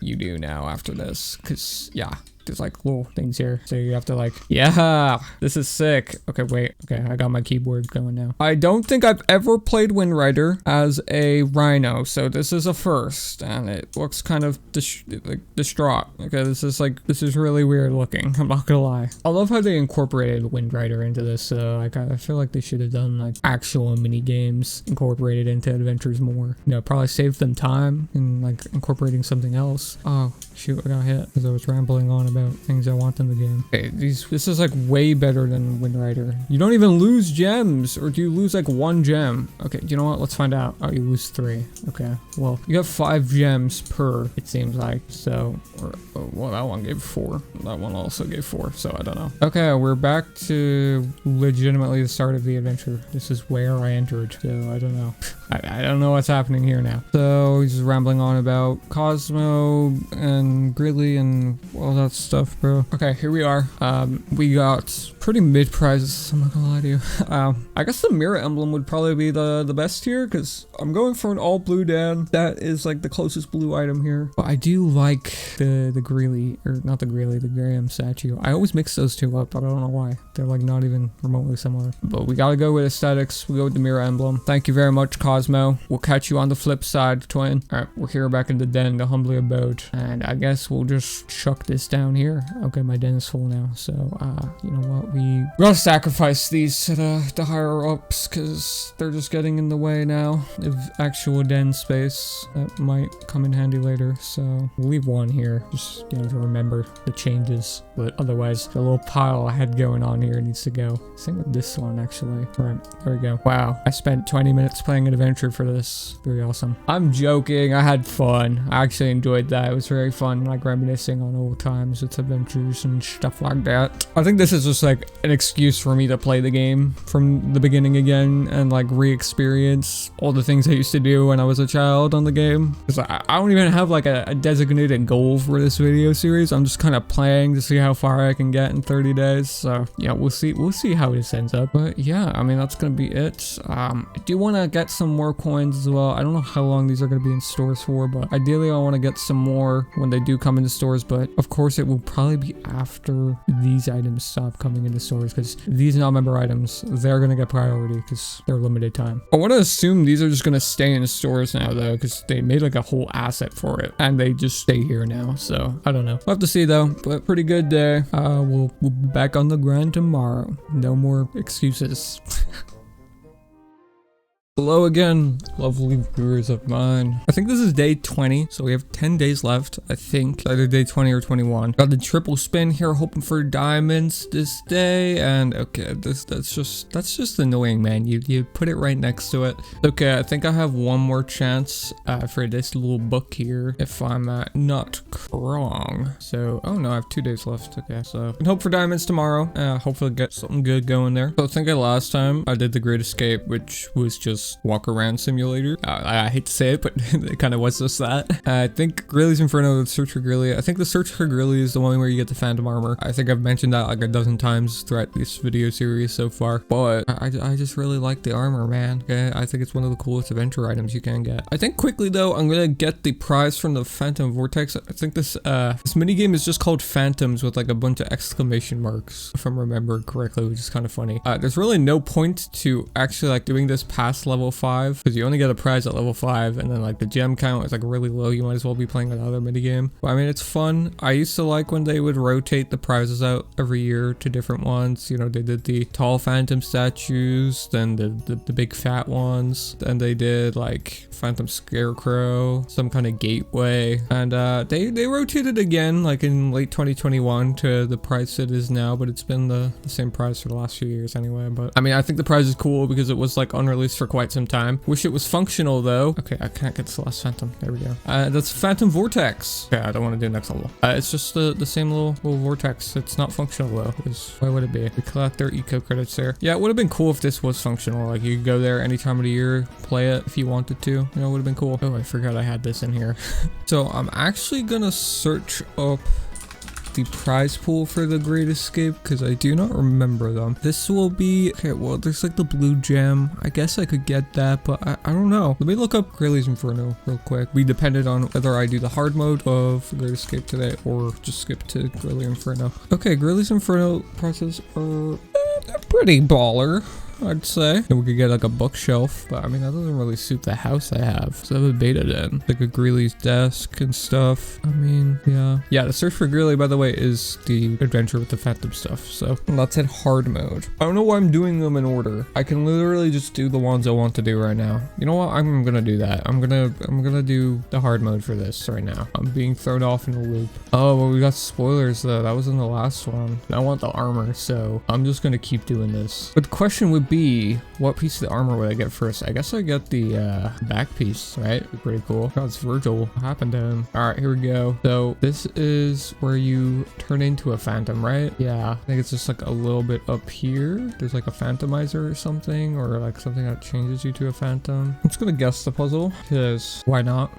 [SPEAKER 1] you do now after this. Because, yeah. There's like little things here, so you have to like, yeah, this is sick. Okay, wait, okay, I got my keyboard going now. I don't think I've ever played Wind Rider as a rhino, so this is a first, and it looks kind of distraught. Okay, this is really weird looking, I'm not gonna lie. I love how they incorporated Wind Rider into this, so like I feel like they should have done like actual mini games incorporated into adventures more. You know, probably saved them time and like incorporating something else. Oh shoot, I got hit because I was rambling on about about things I want in the game. Okay, this is like way better than Wind Rider. You don't even lose gems, or do you lose like 1 gem? Okay, you know what? Let's find out. Oh, you lose 3. Okay, well, you got 5 gems per, it seems like. So, well, that one gave 4. That one also gave 4, so I don't know. Okay, we're back to legitimately the start of the adventure. This is where I entered, so I don't know. I don't know what's happening here now. So he's just rambling on about Cosmo and Gridley and all that stuff, bro. Okay, here we are. We got pretty mid prizes, I'm not gonna lie to you. I guess the mirror emblem would probably be the best here, because I'm going for an all blue Dan. That is like the closest blue item here. But I do like the Greeley, or not the Greeley, the Graham statue. I always mix those two up, but I don't know why. They're like not even remotely similar. But we gotta go with aesthetics. We go with the mirror emblem. Thank you very much, Cosmo. We'll catch you on the flip side, twin. Alright, we're here back in the den, the humbly abode. And I guess we'll just chuck this down here. Okay, my den is full now. So, you know what? We gotta sacrifice these to the higher ups, because they're just getting in the way now of actual den space. That might come in handy later. So, we'll leave one here, just, you know, to remember the changes. But otherwise, the little pile I had going on here needs to go. Same with this one, actually. Alright, there we go. Wow, I spent 20 minutes playing an adventure for this. Very awesome. I'm joking. I had fun. I actually enjoyed that. It was very fun, like reminiscing on old times with adventures and stuff like that. I think this is just like an excuse for me to play the game from the beginning again and like re-experience all the things I used to do when I was a child on the game. Because I don't even have like a designated goal for this video series. I'm just kind of playing to see how far I can get in 30 days. So yeah, we'll see how this ends up. But yeah, I mean, that's gonna be it. I do want to get some more coins as well. I don't know how long these are going to be in stores for, but ideally I want to get some more when they do come into stores. But of course it will probably be after these items stop coming into stores, because these non-member items, they're going to get priority because they're limited time. I want to assume these are just going to stay in stores now though, because they made like a whole asset for it and they just stay here now. So I don't know. We'll have to see though, but pretty good day. We'll be back on the grind tomorrow. No more excuses. Hello again, lovely viewers of mine. I think this is day 20, so we have 10 days left, I think. Either day 20 or 21. Got the triple spin here, hoping for diamonds this day, and okay, that's just annoying, man. You put it right next to it. Okay, I think I have one more chance for this little book here, if I'm not wrong. So, oh no, I have 2 days left. Okay, so I can hope for diamonds tomorrow. Hopefully get something good going there. So I think last time I did the Great Escape, which was just walk around simulator. I hate to say it, but it kind of was just that. I think Grilly's Inferno, the Search for Grilly. I think the Search for Grilly is the one where you get the Phantom Armor. I think I've mentioned that like a dozen times throughout this video series so far, but I just really like the armor, man. Okay, I think it's one of the coolest adventure items you can get. I think quickly though, I'm gonna get the prize from the Phantom Vortex. I think this mini game is just called Phantoms with like a bunch of exclamation marks, if I'm remembering correctly, which is kind of funny. There's really no point to actually like doing this past level 5, because you only get a prize at level 5, and then like the gem count is like really low. You might as well be playing another mini game. But I mean, it's fun. I used to like when they would rotate the prizes out every year to different ones. You know, they did the tall phantom statues, then the big fat ones, then they did like Phantom Scarecrow, some kind of gateway, and they rotated again like in late 2021 to the price it is now, but it's been the same price for the last few years anyway. But I mean, I think the prize is cool because it was like unreleased for quite some time. Wish it was functional though. Okay, I can't get Celeste Phantom. There we go. That's Phantom Vortex. Okay, I don't want to do next level. It's just the same little vortex. It's not functional though. Why would it be? We collect their eco credits there. Yeah, it would have been cool if this was functional. Like you could go there any time of the year, play it if you wanted to. You know, it would have been cool. Oh, I forgot I had this in here. So I'm actually gonna search up the prize pool for the Great Escape, because I do not remember them. This will be okay. Well, there's like the blue gem. I guess I could get that, but I don't know. Let me look up Grilly's Inferno real quick. We depended on whether I do the hard mode of the Great Escape today or just skip to Grilly's Inferno. Okay, Grilly's Inferno prices are pretty baller. I'd say. And we could get like a bookshelf, but I mean, that doesn't really suit the house I have. So I have a beta den, like a Greeley's desk and stuff. I mean, yeah. Yeah, the search for Greeley, by the way, is the adventure with the phantom stuff. So let's hit hard mode. I don't know why I'm doing them in order. I can literally just do the ones I want to do right now. You know what? I'm gonna do that. I'm gonna do the hard mode for this right now. I'm being thrown off in a loop. Oh, well, we got spoilers though. That was in the last one. I want the armor, so I'm just gonna keep doing this. But the question would be, what piece of the armor would I get first? I guess I get the back piece, right? Pretty cool. God, it's Virgil. What happened to him? All right, here we go. So this is where you turn into a phantom, right? Yeah, I think it's just like a little bit up here. There's like a phantomizer or something, or like something that changes you to a phantom. I'm just gonna guess the puzzle, because why not?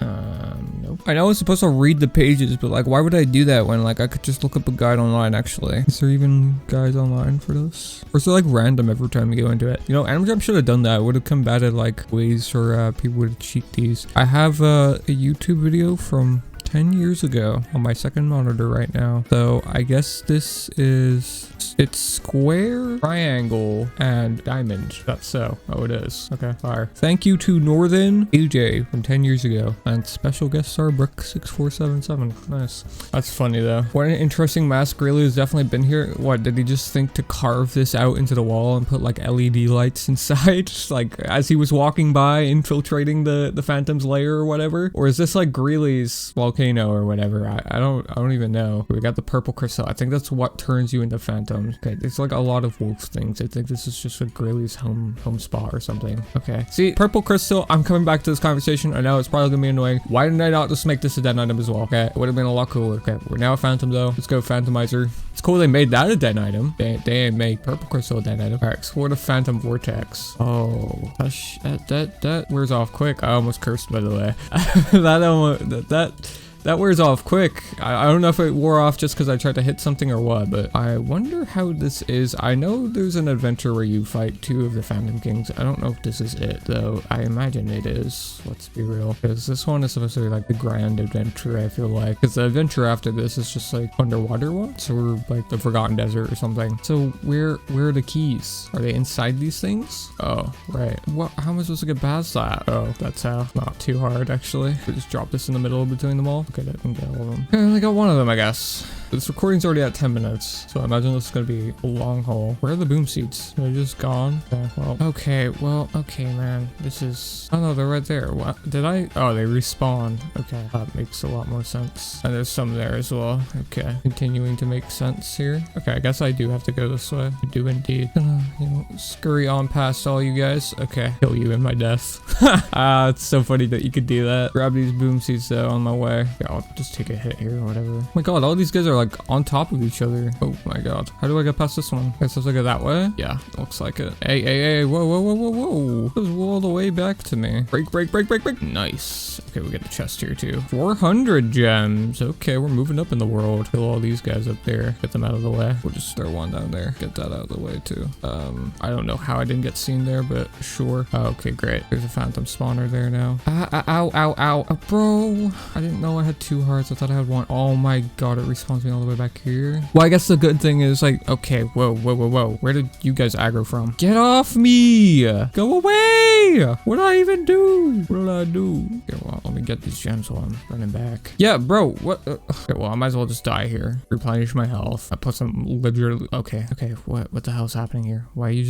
[SPEAKER 1] Nope. I know it's supposed to read the pages, but like, why would I do that when like I could just look up a guide online actually? Is there even guides online for this? Or is it like random every time you go into it? You know, animaljam should have done that. It would have combated like ways for people to cheat these. I have a YouTube video from 10 years ago on my second monitor right now. So I guess this is, it's square, triangle, and diamond. That's so. Oh, it is. Okay, fire. Thank you to Northern AJ from 10 years ago. And special guest star Brick6477. Nice. That's funny though. What an interesting mask. Greeley has definitely been here. What, did he just think to carve this out into the wall and put like LED lights inside? Just like as he was walking by, infiltrating the Phantom's lair or whatever? Or is this like Greeley's volcano or whatever? I don't even know. We got the purple crystal. I think that's what turns you into phantoms. Okay, there's like a lot of wolf things. I think this is just a Greeley's home spot or something. Okay, see, purple crystal, I'm coming back to this conversation. I know it's probably gonna be annoying. Why didn't I not just make this a den item as well? Okay, it would have been a lot cooler. Okay, we're now a phantom though. Let's go phantomizer. It's cool they made that a den item. They made purple crystal a den item. All right, explore the phantom vortex. Oh, that wears off quick. I almost cursed, by the way. That wears off quick. I don't know if it wore off just because I tried to hit something or what, but I wonder how this is. I know there's an adventure where you fight 2 of the Phantom Kings. I don't know if this is it, though. I imagine it is. Let's be real. Because this one is supposed to be like the grand adventure, I feel like. Because the adventure after this is just like underwater ones, or like the Forgotten Desert or something. So where are the keys? Are they inside these things? Oh, right. What? How am I supposed to get past that? Oh, that's how. Not too hard, actually. We just drop this in the middle between them all. Okay, I didn't get all of them. I only got one of them, I guess. This recording's already at 10 minutes, so I imagine this is gonna be a long haul. Where are the boom seats? They're just gone. Okay, man. This is... Oh no, they're right there. What? Did I? Oh, they respawn. Okay, that makes a lot more sense. And there's some there as well. Okay, continuing to make sense here. Okay, I guess I do have to go this way. I do indeed. Gonna, you know, scurry on past all you guys. Okay, kill you in my death. It's so funny that you could do that. Grab these boom seats though on my way. Yeah, I'll just take a hit here or whatever. Oh my god, all these guys are like on top of each other. Oh my god. How do I get past this one? I guess I go that way? Yeah, looks like it. Hey, whoa. This is all the way back to me. Break. Nice. Okay, we get the chest here too. 400 gems. Okay, we're moving up in the world. Kill all these guys up there. Get them out of the way. We'll just throw one down there. Get that out of the way too. I don't know how I didn't get seen there, but sure. Oh, okay, great. There's a phantom spawner there now. Ow. Bro, I didn't know I had 2 hearts. I thought I had 1. Oh my god, it respawns me all the way back here. Well, I guess the good thing is like, okay, whoa. Where did you guys aggro from? Get off me! Go away! What did I even do? What did I do? Okay, well, let me get these gems while I'm running back. Yeah, bro, what? Okay, well, I might as well just die here. Replenish my health. I put some literally. Okay, what the hell's happening here? Why you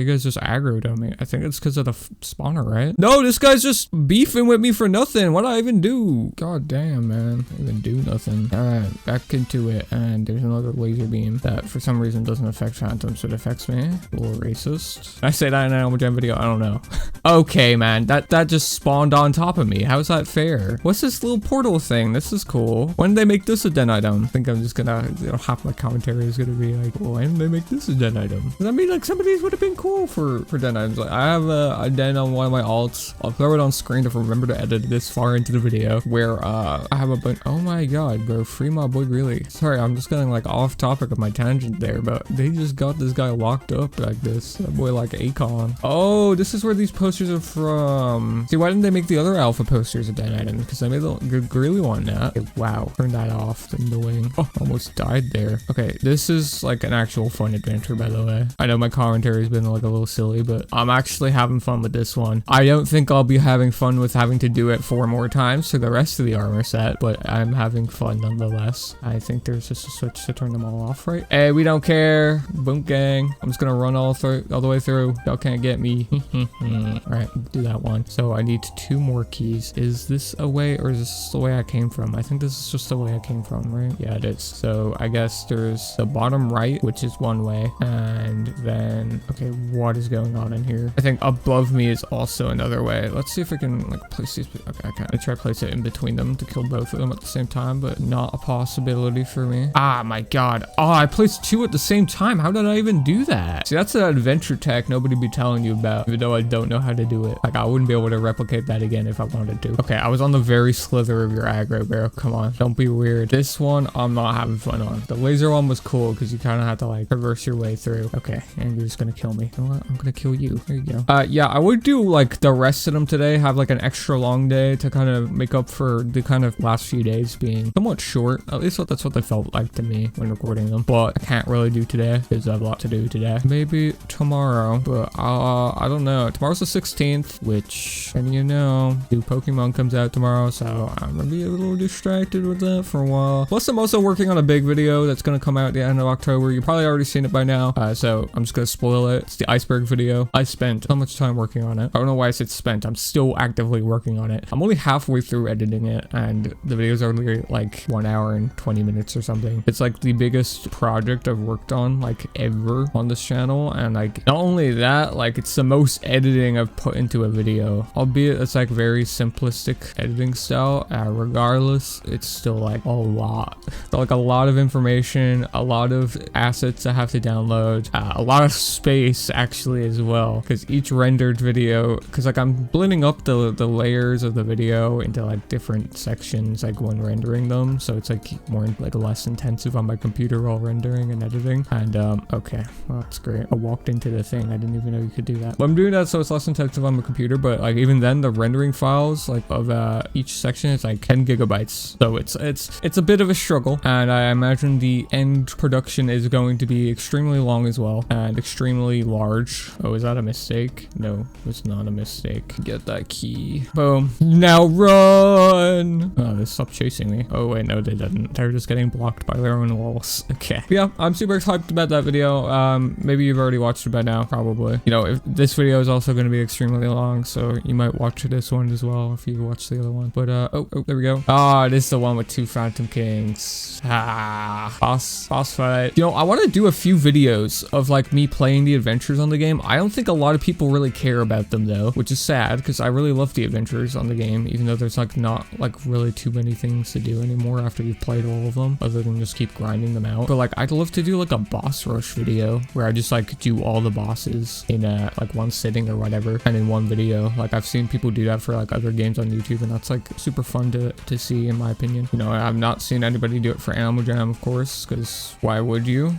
[SPEAKER 1] guys just aggroed on me? I think it's because of the spawner, right? No, this guy's just beefing with me for nothing. What did I even do? God damn, man. I didn't even do nothing. All right, back into it. And there's another laser beam that for some reason doesn't affect phantoms, but it affects me. A little racist. I say that in an animaljam video. I don't know. Okay, man, that just spawned on top of me. How's that fair? What's this little portal thing? This is cool. When did they make this a den item? I think I'm just gonna, half my commentary is gonna be like, well, when did they make this a den item? Does that mean like some of these would have been cool for den items? Like I have a den on one of my alts. I'll throw it on screen if I remember to edit this far into the video, where I have a bunch. Oh my god, bro. Free my boy, really. Sorry, I'm just getting like off topic of my tangent there, but they just got this guy locked up like this. That boy like Akon. Oh, this is where these posters are from. See, why didn't they make the other alpha posters of that item? Because I made the really want that. Okay, wow. Turn that off. It's annoying. Oh, almost died there. Okay, this is like an actual fun adventure, by the way. I know my commentary has been like a little silly, but I'm actually having fun with this one. I don't think I'll be having fun with having to do it 4 more times for the rest of the armor set, but I'm having fun nonetheless. I think there's just a switch to turn them all off, right? Hey, we don't care. Boom gang. I'm just gonna run all the way through. Y'all can't get me. All right, do that one. So I need 2 more keys. Is this a way, or is this the way I came from? I think this is just the way I came from, right? Yeah, it is. So I guess there's the bottom right, which is one way, and then, okay, what is going on in here? I think above me is also another way. Let's see if I can like place these. Okay, I can't. I try to place it in between them to kill both of them at the same time, but not a possibility for me. Ah, my god. Oh, I placed 2 at the same time. How did I even do that? See, that's an adventure tech nobody be telling you about, even though I don't know how to do it. Like, I wouldn't be able to replicate that again if I wanted to. Okay, I was on the very slither of your aggro, bro. Come on, don't be weird. This one, I'm not having fun on. The laser one was cool because you kind of had to like traverse your way through. Okay, and you're just gonna kill me. You know what? I'm gonna kill you. There you go. Yeah, I would do like the rest of them today, have like an extra long day to kind of make up for the kind of last few days being somewhat short. At least that's what they felt like to me when recording them. But I can't really do today because I have a lot to do today. Maybe tomorrow, but I don't know. Tomorrow's the 16th, which, and you know, new Pokemon comes out tomorrow, so I'm gonna be a little distracted with that for a while. Plus, I'm also working on a big video that's gonna come out at the end of October. You've probably already seen it by now, so I'm just gonna spoil it. It's the iceberg video. I spent so much time working on it. I don't know why I said spent. I'm still actively working on it. I'm only halfway through editing it, and the video's only like 1 hour and 20 minutes or something. It's like the biggest project I've worked on like ever on this channel, and like not only that, like it's the most editing I've put into a video, albeit it's like very simplistic editing style. Regardless, it's still like a lot. So, like a lot of information, a lot of assets I have to download, a lot of space actually as well, because each rendered video, because like I'm blending up the layers of the video into like different sections like when rendering them, so it's like more like less intensive on my computer while rendering and editing. And okay, well, that's great. I walked into the thing. I didn't even know you could do that. But I'm doing that so it's less intensive on my computer, but like even then the rendering files like of each section is like 10 gigabytes, so it's a bit of a struggle, and I imagine the end production is going to be extremely long as well and extremely large. Oh, is that a mistake? No, it's not a mistake. Get that key. Boom. Now run. Oh, they stopped chasing me. Oh wait, no, they didn't. They're just getting blocked by their own walls. Okay. But yeah, I'm super hyped about that video. Maybe you've already watched it by now, probably. You know, if this video is also going to be extremely long, so you might watch this one as well if you watch the other one. But oh, there we go. Ah, this is the one with 2 Phantom Kings. Ah, boss fight. You know, I want to do a few videos of like me playing the adventures on the game. I don't think a lot of people really care about them though, which is sad because I really love the adventures on the game, even though there's like not like really too many things to do anymore after you've played all of them, other than just keep grinding them out. But like I'd love to do like a boss rush video where I just like do all the bosses in like one sitting or whatever, and in one video. Like I've seen people do that for like other games on YouTube, and that's like super fun to see, in my opinion. You know, I've not seen anybody do it for Animal Jam, of course, because why would you?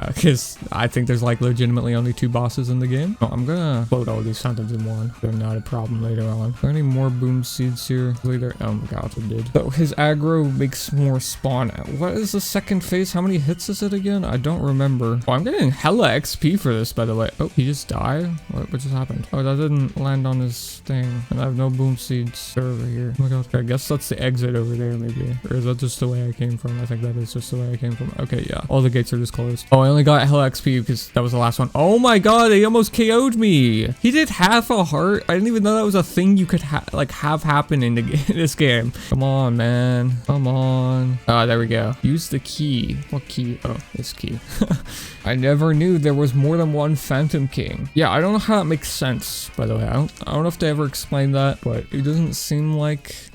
[SPEAKER 1] Because I think there's like legitimately only 2 bosses in the game. Oh, I'm gonna load all these phantoms in one. They're not a problem later on. Are there any more boom seeds here later? Oh my god, it did. So his aggro makes more spawn. What is the second phase? How many hits is it again? I don't remember. Oh, I'm getting hella XP for this, by the way. Oh, he just died? What just happened? Oh, that didn't land on his thing. And I have no boom seeds. They're over here. Oh my god. Okay, I guess that's the exit over there, maybe. Or is that just the way I came from? I think that is just the way I came from. Okay, yeah. All the gates are just closed. Oh, I only got hella XP because that was the last one. Oh my god, he almost KO'd me. He did half a heart. I didn't even know that was a thing you could have happen in this game. Come on, man. Come on. Ah, there we go. Use the key. What key? Oh, this key. I never knew there was more than one Phantom King. Yeah, I don't know how that makes sense, by the way. I don't know if they ever explained that, but it doesn't seem like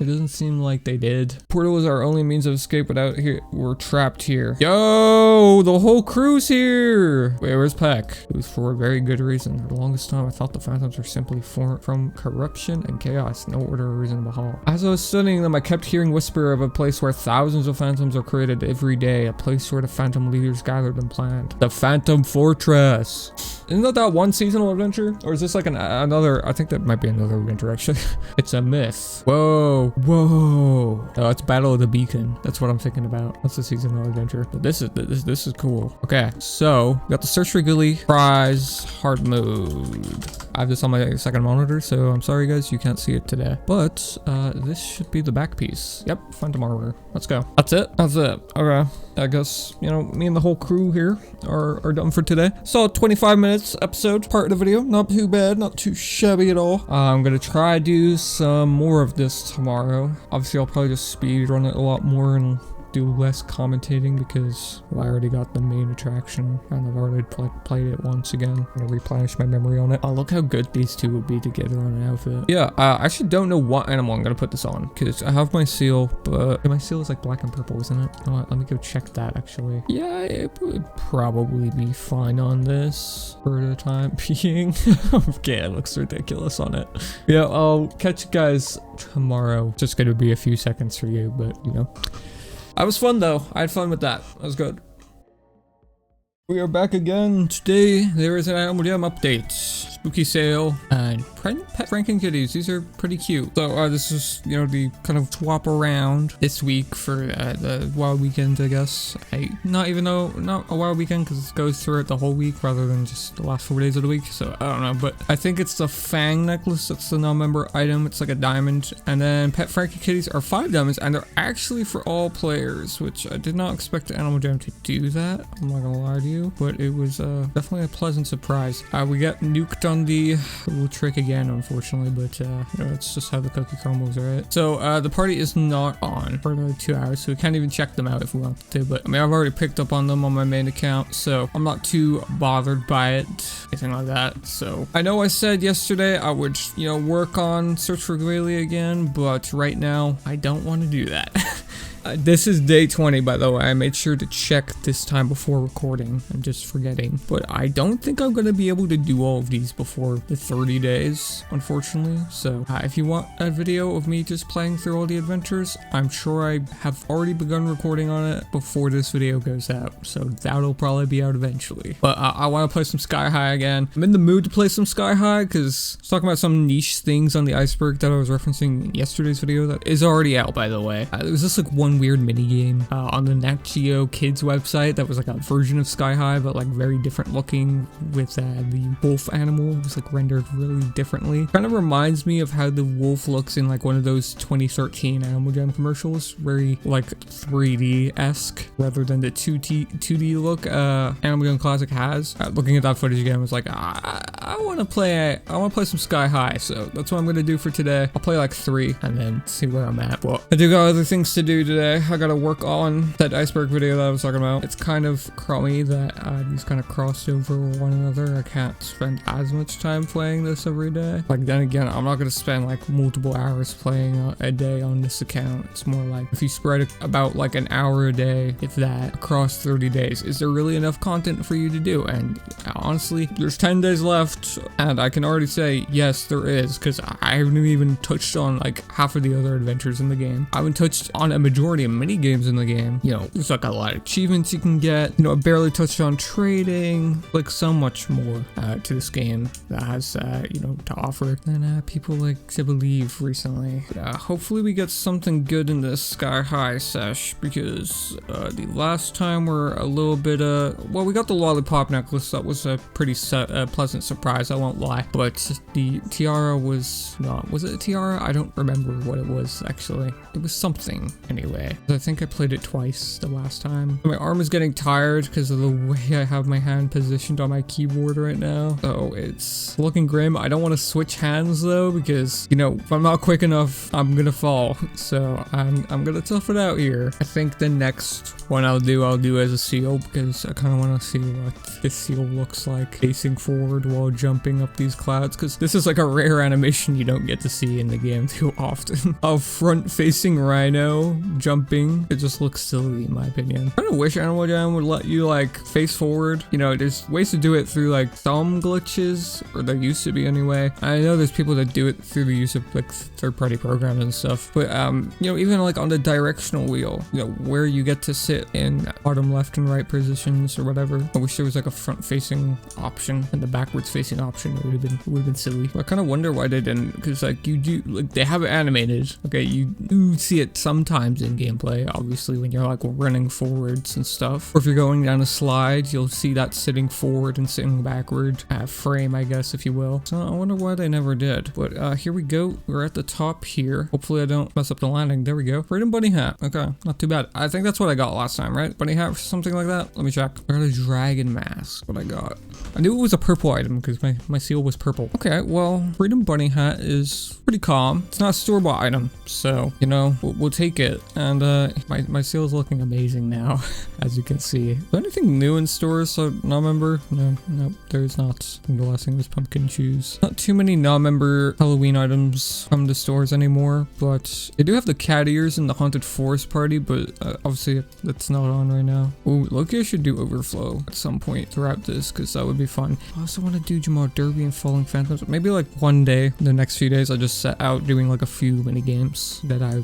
[SPEAKER 1] they did. Portal is our only means of escape. Without here, we're trapped here. Yo, the whole crew's here. Wait, where's Peck? It was for a very good reason. For the longest time, I thought the Phantoms were simply from corruption and chaos, no order or reasonable hall. As I was studying them, I kept hearing whisper of a place where thousands of phantoms are created every day. A place where the phantom leaders gathered and planned. The Phantom Fortress. Isn't that one seasonal adventure? Or is this like another? I think that might be another adventure actually. It's a myth. Whoa. Whoa. Oh, it's Battle of the Beacon. That's what I'm thinking about. That's a seasonal adventure. But this is cool. Okay, so we got the search for Gilly prize hard mode. I have this on my second monitor, so I'm sorry guys, you can't see it today. But this should be the back piece. Yep, Phantom armor. Let's go. That's it. That's it. Okay. I guess, you know, me and the whole crew here are done for today. So 25 minutes episode, part of the video. Not too bad, not too shabby at all. I'm gonna try to do some more of this tomorrow. Obviously, I'll probably just speed run it a lot more and do less commentating because I already got the main attraction and I've already played it once again. I'm gonna replenish my memory on it. Oh, look how good these two will be together on an outfit. Yeah, I actually don't know what animal I'm gonna put this on because I have my seal, but my seal is like black and purple, isn't it? You know what? Let me go check that actually. Yeah, it would probably be fine on this for the time being. Okay, it looks ridiculous on it. Yeah, I'll catch you guys tomorrow. Just gonna be a few seconds for you, but you know. I was fun though. I had fun with that. That was good. We are back again. Today, there is an animaljam update. Spooky sale and pet Franken kitties. These are pretty cute. So this is, you know, the kind of swap around this week for the wild weekend, I guess. Not a wild weekend because it goes through it the whole week rather than just the last 4 days of the week. So I don't know, but I think it's the Fang necklace. That's the non-member item. It's like a diamond. And then pet Franken kitties are 5 diamonds and they're actually for all players, which I did not expect the animaljam to do that. I'm not gonna lie to you. But it was definitely a pleasant surprise. We got nuked on the little trick again, unfortunately, but you know, it's just how the cookie crumbles, right? So the party is not on for another 2 hours, so we can't even check them out if we wanted to. But I mean, I've already picked up on them on my main account, so I'm not too bothered by it, anything like that. So I know I said yesterday I would, you know, work on Search for Grayley again, but right now I don't want to do that. This is day 20, by the way. I made sure to check this time before recording. I'm just forgetting. But I don't think I'm going to be able to do all of these before the 30 days, unfortunately. So if you want a video of me just playing through all the adventures, I'm sure I have already begun recording on it before this video goes out. So that'll probably be out eventually. But I want to play some Sky High again. I'm in the mood to play some Sky High because I was talking about some niche things on the iceberg that I was referencing in yesterday's video that is already out, by the way. There was just like one weird mini game on the Nat Geo Kids website that was like a version of Sky High, but like very different looking with the wolf animal. It was like rendered really differently. Kind of reminds me of how the wolf looks in like one of those 2013 animaljam commercials, very like 3D-esque rather than the 2D look animaljam Classic has. Looking at that footage again, I was like, I want to play some Sky High, so that's what I'm gonna do for today. I'll play like 3 and then see where I'm at. Well, I do got other things to do today. I gotta work on that iceberg video that I was talking about. It's kind of crummy that these kind of crossed over one another. I can't spend as much time playing this every day. Like then again, I'm not gonna spend like multiple hours playing a day on this account. It's more like if you spread it about like an hour a day, if that, across 30 days, is there really enough content for you to do? And honestly, there's 10 days left and I can already say yes, there is, because I haven't even touched on like half of the other adventures in the game. I haven't touched on a majority of mini games in the game. You know, there's like a lot of achievements you can get. You know, I barely touched on trading, like so much more to this game that has you know, to offer than people like to believe recently. Hopefully we get something good in this Sky High sesh, because the last time we're a little bit well, we got the lollipop necklace. That was a pretty pleasant surprise, I won't lie. But the tiara was not, was it a tiara? I don't remember what it was actually. It was something anyway. I think I played it twice the last time. My arm is getting tired because of the way I have my hand positioned on my keyboard right now. So it's looking grim. I don't want to switch hands though, because, you know, if I'm not quick enough, I'm gonna fall. So I'm gonna tough it out here. I think the next one I'll do as a seal, because I kind of want to see what this seal looks like facing forward while jumping up these clouds, because this is like a rare animation you don't get to see in the game too often. A front-facing rhino jumping. It just looks silly in my opinion. I kind of wish Animaljam would let you like face forward. You know, there's ways to do it through like some glitches, or there used to be anyway. I know there's people that do it through the use of like third-party programs and stuff, but you know, even like on the directional wheel, you know, where you get to sit in bottom left and right positions or whatever. I wish there was like a front-facing option and the backwards-facing option. It would have been silly. But I kind of wonder why they didn't, because like you do, like they have it animated. Okay, you do see it sometimes in gameplay, obviously when you're like running forwards and stuff, or if you're going down a slide, you'll see that sitting forward and sitting backward frame, I guess, if you will. So I wonder why they never did. But here we go. We're at the top here. Hopefully I don't mess up the landing. There we go. Freedom bunny hat. Okay, not too bad. I think that's what I got last time, right? Bunny hat or something like that. Let me check. I got a dragon mask. What I got. I knew it was a purple item because my seal was purple. Okay, well, Freedom bunny hat is pretty calm. It's not a store-bought item, so, you know, we'll take it. And my seal is looking amazing now, as you can see. Is there anything new in stores? So, non-member? No, there is not. I think the last thing was pumpkin shoes. Not too many non-member Halloween items come to stores anymore, but they do have the cat ears and the haunted forest party, but obviously that's not on right now. Oh, Loki, I should do overflow at some point throughout this, because that would be fun. I also want to do Jamal Derby and Falling Phantoms. Maybe like one day, the next few days, I'll just set out doing like a few mini games that I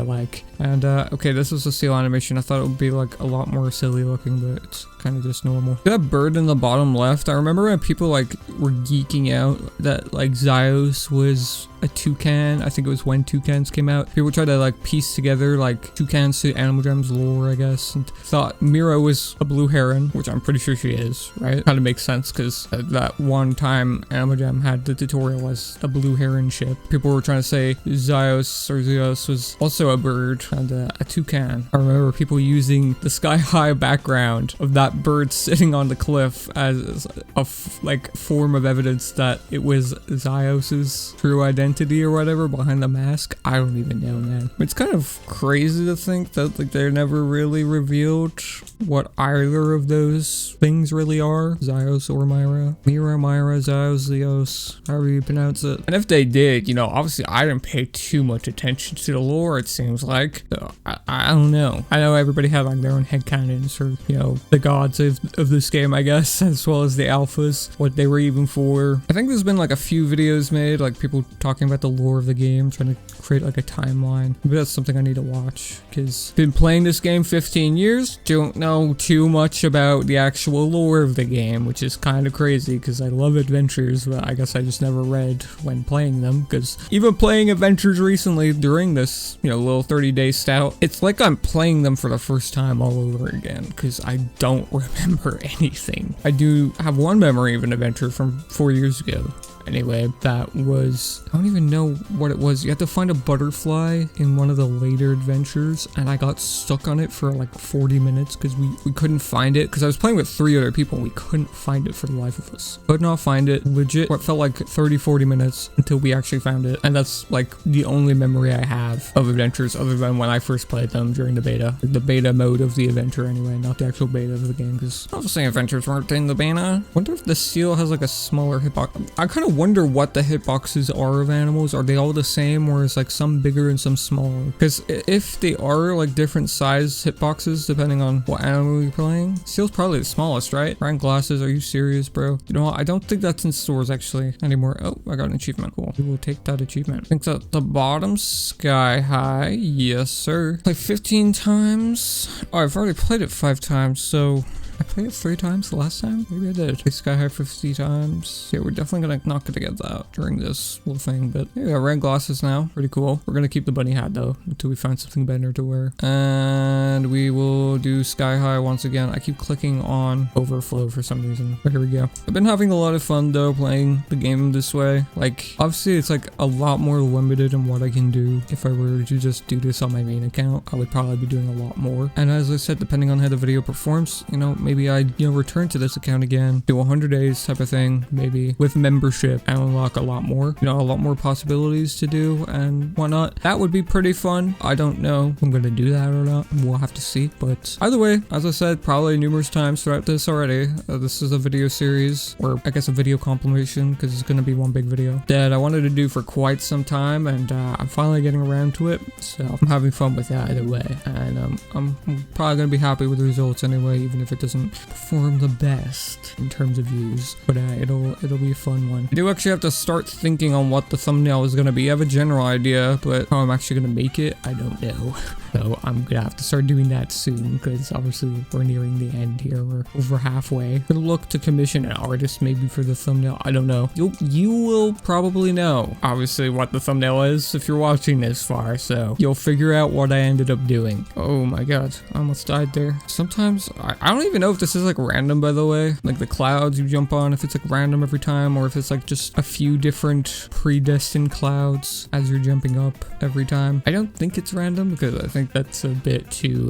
[SPEAKER 1] like. And okay, this was a seal animation. I thought it would be like a lot more silly looking, but it's kind of just normal. That bird in the bottom left, I remember when people like were geeking out that like Zyos was a toucan. I think it was when toucans came out. People tried to like piece together like toucans to Animaljam's lore, I guess, and thought Mira was a blue heron, which I'm pretty sure she is, right? Kind of makes sense because that one time Animaljam had the tutorial as a blue heron ship. People were trying to say Zeus was also a bird and a toucan. I remember people using the sky-high background of that bird sitting on the cliff as a like form of evidence that it was Zeus's true identity or whatever behind the mask. I don't even know, man. It's kind of crazy to think that like they never really revealed what either of those things really are. Zyos or Myra. Myra, Zeus, however you pronounce it. And if they did, you know, obviously I didn't pay too much attention to the lore, it seems like. So, I don't know. I know everybody had like their own headcanons or, you know, the gods of this game, I guess, as well as the alphas, what they were even for. I think there's been like a few videos made, like people talking about the lore of the game, trying to create like a timeline. Maybe that's something I need to watch, because I've been playing this game 15 years, don't know too much about the actual lore of the game, which is kind of crazy because I love adventures, but I guess I just never read when playing them, because even playing adventures recently during this, you know, little 30-day stout, it's like I'm playing them for the first time all over again, because I don't remember anything. I do have one memory of an adventure from 4 years ago. Anyway, that was, I don't even know what it was. You had to find a butterfly in one of the later adventures, and I got stuck on it for like 40 minutes because we couldn't find it, because I was playing with 3 other people and we couldn't find it for the life of us. Could not find it. Legit, what felt like 30-40 minutes until we actually found it. And that's like the only memory I have of adventures other than when I first played them during the beta. The beta mode of the adventure anyway, not the actual beta of the game, because obviously adventures weren't in the beta. Wonder if the seal has like a smaller hitbox. I kind of wonder what the hitboxes are of animals. Are they all the same, or is like some bigger and some smaller? Because if they are like different size hitboxes depending on what animal you're playing, seal's probably the smallest, right? Round glasses, are you serious, bro? You know what? I don't think that's in stores actually anymore. Oh, I got an achievement. Cool. We will take that achievement. I think that the bottom sky high. Yes, sir. Play 15 times. Oh, I've already played it 5 times, so I played it 3 times the last time? Maybe I did. Play Sky High 50 times. Yeah, we're definitely not gonna get that during this little thing, but yeah, we got red glasses now. Pretty cool. We're gonna keep the bunny hat though, until we find something better to wear. And we will do Sky High once again. I keep clicking on overflow for some reason, but here we go. I've been having a lot of fun though, playing the game this way. Like, obviously it's like a lot more limited in what I can do. If I were to just do this on my main account, I would probably be doing a lot more. And as I said, depending on how the video performs, you know, maybe I, return to this account again, do 100 days type of thing, maybe with membership, and unlock a lot more, a lot more possibilities to do and whatnot. That would be pretty fun. I don't know if I'm gonna do that or not. We'll have to see. But either way, as I said probably numerous times throughout this already, this is a video series, or I guess a video compilation, because it's gonna be one big video that I wanted to do for quite some time, and I'm finally getting around to it. So I'm having fun with that either way, and I'm probably gonna be happy with the results anyway, even if it doesn't perform the best in terms of views. But it'll be a fun one. I do actually have to start thinking on what the thumbnail is gonna be. I have a general idea, but how I'm actually gonna make it, I don't know. So I'm gonna have to start doing that soon, because obviously we're nearing the end here. We're over halfway. Gonna look to commission an artist maybe for the thumbnail. I don't know. You will probably know, obviously, what the thumbnail is if you're watching this far, so you'll figure out what I ended up doing. Oh my god, I almost died there. Sometimes, I don't even know if this is like random, by the way. Like the clouds you jump on, if it's like random every time, or if it's like just a few different predestined clouds as you're jumping up every time. I don't think it's random, because I think that's a bit too,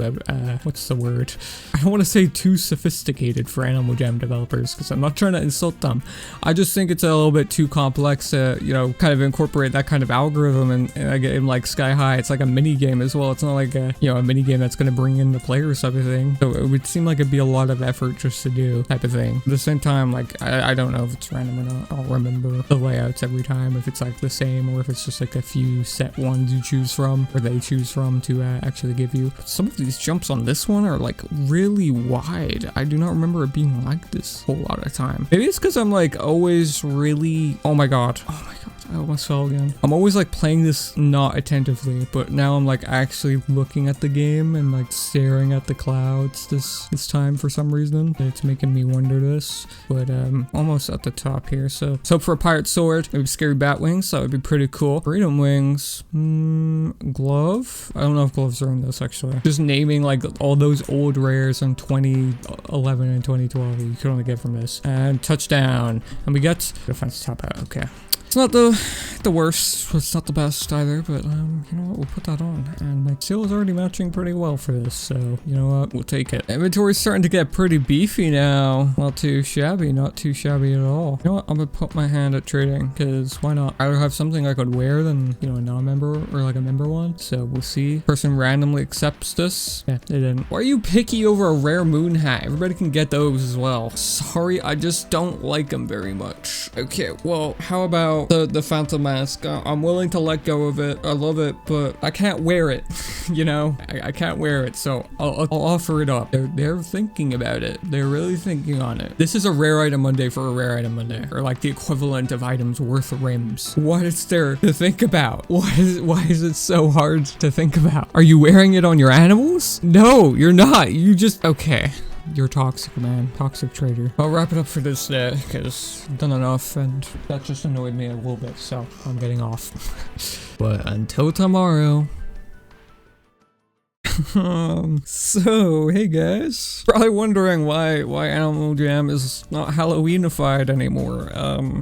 [SPEAKER 1] what's the word? I don't want to say too sophisticated for animaljam developers, because I'm not trying to insult them. I just think it's a little bit too complex to, kind of incorporate that kind of algorithm in a game like Sky High. It's like a mini game as well. It's not like a, a mini game that's going to bring in the players type of thing. So it would seem like it'd be a lot of effort just to do type of thing. At the same time, like, I don't know if it's random or not. I'll remember the layouts every time, if it's like the same, or if it's just like a few set ones you choose from, or they choose from to actually give you. But some of these jumps on this one are like really wide. I do not remember it being like this a whole lot of time. Maybe it's because I'm like always really, oh my god, I almost fell again. I'm always like playing this not attentively, but now I'm like actually looking at the game and like staring at the clouds this time for some reason. It's making me wonder this, but almost at the top here. So for a pirate sword, maybe scary bat wings. That would be pretty cool. Freedom wings, glove. I don't know if gloves are in this actually. Just naming like all those old rares in 2011 and 2012 you could only get from this. And touchdown, and we get defense top hat. Okay. It's not the worst, it's not the best either, but you know what, we'll put that on. And my seal is already matching pretty well for this, so you know what, we'll take it. Inventory's starting to get pretty beefy now. Not too shabby, not too shabby at all. You know what, I'm gonna put my hand at trading, because why not? I would have something I could wear than, a non-member or like a member one, so we'll see. Person randomly accepts this. Yeah, they didn't. Why are you picky over a rare moon hat? Everybody can get those as well. Sorry, I just don't like them very much. Okay, well, how about the Phantom Mask? I'm willing to let go of it. I love it, but I can't wear it. I can't wear it, so I'll offer it up. They're thinking about it. They're really thinking on it. This is a rare item Monday for a rare item Monday, or like the equivalent of items worth rims. What is there to think about? Why is it so hard to think about? Are you wearing it on your animals? No, you're not. You just, okay. You're toxic, man. Toxic trader. I'll wrap it up for this day, because I've done enough, and that just annoyed me a little bit, so I'm getting off. But until tomorrow. So hey guys, probably wondering why animaljam is not Halloweenified anymore.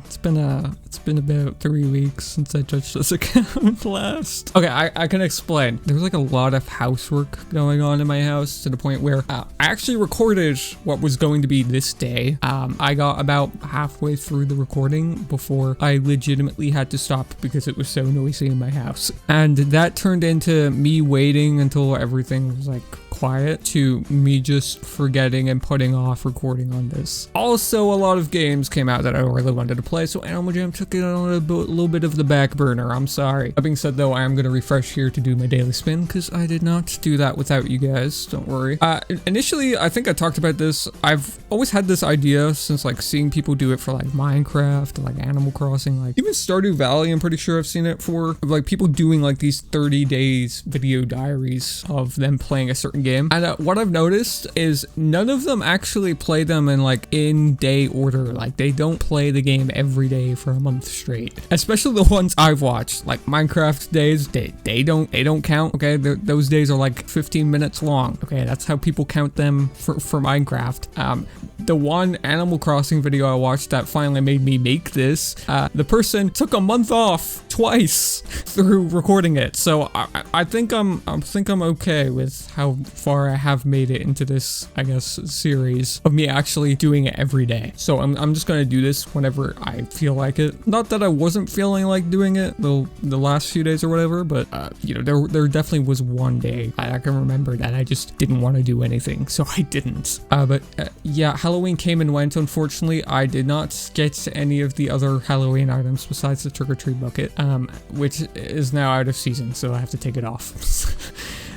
[SPEAKER 1] It's been about 3 weeks since I touched this account last. Okay, I can explain. There was like a lot of housework going on in my house to the point where I actually recorded what was going to be this day. I got about halfway through the recording before I legitimately had to stop because it was so noisy in my house, and that turned into me waiting until everything was like quiet to me just forgetting and putting off recording on this. Also, a lot of games came out that I really wanted to play, so animaljam took it on a little bit of the back burner. I'm sorry. That being said though, I am going to refresh here to do my daily spin, because I did not do that without you guys. Don't worry. Initially, I think I talked about this. I've always had this idea since like seeing people do it for like Minecraft, like Animal Crossing, like even Stardew Valley. I'm pretty sure I've seen it for like people doing like these 30 days video diaries of them playing a certain game. And what I've noticed is none of them actually play them in like in day order. Like they don't play the game every day for a month straight. Especially the ones I've watched, like Minecraft days, they don't count. Okay, those days are like 15 minutes long. Okay, that's how people count them for Minecraft. The one Animal Crossing video I watched that finally made me make this, the person took a month off twice through recording it. So I think I'm okay with how far I have made it into this, I guess, series of me actually doing it every day. So I'm just gonna do this whenever I feel like it. Not that I wasn't feeling like doing it the last few days or whatever, but you know, there definitely was one day I can remember that I just didn't want to do anything, so I didn't. But yeah, Halloween came and went. Unfortunately, I did not get any of the other Halloween items besides the trick-or-treat bucket, which is now out of season, so I have to take it off.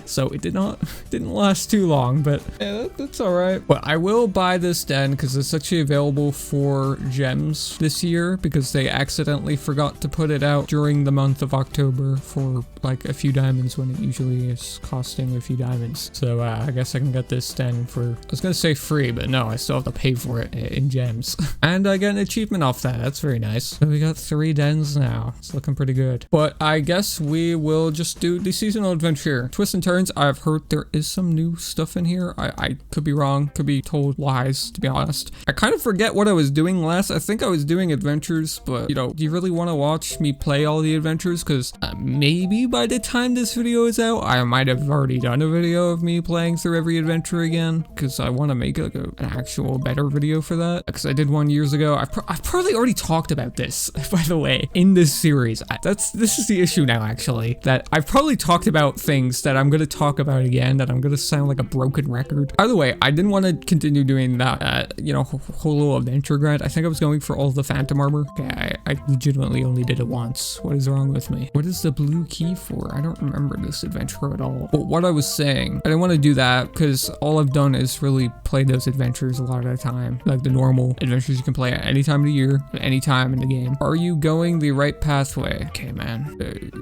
[SPEAKER 1] So it didn't last too long, but yeah, that's all right. But I will buy this den because it's actually available for gems this year because they accidentally forgot to put it out during the month of October for like a few diamonds when it usually is costing a few diamonds. So I guess I can get this den for, I was gonna say free, but no, I still have to pay for it in gems. And I get an achievement off that. That's very nice. So we got 3 dens now. It's looking pretty good. But I guess we will just do the seasonal adventure. Twists and turns. I've heard there is some new stuff in here. I could be wrong, could be told lies, to be honest. I kind of forget what I was doing last. I think I was doing adventures, but you know, do you really want to watch me play all the adventures? Because maybe by the time this video is out, I might have already done a video of me playing through every adventure again, because I want to make like an actual better video for that. Because I did one years ago. I've probably already talked about this, by the way, in this series. This is the issue now, actually, that I've probably talked about things that I'm going to talk about again, that I'm gonna sound like a broken record. By the way, I didn't want to continue doing that, you know, whole little adventure grind. I think I was going for all the phantom armor. Okay, I legitimately only did it once. What is wrong with me? What is the blue key for? I don't remember this adventure at all. But what I was saying, I didn't want to do that because all I've done is really play those adventures a lot of the time. Like the normal adventures you can play at any time of the year, at any time in the game. Are you going the right pathway? Okay, man.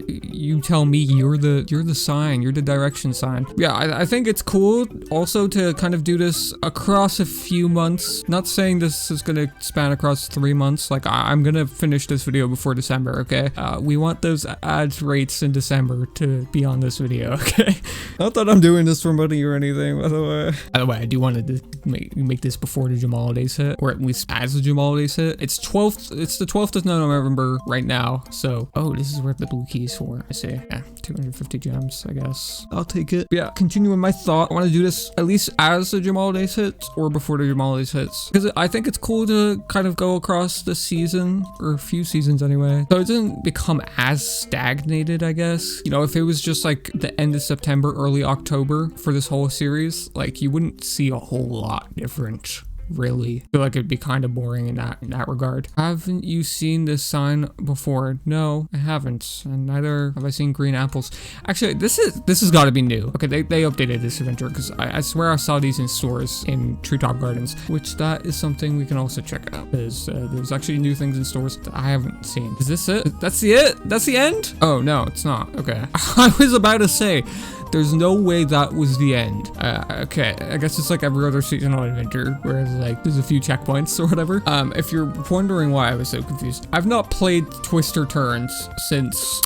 [SPEAKER 1] You tell me. You're the sign. You're the direction sign. Yeah, I think it's cool also to kind of do this across a few months. Not saying this is gonna span across 3 months. Like I'm gonna finish this video before December, okay? We want those ad rates in December to be on this video, okay? Not that I'm doing this for money or anything, by the way. By the way, I do want to make this before the Gem holidays hit, or at least as the Gem holidays hit. It's the 12th of November right now, so oh, this is where the blue key is for. I see. Yeah, 250 gems, I guess. I'll take it. Yeah, continuing my thought, I want to do this at least as the Gem holidays hits or before the Gem holidays hits, because I think it's cool to kind of go across the season, or a few seasons anyway, so it doesn't become as stagnated, I guess. You know, if it was just like the end of September, early October for this whole series, like you wouldn't see a whole lot different. Really, I feel like it'd be kind of boring in that regard. Haven't you seen this sign before? No, I haven't, and neither have I seen green apples. Actually, this has got to be new. Okay, they updated this adventure because I swear I saw these in stores in Treetop Gardens, which that is something we can also check out. There's actually new things in stores that I haven't seen. Is this it? That's the end? Oh no, it's not. Okay, I was about to say. There's no way that was the end. Okay, I guess it's like every other seasonal adventure, whereas like there's a few checkpoints or whatever. If you're wondering why I was so confused, I've not played Twister Turns since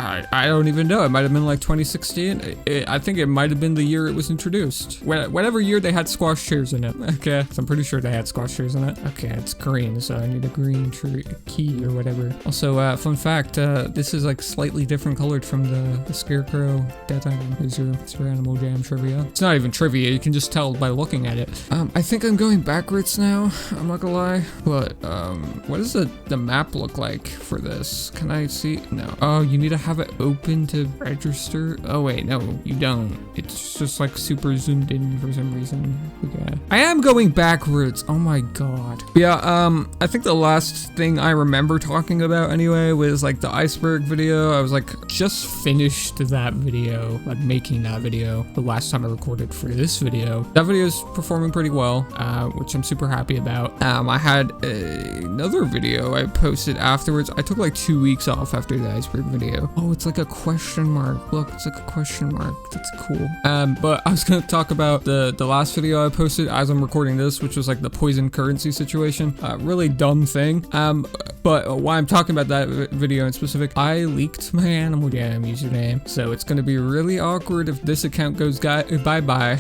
[SPEAKER 1] I don't even know. It might have been like 2016. I think it might have been the year it was introduced. Whatever year they had squash chairs in it. Okay, so I'm pretty sure they had squash chairs in it. Okay, it's green, so I need a green key or whatever. Also, fun fact, this is like slightly different colored from the Scarecrow Death Item. It's your Animal Jam trivia. It's not even trivia, you can just tell by looking at it. I think I'm going backwards now, I'm not gonna lie. But, what does the map look like for this? Can I see? No. Oh, you need to have it open to register. Oh wait, no, you don't. It's just like super zoomed in for some reason. Okay. I am going backwards. Oh my god. Yeah, I think the last thing I remember talking about anyway was like the iceberg video. I was like just finished that video, like making that video the last time I recorded for this video. That video is performing pretty well, which I'm super happy about. I had another video I posted afterwards. I took like 2 weeks off after the iceberg video. Oh, it's like a question mark. Look, it's like a question mark. That's cool. But I was gonna talk about the last video I posted as I'm recording this, which was like the poison currency situation. Really dumb thing. But why I'm talking about that video in specific, I leaked my animaljam username, so it's gonna be really awkward if this account goes bye-bye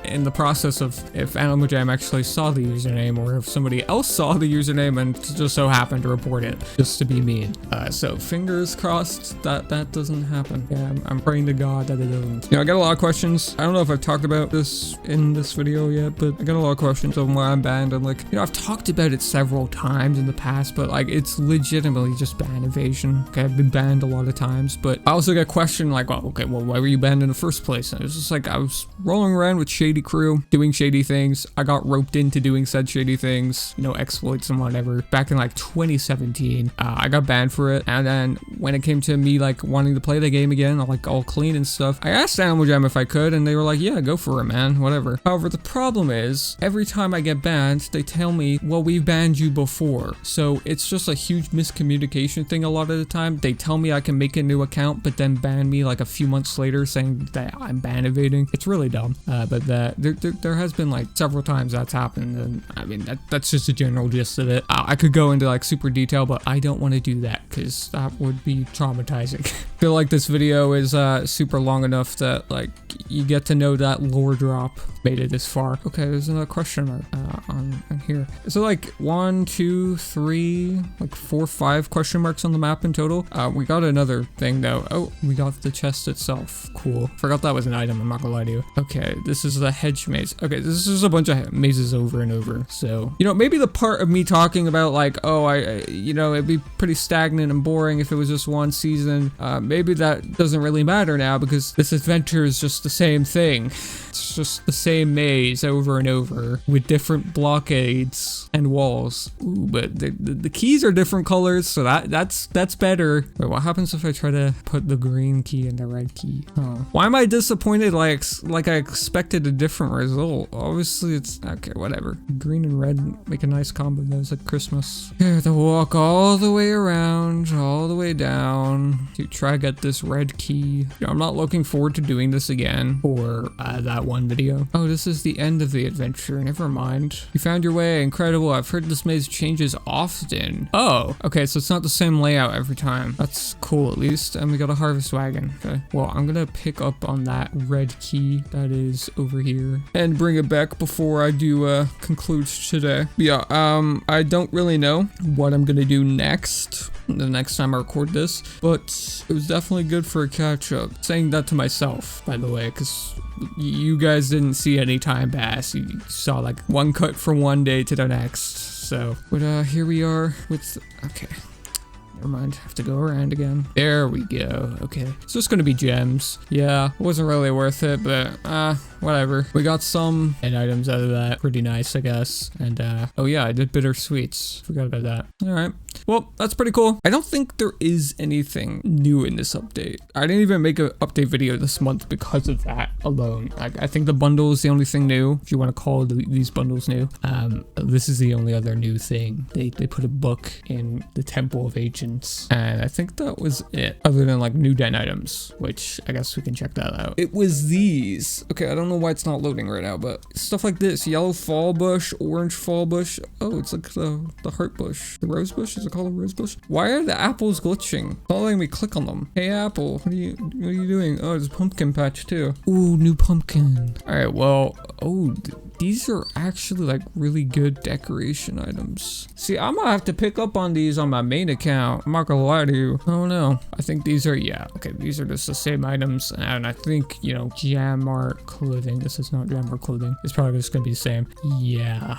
[SPEAKER 1] in the process of if animaljam actually saw the username, or if somebody else saw the username and just so happened to report it, just to be mean. So fingers crossed that doesn't happen. Yeah, I'm praying to God that it doesn't. I got a lot of questions. I don't know if I've talked about this in this video yet, but I got a lot of questions on why I'm banned. And like, I've talked about it several times in the past, but like, it's legitimately just ban evasion. Okay, I've been banned a lot of times, but I also got questioned like, well, okay, well, why were you banned in the first place? And it was just like, I was rolling around with shady crew, doing shady things. I got roped into doing said shady things, exploits and whatever, back in like 2017. I got banned for it, and then when it came to me like wanting to play the game again, like all clean and stuff, I asked animaljam if I could, and they were like, yeah, go for it, man, whatever. However, the problem is, every time I get banned, they tell me, well, we've banned you before. So it's just a huge miscommunication thing a lot of the time. They tell me I can make a new account, but then ban me like a few months later saying that I'm ban evading. It's really dumb. But there has been like several times that's happened, and I mean, that's just a general gist of it. I could go into like super detail, but I don't want to do that because that would be traumatizing. I feel like this video is super long enough that like you get to know that lore drop made it this far. Okay, there's another question mark on here. Is it like 1, 2, 3, like 4, 5 question marks on the map in total? We got another thing though. Oh, we got the chest itself. Cool. Forgot that was an item, I'm not gonna lie to you. Okay, this is the hedge maze. Okay, this is just a bunch of mazes over and over. So, maybe the part of me talking about like, oh, it'd be pretty stagnant and boring if it was just one season. Maybe that doesn't really matter now because this adventure is just the same thing. It's just the same maze over and over with different blockades and walls. Ooh, but the keys are different colors, so that's better. Wait, what happens if I try to put the green key in the red key? Oh. Why am I disappointed? Like I expected a different result. Obviously, it's okay. Whatever. Green and red make a nice combo. That's like Christmas. I have to walk all the way around, all the way down to try to get this red key. I'm not looking forward to doing this again for that one video. Oh, this is the end of the adventure. Never mind. You found your way. Incredible. I've heard this maze changes often. Oh, okay. So it's not the same layout every time. That's cool at least. And we got a harvest wagon. Okay. Well, I'm gonna pick up on that red key that is over here and bring it back before I do conclude today. Yeah, I don't really know what I'm gonna do next the next time I record this, but it was definitely good for a catch up. Saying that to myself, by the way, because you guys didn't see any time pass. You saw like one cut from one day to the next. So, but here we are with, okay. Never mind, have to go around again. There we go. Okay, it's just gonna be gems. Yeah, it wasn't really worth it, but whatever. We got some end items out of that. Pretty nice, I guess. And oh yeah, I did bittersweets. Forgot about that. All right. Well, that's pretty cool. I don't think there is anything new in this update. I didn't even make an update video this month because of that alone. I think the bundle is the only thing new, if you want to call these bundles new. This is the only other new thing. They put a book in the Temple of Ancients, and I think that was it, other than like new den items, which I guess we can check that out. It was these. Okay, I don't know why it's not loading right now, but stuff like this: yellow fall bush, orange fall bush. Oh, it's like the heart bush, the rose bush. Is it called a rose bush? Why are the apples glitching? It's not letting me click on them. Hey apple, what are you doing? Oh, there's a pumpkin patch too. Ooh, new pumpkin. All right, well, oh, these are actually like really good decoration items. See, I'm gonna have to pick up on these on my main account. I'm not gonna lie to you. Oh no, I think these are, yeah, okay, these are just the same items, and I think, jam art clothing. This is not jam art clothing. It's probably just gonna be the same. Yeah.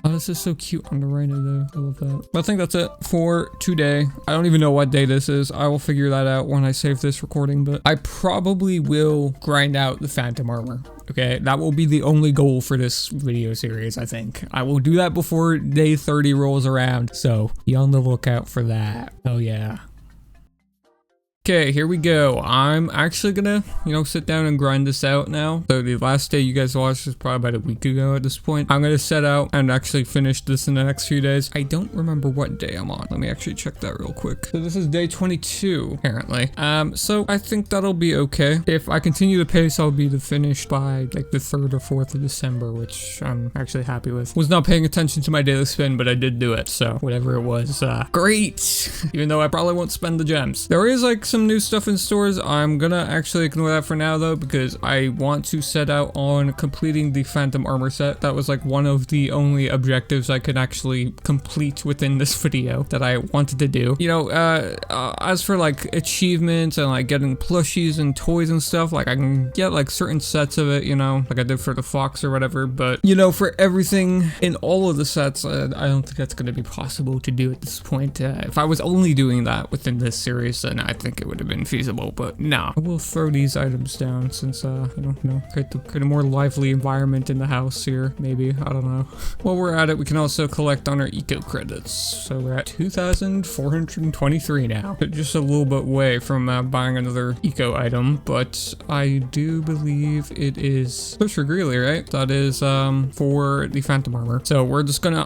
[SPEAKER 1] Oh, this is so cute on the rhino though. I love that. But I think that's it for today. I don't even know what day this is. I will figure that out when I save this recording, but I probably will grind out the phantom armor. Okay, that will be the only goal for this video series, I think. I will do that before day 30 rolls around, so be on the lookout for that. Oh yeah. Okay, here we go. I'm actually gonna, sit down and grind this out now. So the last day you guys watched is probably about a week ago at this point. I'm gonna set out and actually finish this in the next few days. I don't remember what day I'm on. Let me actually check that real quick. So this is day 22, apparently. So I think that'll be okay. If I continue the pace, I'll be finished by like the 3rd or 4th of December, which I'm actually happy with. Was not paying attention to my daily spin, but I did do it. So whatever it was, great. Even though I probably won't spend the gems. There is like some new stuff in stores. I'm gonna actually ignore that for now though, because I want to set out on completing the Phantom Armor set. That was like one of the only objectives I could actually complete within this video that I wanted to do. As for like achievements and like getting plushies and toys and stuff, like I can get like certain sets of it, like I did for the fox or whatever, but for everything in all of the sets, I don't think that's gonna be possible to do at this point. If I was only doing that within this series, then I think it would have been feasible, but no. I will throw these items down since, create a more lively environment in the house here, maybe. I don't know. While we're at it, we can also collect on our eco credits. So we're at 2,423 now. Just a little bit away from buying another eco item, but I do believe it is Pusher Greeley, right? That is for the Phantom Armor. So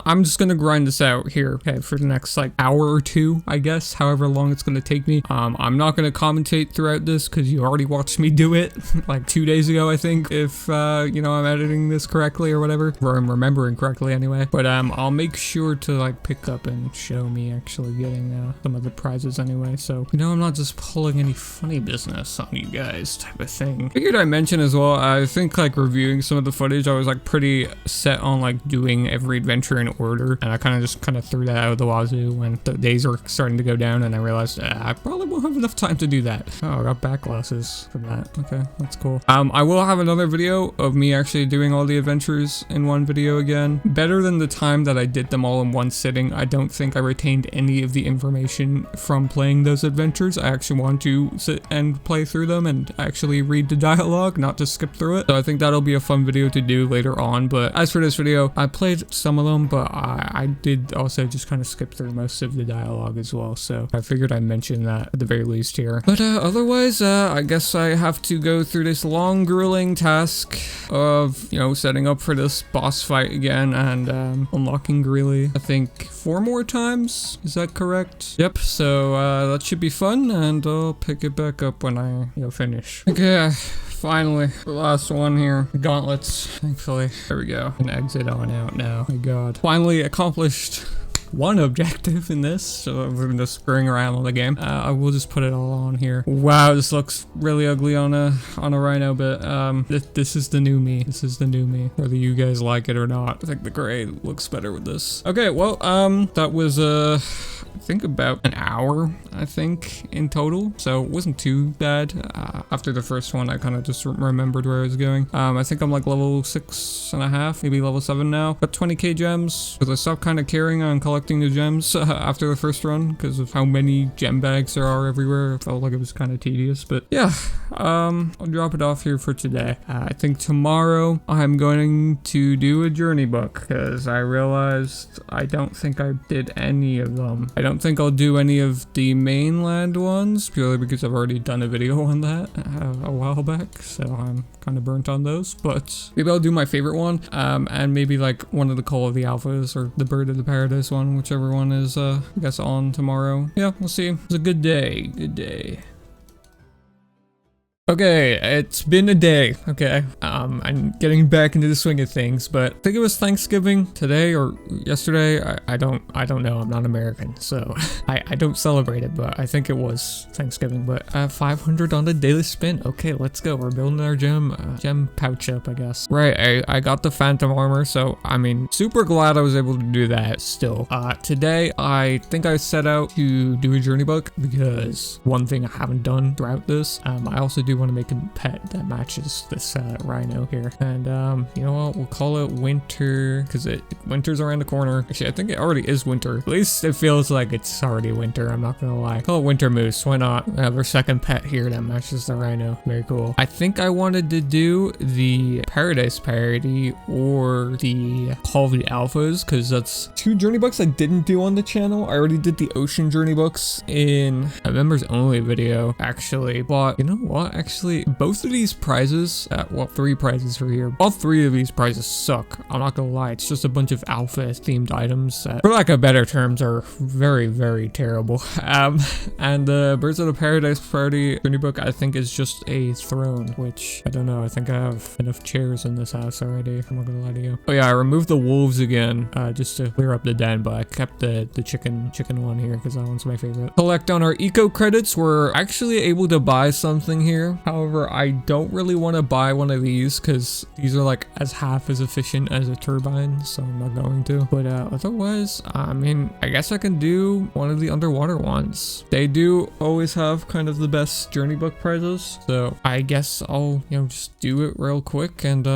[SPEAKER 1] I'm just gonna grind this out here, okay, for the next like hour or two, I guess, however long it's gonna take me. I'm not gonna commentate throughout this because you already watched me do it like 2 days ago, I think, if I'm editing this correctly or whatever, or I'm remembering correctly anyway. But I'll make sure to like pick up and show me actually getting some of the prizes anyway, so I'm not just pulling any funny business on you guys type of thing. Figured I mention as well, I think like reviewing some of the footage, I was like pretty set on like doing every adventure in order, and I kind of threw that out of the wazoo when the days were starting to go down, and I realized I probably won't have enough time to do that. Oh, I got back glasses from that. Okay, that's cool. I will have another video of me actually doing all the adventures in one video again. Better than the time that I did them all in one sitting. I don't think I retained any of the information from playing those adventures. I actually want to sit and play through them and actually read the dialogue, not just skip through it. So I think that'll be a fun video to do later on. But as for this video, I played some of them, but I did also just kind of skip through most of the dialogue as well. So I figured I'd mention that at the very least here. But otherwise, I guess I have to go through this long, grueling task of, setting up for this boss fight again and unlocking Greeley, I think 4 more times. Is that correct? Yep, so that should be fun, and I'll pick it back up when I, finish. Okay. Finally, the last one here. Gauntlets, thankfully. There we go. An exit on out now. My god. Finally accomplished one objective in this, so we're just screwing around on the game. I will just put it all on here. Wow, this looks really ugly on a rhino, but this is the new me. This is the new me, whether you guys like it or not. I think the gray looks better with this. Okay, well, that was I think about an hour, I think, in total, so it wasn't too bad. After the first one, I kind of just remembered where I was going. I think I'm like level 6.5, maybe level 7 now. Got 20k gems, because I stopped kind of caring on collecting the gems after the first run because of how many gem bags there are everywhere. I felt like it was kind of tedious, but yeah, I'll drop it off here for today. I think tomorrow I'm going to do a journey book because I realized I don't think I did any of them. I don't think I'll do any of the mainland ones purely because I've already done a video on that a while back, so I'm kind of burnt on those, but maybe I'll do my favorite one, and maybe like one of the Call of the Alphas or the Bird of the Paradise one, whichever one is I guess on tomorrow. Yeah, we'll see. It was a good day. Good day. Okay, it's been a day, okay? I'm getting back into the swing of things, but I think it was Thanksgiving today or yesterday. I don't know. I'm not American, so I don't celebrate it, but I think it was Thanksgiving. But 500 on the daily spin. Okay, let's go. We're building our gem pouch up, I guess. Right, I got the Phantom Armor, so I mean, super glad I was able to do that still. Today, I think I set out to do a journey book because one thing I haven't done throughout this, I also do want to make a pet that matches this rhino here. And you know what? We'll call it winter because winter's around the corner. Actually, I think it already is winter. At least it feels like it's already winter. I'm not gonna lie. Call it winter moose. Why not? We have our second pet here that matches the rhino. Very cool. I think I wanted to do the paradise parody or the Call of the Alphas because that's two journey books I didn't do on the channel. I already did the ocean journey books in a members only video actually, but you know what? Actually, both of these prizes, well, 3 prizes for here. All 3 of these prizes suck. I'm not gonna lie. It's just a bunch of alpha themed items that, for lack of better terms, are very, very terrible. And the Birds of the Paradise Party journey book I think is just a throne, which I don't know. I think I have enough chairs in this house already. I'm not gonna lie to you. Oh yeah, I removed the wolves again, just to clear up the den, but I kept the chicken one here because that one's my favorite. Collect on our eco credits. We're actually able to buy something here. However, I don't really want to buy one of these because these are like half as efficient as a turbine, so I'm not going to. But otherwise, I mean, I guess I can do one of the underwater ones. They do always have kind of the best journey book prizes, so I guess I'll, you know, just do it real quick and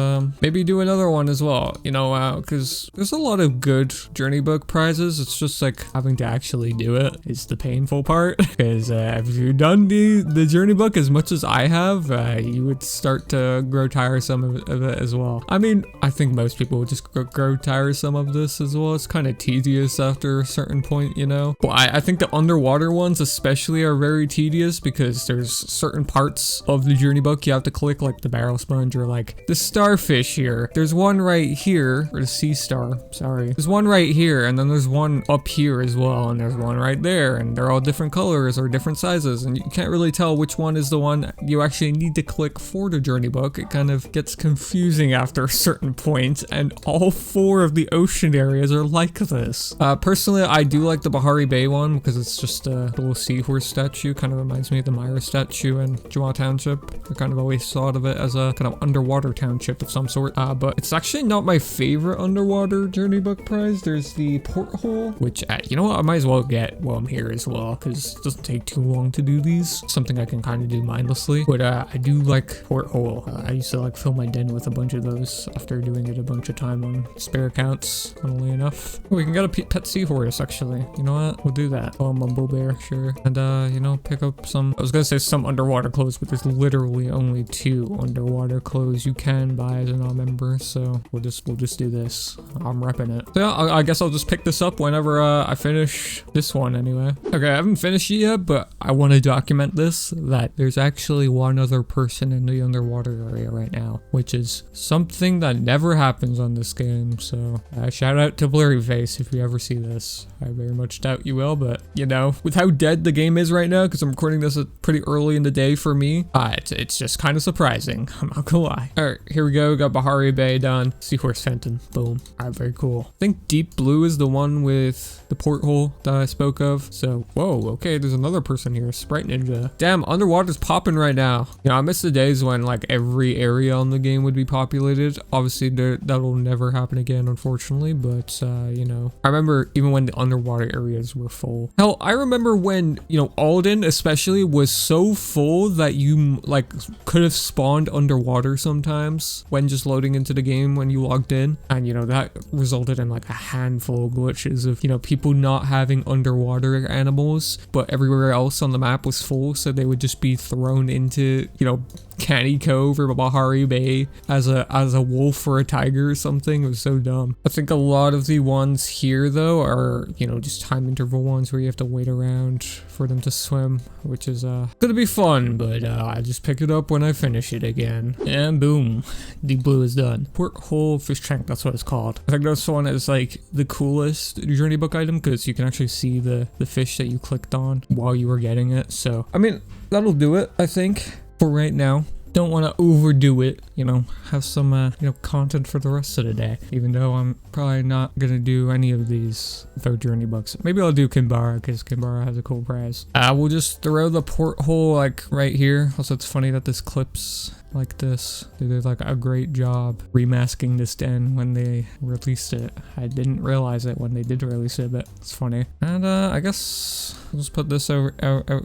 [SPEAKER 1] maybe do another one as well, you know, because there's a lot of good journey book prizes. It's just like having to actually do it is the painful part because if you've done the journey book as much as I have, you would start to grow tiresome of it as well. I mean, I think most people would just grow tiresome of this as well. It's kind of tedious after a certain point, you know. But I think the underwater ones especially are very tedious because there's certain parts of the journey book you have to click, like the barrel sponge or like the starfish here. There's one right here, or the sea star, sorry. There's one right here, and then there's one up here as well, and there's one right there, and they're all different colors or different sizes, and you can't really tell which one is the one you actually need to click for the journey book. It kind of gets confusing after a certain point, and all 4 of the ocean areas are like this. Personally, I do like the Bahari Bay one because it's just a little seahorse statue. Kind of reminds me of the Myra statue in Jawa Township. I kind of always thought of it as a kind of underwater township of some sort, but it's actually not my favorite underwater journey book prize. There's the porthole, which you know what, I might as well get while I'm here as well because it doesn't take too long to do these. Something I can kind of do mindlessly, but I do like porthole. I used to like fill my den with a bunch of those after doing it a bunch of time on spare accounts, funnily enough. Oh, we can get a pet seahorse actually. You know what, we'll do that. Oh, Mumble Bear, sure. And you know, pick up some, I was gonna say some underwater clothes, but there's literally only 2 underwater clothes you can buy as a non-member, so we'll just do this. I'm repping it. So yeah, I guess I'll just pick this up whenever I finish this one anyway. Okay, I haven't finished it yet, but I want to document this, that there's actually one other person in the underwater area right now, which is something that never happens on this game. So shout out to Blurry Face if you ever see this. I very much doubt you will, but you know, with how dead the game is right now, because I'm recording this pretty early in the day for me, it's just kind of surprising. I'm not gonna lie. All right, here we go. We got Bahari Bay done. Seahorse Fenton. Boom. All right, very cool. I think Deep Blue is the one with the porthole that I spoke of. So, whoa, okay, there's another person here. Sprite Ninja. Damn, underwater's popping right now. You know, I miss the days when like every area on the game would be populated. Obviously, that'll never happen again, unfortunately, but you know, I remember even when the underwater areas were full. Hell, I remember when, you know, Alden especially was so full that you like could have spawned underwater sometimes when just loading into the game when you logged in, and you know, that resulted in like a handful of glitches of, you know, people not having underwater animals, but everywhere else on the map was full, so they would just be thrown into, you know, Canny Cove or Bahari Bay as a wolf or a tiger or something. It was so dumb. I think a lot of the ones here though are, you know, just time interval ones where you have to wait around for them to swim, which is gonna be fun, but I just pick it up when I finish it again. And boom, Deep Blue is done. Porthole Fish Tank, that's what it's called. I think this one is like the coolest journey book item because you can actually see the fish that you clicked on while you were getting it. So I mean, that'll do it, I think, for right now. Don't want to overdo it, you know, have some, you know, content for the rest of the day, even though I'm probably not going to do any of these without journey books. Maybe I'll do Kinbara because Kinbara has a cool prize. We'll just throw the porthole like right here. Also, it's funny that this clips like this. They did like a great job remasking this den when they released it. I didn't realize it when they did release it, but it's funny. And I guess I'll just put this out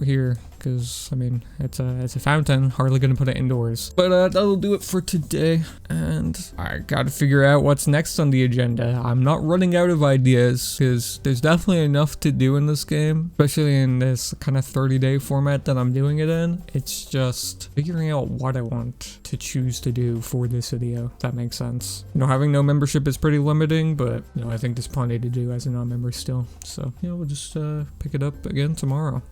[SPEAKER 1] here because, I mean, it's a fountain, hardly gonna put it indoors. But that'll do it for today, and I gotta figure out what's next on the agenda. I'm not running out of ideas, because there's definitely enough to do in this game, especially in this kind of 30-day format that I'm doing it in. It's just figuring out what I want to choose to do for this video, if that makes sense. You know, having no membership is pretty limiting, but, you know, I think there's plenty to do as a non-member still. So, yeah, we'll just pick it up again tomorrow.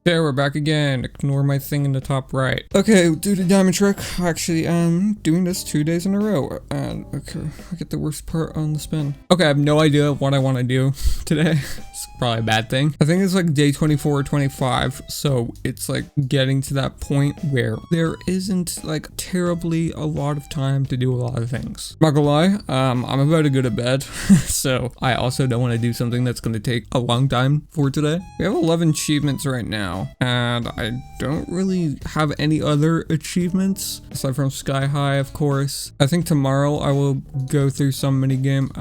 [SPEAKER 1] Okay, we're back again. Ignore my thing in the top right. Okay, do the diamond trick. Actually, I'm doing this 2 days in a row. And, okay, I get the worst part on the spin. Okay, I have no idea what I want to do today. It's probably a bad thing. I think it's like day 24 or 25. So it's like getting to that point where there isn't like terribly a lot of time to do a lot of things. Not gonna lie, I'm about to go to bed. So I also don't want to do something that's going to take a long time for today. We have 11 achievements right now. And I don't really have any other achievements aside from Sky High, of course. I think tomorrow I will go through some minigame.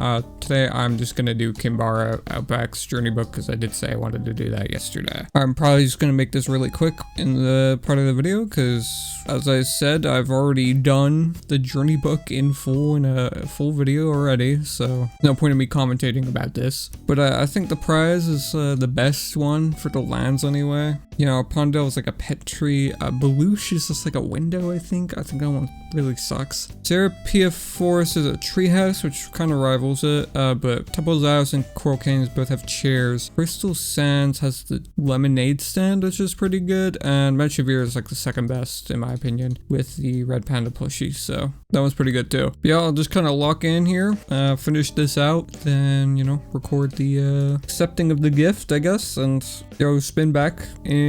[SPEAKER 1] Today I'm just gonna do Kimbara Outback's journey book because I did say I wanted to do that yesterday. I'm probably just gonna make this really quick in the part of the video because, as I said, I've already done the journey book in full in a full video already, so no point in me commentating about this. But I think the prize is the best one for the lands anyway. You know, Pondell is like a pet tree. Belush is just like a window, I think. I think that one really sucks. Serapia Forest is a treehouse, which kind of rivals it. But Temple's House and Coral Canes both have chairs. Crystal Sands has the lemonade stand, which is pretty good. And Medjugorje is like the second best, in my opinion, with the red panda plushie. So that one's pretty good too. But yeah, I'll just kind of lock in here, finish this out, then, you know, record the accepting of the gift, I guess, and go spin back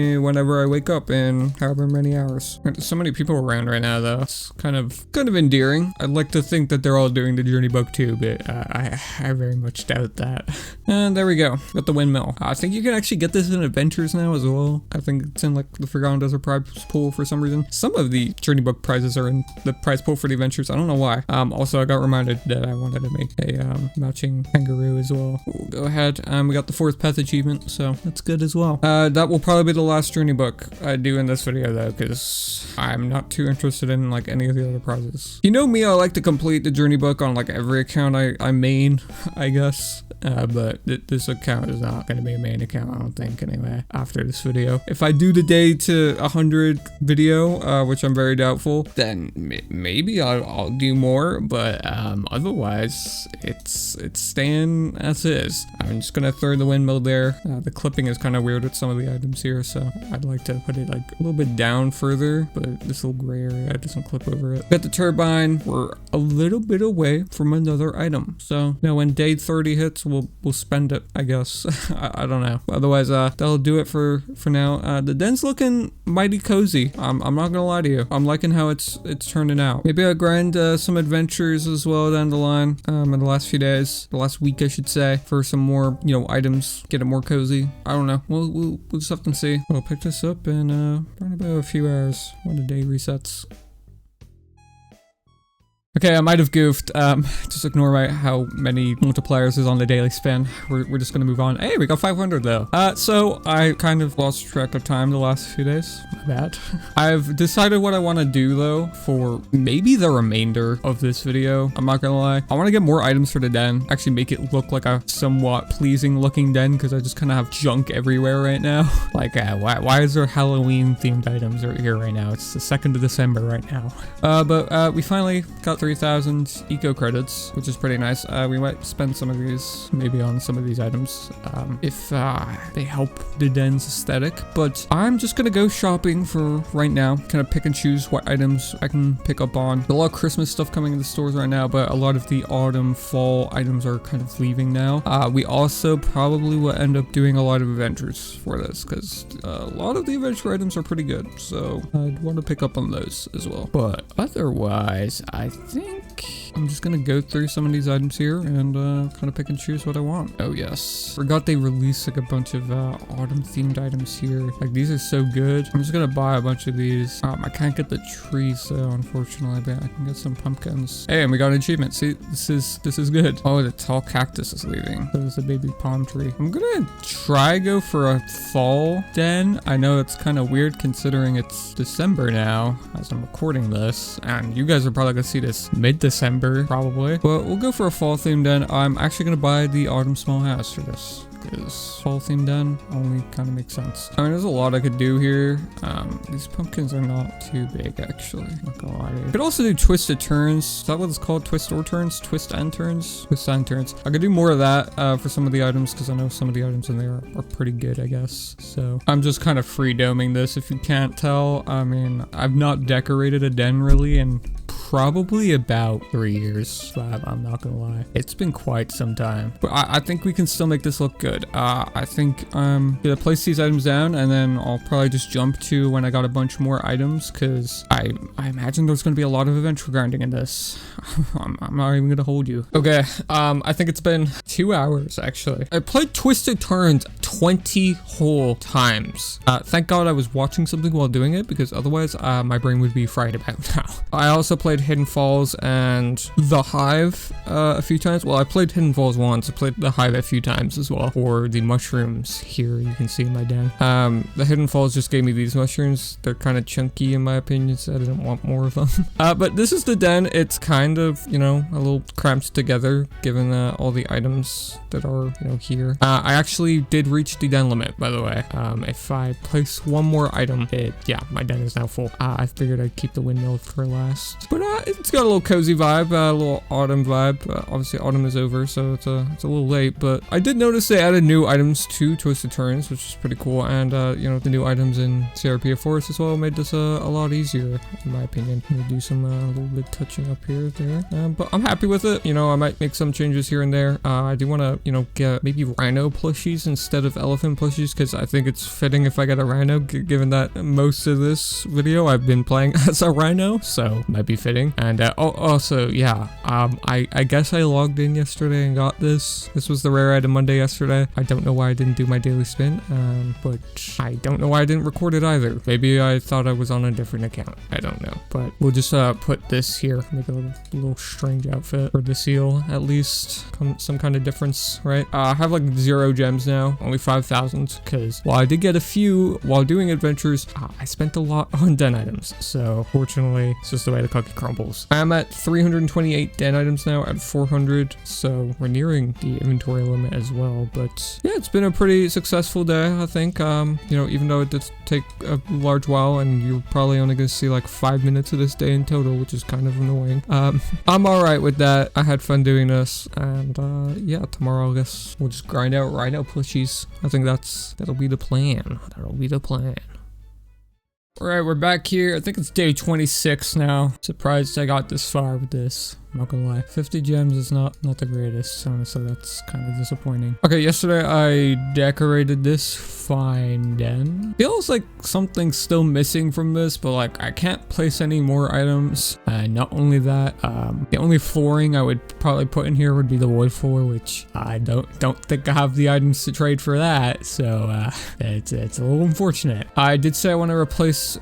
[SPEAKER 1] whenever I wake up in however many hours. There's so many people around right now though. It's kind of endearing. I'd like to think that they're all doing the journey book too, but I very much doubt that. And there we go. Got the windmill. I think you can actually get this in adventures now as well. I think it's in like the Forgotten Desert prize pool for some reason. Some of the journey book prizes are in the prize pool for the adventures. I don't know why. Also I got reminded that I wanted to make a matching kangaroo as well. We'll go ahead. We got the 4th pet achievement, so that's good as well. That will probably be the last journey book I do in this video though, because I'm not too interested in like any of the other prizes. You know me, I like to complete the journey book on like every account I main, I guess. But this account is not going to be a main account, I don't think, anyway, after this video. If I do the day to 100 video, which I'm very doubtful, then maybe I'll do more, but otherwise it's staying as is. I'm just going to throw the windmill there. The clipping is kind of weird with some of the items here, so I'd like to put it like a little bit down further, but this little gray area doesn't clip over it. Got the turbine. We're a little bit away from another item, so now when day 30 hits, we'll spend it, I guess. I don't know. Otherwise, that'll do it for now. The den's looking mighty cozy. I'm not gonna lie to you. I'm liking how it's turning out. Maybe I'll grind some adventures as well down the line in the last few days, the last week I should say, for some more, you know, items, get it more cozy. I don't know. We'll just have to see. I'll pick this up in about a few hours when the day resets. Okay, I might have goofed. Just ignore how many multipliers is on the daily spin. We're just gonna move on. Hey, we got 500 though. So I kind of lost track of time the last few days. My bad. I've decided what I want to do though for maybe the remainder of this video. I'm not gonna lie. I want to get more items for the den. Actually make it look like a somewhat pleasing looking den because I just kind of have junk everywhere right now. Like, why is there Halloween themed items here right now? It's the 2nd of December right now. But we finally got 3,000 eco credits, which is pretty nice. We might spend some of these maybe on some of these items if they help the den's aesthetic, but I'm just gonna go shopping for right now, kind of pick and choose what items I can pick up on. There's a lot of Christmas stuff coming in the stores right now, but a lot of the autumn fall items are kind of leaving now. We also probably will end up doing a lot of adventures for this because a lot of the adventure items are pretty good, so I'd want to pick up on those as well. But otherwise, I think I'm just gonna go through some of these items here and kind of pick and choose what I want. Oh yes, forgot they released like a bunch of autumn themed items here. Like these are so good. I'm just gonna buy a bunch of these. I can't get the trees though, unfortunately, but I can get some pumpkins. Hey, and we got an achievement. See, this is good. Oh, the tall cactus is leaving. So there's a baby palm tree. I'm gonna try go for a fall den. I know it's kind of weird considering it's December now as I'm recording this, and you guys are probably gonna see this mid-December probably, but we'll go for a fall themed den. I'm actually gonna buy the autumn small house for this because fall themed den only kind of makes sense. I mean, there's a lot I could do here. These pumpkins are not too big actually, not gonna lie to you. I could also do twisted turns. Is that what it's called? Twist or turns? Twist and turns? Twist and turns. I could do more of that for some of the items because I know some of the items in there are pretty good, I guess. So I'm just kind of free-doming this if you can't tell. I mean, I've not decorated a den really in probably about 3 years. I'm not gonna lie, it's been quite some time, but I think we can still make this look good. I think gonna place these items down and then I'll probably just jump to when I got a bunch more items because I imagine there's gonna be a lot of adventure grinding in this. I'm not even gonna hold you. Okay, I think it's been 2 hours actually. I played Twisted Turns 20 whole times. Thank God I was watching something while doing it because otherwise my brain would be fried about now. I also played Hidden Falls and The Hive a few times. Well, I played Hidden Falls once. I played The Hive a few times as well. Or the mushrooms here you can see in my den. The Hidden Falls just gave me these mushrooms. They're kind of chunky in my opinion, so I didn't want more of them. But this is the den. It's kind of, you know, a little cramped together given all the items that are, you know, here. I actually did reach the den limit, by the way. If I place one more item, yeah, my den is now full. I figured I'd keep the windmill for last. But it's got a little cozy vibe, a little autumn vibe. Obviously autumn is over, so it's a little late, but I did notice they added new items to Twisted Turns, which is pretty cool. And you know, the new items in CRP Forest as well made this a lot easier, in my opinion. I'm gonna do some a little bit touching up here there, but I'm happy with it. You know, I might make some changes here and there. I do want to, you know, get maybe rhino plushies instead of elephant plushies because I think it's fitting if I get a rhino, given that most of this video I've been playing as a rhino, so it might be fitting. And also, yeah, I guess I logged in yesterday and got this. This was the rare item Monday yesterday. I don't know why I didn't do my daily spin, but I don't know why I didn't record it either. Maybe I thought I was on a different account. I don't know, but we'll just put this here, make a little strange outfit for the seal, at least some kind of difference, right? I have like 0 gems now, only 5,000, because while I did get a few while doing adventures, I spent a lot on den items, so fortunately it's just the way the cookie crumbles. I'm at 328 den items now at 400, so we're nearing the inventory limit as well. But yeah, it's been a pretty successful day, I think. You know, even though it did take a large while and you're probably only gonna see like 5 minutes of this day in total, which is kind of annoying. I'm all right with that. I had fun doing this, and yeah, tomorrow I guess we'll just grind out rhino plushies. I think that'll be the plan. That'll be the plan. Alright, we're back here. I think it's day 26 now. Surprised I got this far with this. I'm not gonna lie. 50 gems is not the greatest, honestly. That's kind of disappointing. Okay, yesterday I decorated this fine den. Feels like something's still missing from this, but like I can't place any more items. Not only that, the only flooring I would probably put in here would be the wood floor, which I don't think I have the items to trade for that. So it's a little unfortunate. I did say I wanted to replace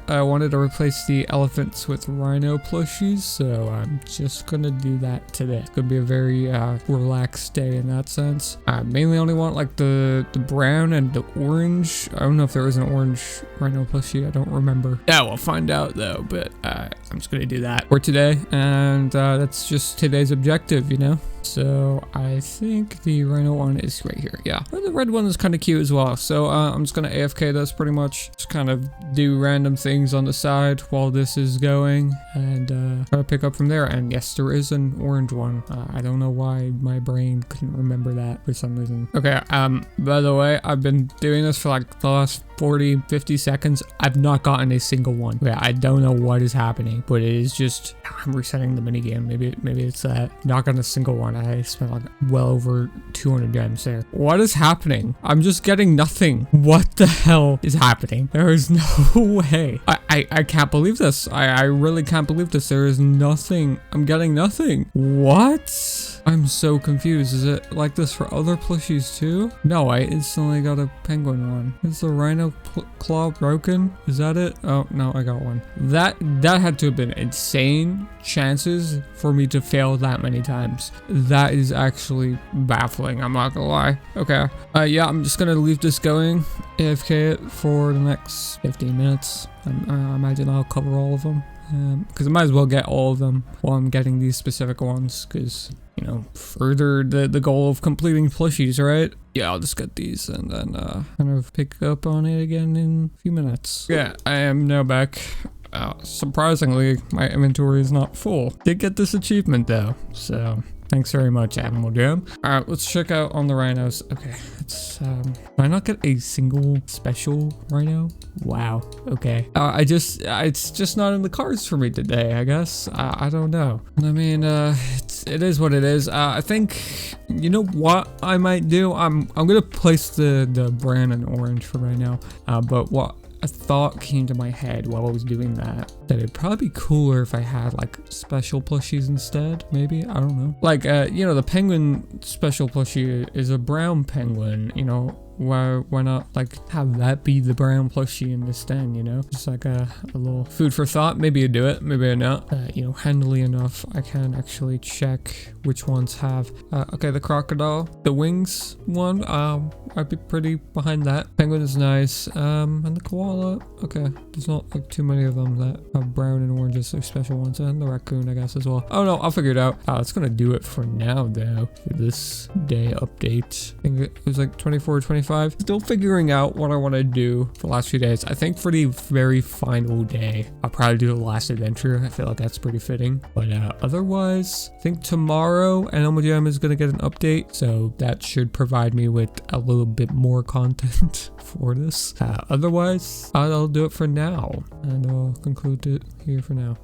[SPEAKER 1] the elephants with rhino plushies, so I'm just gonna do that today. It's gonna be a very relaxed day in that sense. I mainly only want like the brown and the orange. I don't know if there is an orange rhino plushie. I don't remember. Yeah, we'll find out though, but I'm just gonna do that for today, and that's just today's objective, you know. So I think the rhino one is right here. Yeah, the red one is kind of cute as well. So I'm just gonna AFK this pretty much. Just kind of do random things on the side while this is going, and try to pick up from there. And yes, there is an orange one. I don't know why my brain couldn't remember that for some reason. Okay, by the way, I've been doing this for like the last 40, 50 seconds. I've not gotten a single one. Yeah, I don't know what is happening, but it is just, I'm resetting the minigame. Maybe it's that. Not gotten a single one. I spent like well over 200 gems there. What is happening? I'm just getting nothing. What the hell is happening? There is no way. I can't believe this. I really can't believe this. There is nothing. I'm getting nothing. What? I'm so confused. Is it like this for other plushies too? No, I instantly got a penguin one. Is the rhino claw broken? Is that it? Oh, no, I got one. That had to have been insane chances for me to fail that many times. That is actually baffling. I'm not gonna lie. Okay. Yeah, I'm just gonna leave this going. AFK it for the next 15 minutes. I imagine I'll cover all of them. Because I might as well get all of them while I'm getting these specific ones, because, you know, further the goal of completing plushies, right? Yeah, I'll just get these and then kind of pick up on it again in a few minutes. Yeah, I am now back. Surprisingly, my inventory is not full. Did get this achievement though, so thanks very much, Animaljam. All right, let's check out on the rhinos. Okay, let's, did I not get a single special rhino? Wow, okay. It's just not in the cards for me today, I guess. I don't know. I mean, it is what it is. I think, you know what I might do? I'm gonna place the brand in orange for right now. But what a thought came to my head while I was doing that it'd probably be cooler if I had like special plushies instead. Maybe, I don't know. Like, you know, the penguin special plushie is a brown penguin, you know. Why not like have that be the brown plushie in this den, you know? Just like a little food for thought. Maybe I do it, maybe I not. You know, handily enough, I can actually check which ones have. Okay, the crocodile, the wings one, I'd be pretty behind that. Penguin is nice. And the koala, okay. There's not like too many of them that have brown and orange as their special ones. And the raccoon, I guess, as well. Oh no, I'll figure it out. That's gonna do it for now though, for this day update. I think it was like 24, 25. Still figuring out what I want to do for the last few days. I think for the very final day, I'll probably do the last adventure. I feel like that's pretty fitting. But otherwise, I think tomorrow Animaljam is going to get an update. So that should provide me with a little bit more content for this. Otherwise, I'll do it for now. And I'll conclude it here for now.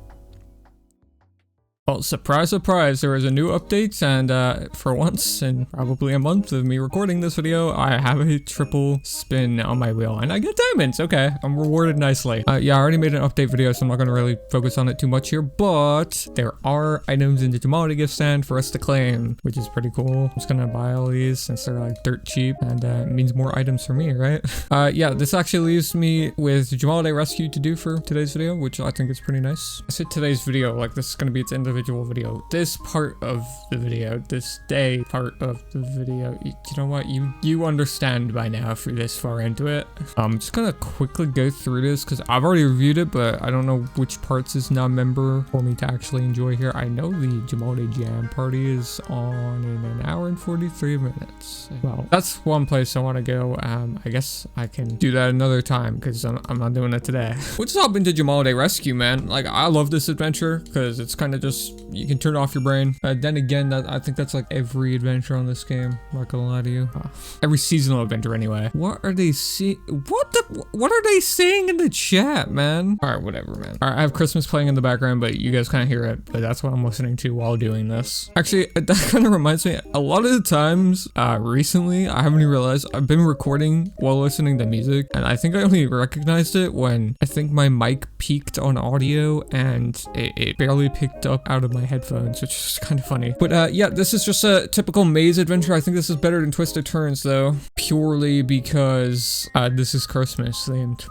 [SPEAKER 1] Well, surprise, surprise, there is a new update, and for once in probably a month of me recording this video, I have a triple spin on my wheel, and I get diamonds. Okay, I'm rewarded nicely. Yeah, I already made an update video, so I'm not going to really focus on it too much here, but there are items in the Jamalde gift stand for us to claim, which is pretty cool. I'm just going to buy all these since they're like dirt cheap, and it means more items for me, right? Yeah, this actually leaves me with Jamalde rescue to do for today's video, which I think is pretty nice. I said today's video, like this is going to be its individual video. This part of the video, this day part of the video, you know what, you understand by now if you're this far into it. I'm just gonna quickly go through this because I've already reviewed it, but I don't know which parts is non-member for me to actually enjoy here. I know the Jamalde Jam party is on in an hour and 43 minutes. Well, that's one place I want to go. I guess I can do that another time because I'm not doing it today. Let's hop into Jamalde Rescue, man. Like, I love this adventure because it's kind of just, you can turn off your brain. Then again, I think that's like every adventure on this game. I'm not gonna lie to you. Every seasonal adventure anyway. What are they what are they saying in the chat, man? All right, whatever, man. All right, I have Christmas playing in the background, but you guys can't hear it. But that's what I'm listening to while doing this. Actually, that kind of reminds me, a lot of the times recently, I haven't even realized I've been recording while listening to music, and I think I only recognized it when I think my mic peaked on audio and it barely picked up out of my headphones, which is kind of funny. But yeah, this is just a typical maze adventure. I think this is better than Twisted Turns though, purely because this is Christmas themed.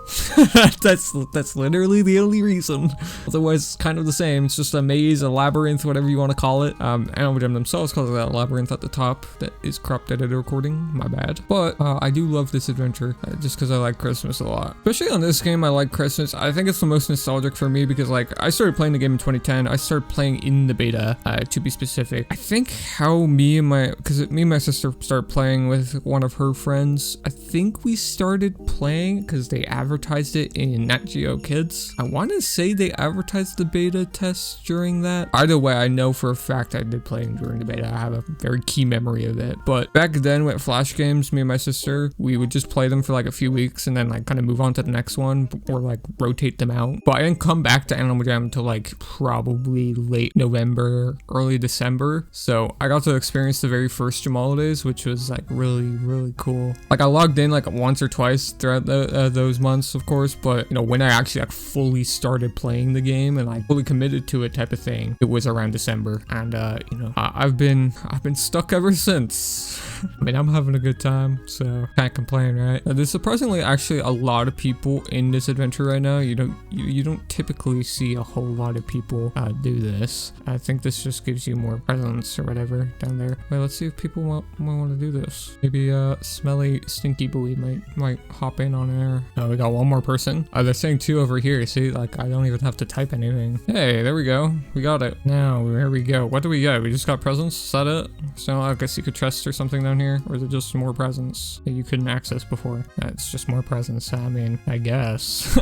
[SPEAKER 1] that's literally the only reason. Otherwise, it's kind of the same. It's just a maze, a labyrinth, whatever you want to call it. Animaljam themselves call it that labyrinth at the top. That is cropped edited recording, my bad. But I do love this adventure just because I like Christmas a lot. Especially on this game, I like Christmas. I think it's the most nostalgic for me because like I started playing the game in 2010. I started playing in in the beta, to be specific. I think how me and my sister started playing with one of her friends. I think we started playing because they advertised it in Nat Geo Kids. I want to say they advertised the beta test during that. Either way, I know for a fact I did play during the beta. I have a very key memory of it. But back then with Flash games, me and my sister, we would just play them for like a few weeks and then like kind of move on to the next one or like rotate them out. But I didn't come back to Animal Jam until like probably late November, early December. So I got to experience the very first Jam holidays, which was like really cool. Like I logged in like once or twice throughout those months, of course, but you know, when I actually like fully started playing the game and like fully committed to it type of thing, it was around December. And you know, I've been stuck ever since. I mean, I'm having a good time, so can't complain, right? There's surprisingly actually a lot of people in this adventure right now. You don't typically see a whole lot of people do this. I think this just gives you more presence or whatever down there. Wait, let's see if people might want to do this. Maybe Smelly Stinky Boy might hop in on air. Oh, we got one more person. They're saying two over here. See, like I don't even have to type anything. Hey, there we go. We got it. Now, here we go. What do we get? We just got presents. Is that it? Is there like a secret chest or something down here? Or is it just more presents that you couldn't access before? It's just more presents. I mean, I guess.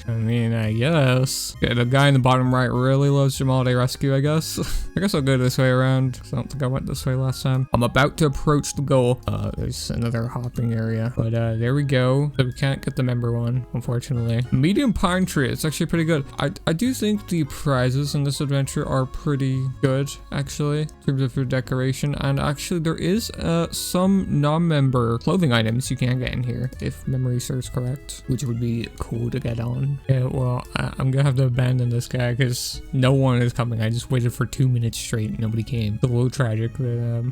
[SPEAKER 1] I guess. Okay, the guy in the bottom right really loves Jam Holiday Rescue, I guess. I guess I'll go this way around, because I don't think I went this way last time. I'm about to approach the goal. There's another hopping area. But there we go. So we can't get the member one, unfortunately. Medium pine tree. It's actually pretty good. I do think the prizes in this adventure are pretty good, actually, in terms of your decoration. And actually, there is some non-member clothing items you can get in here, if memory serves correct, which would be cool to get on. Yeah, well, I'm gonna have to abandon this guy because no one is coming. I just waited for 2 minutes straight and nobody came. It's a little tragic, but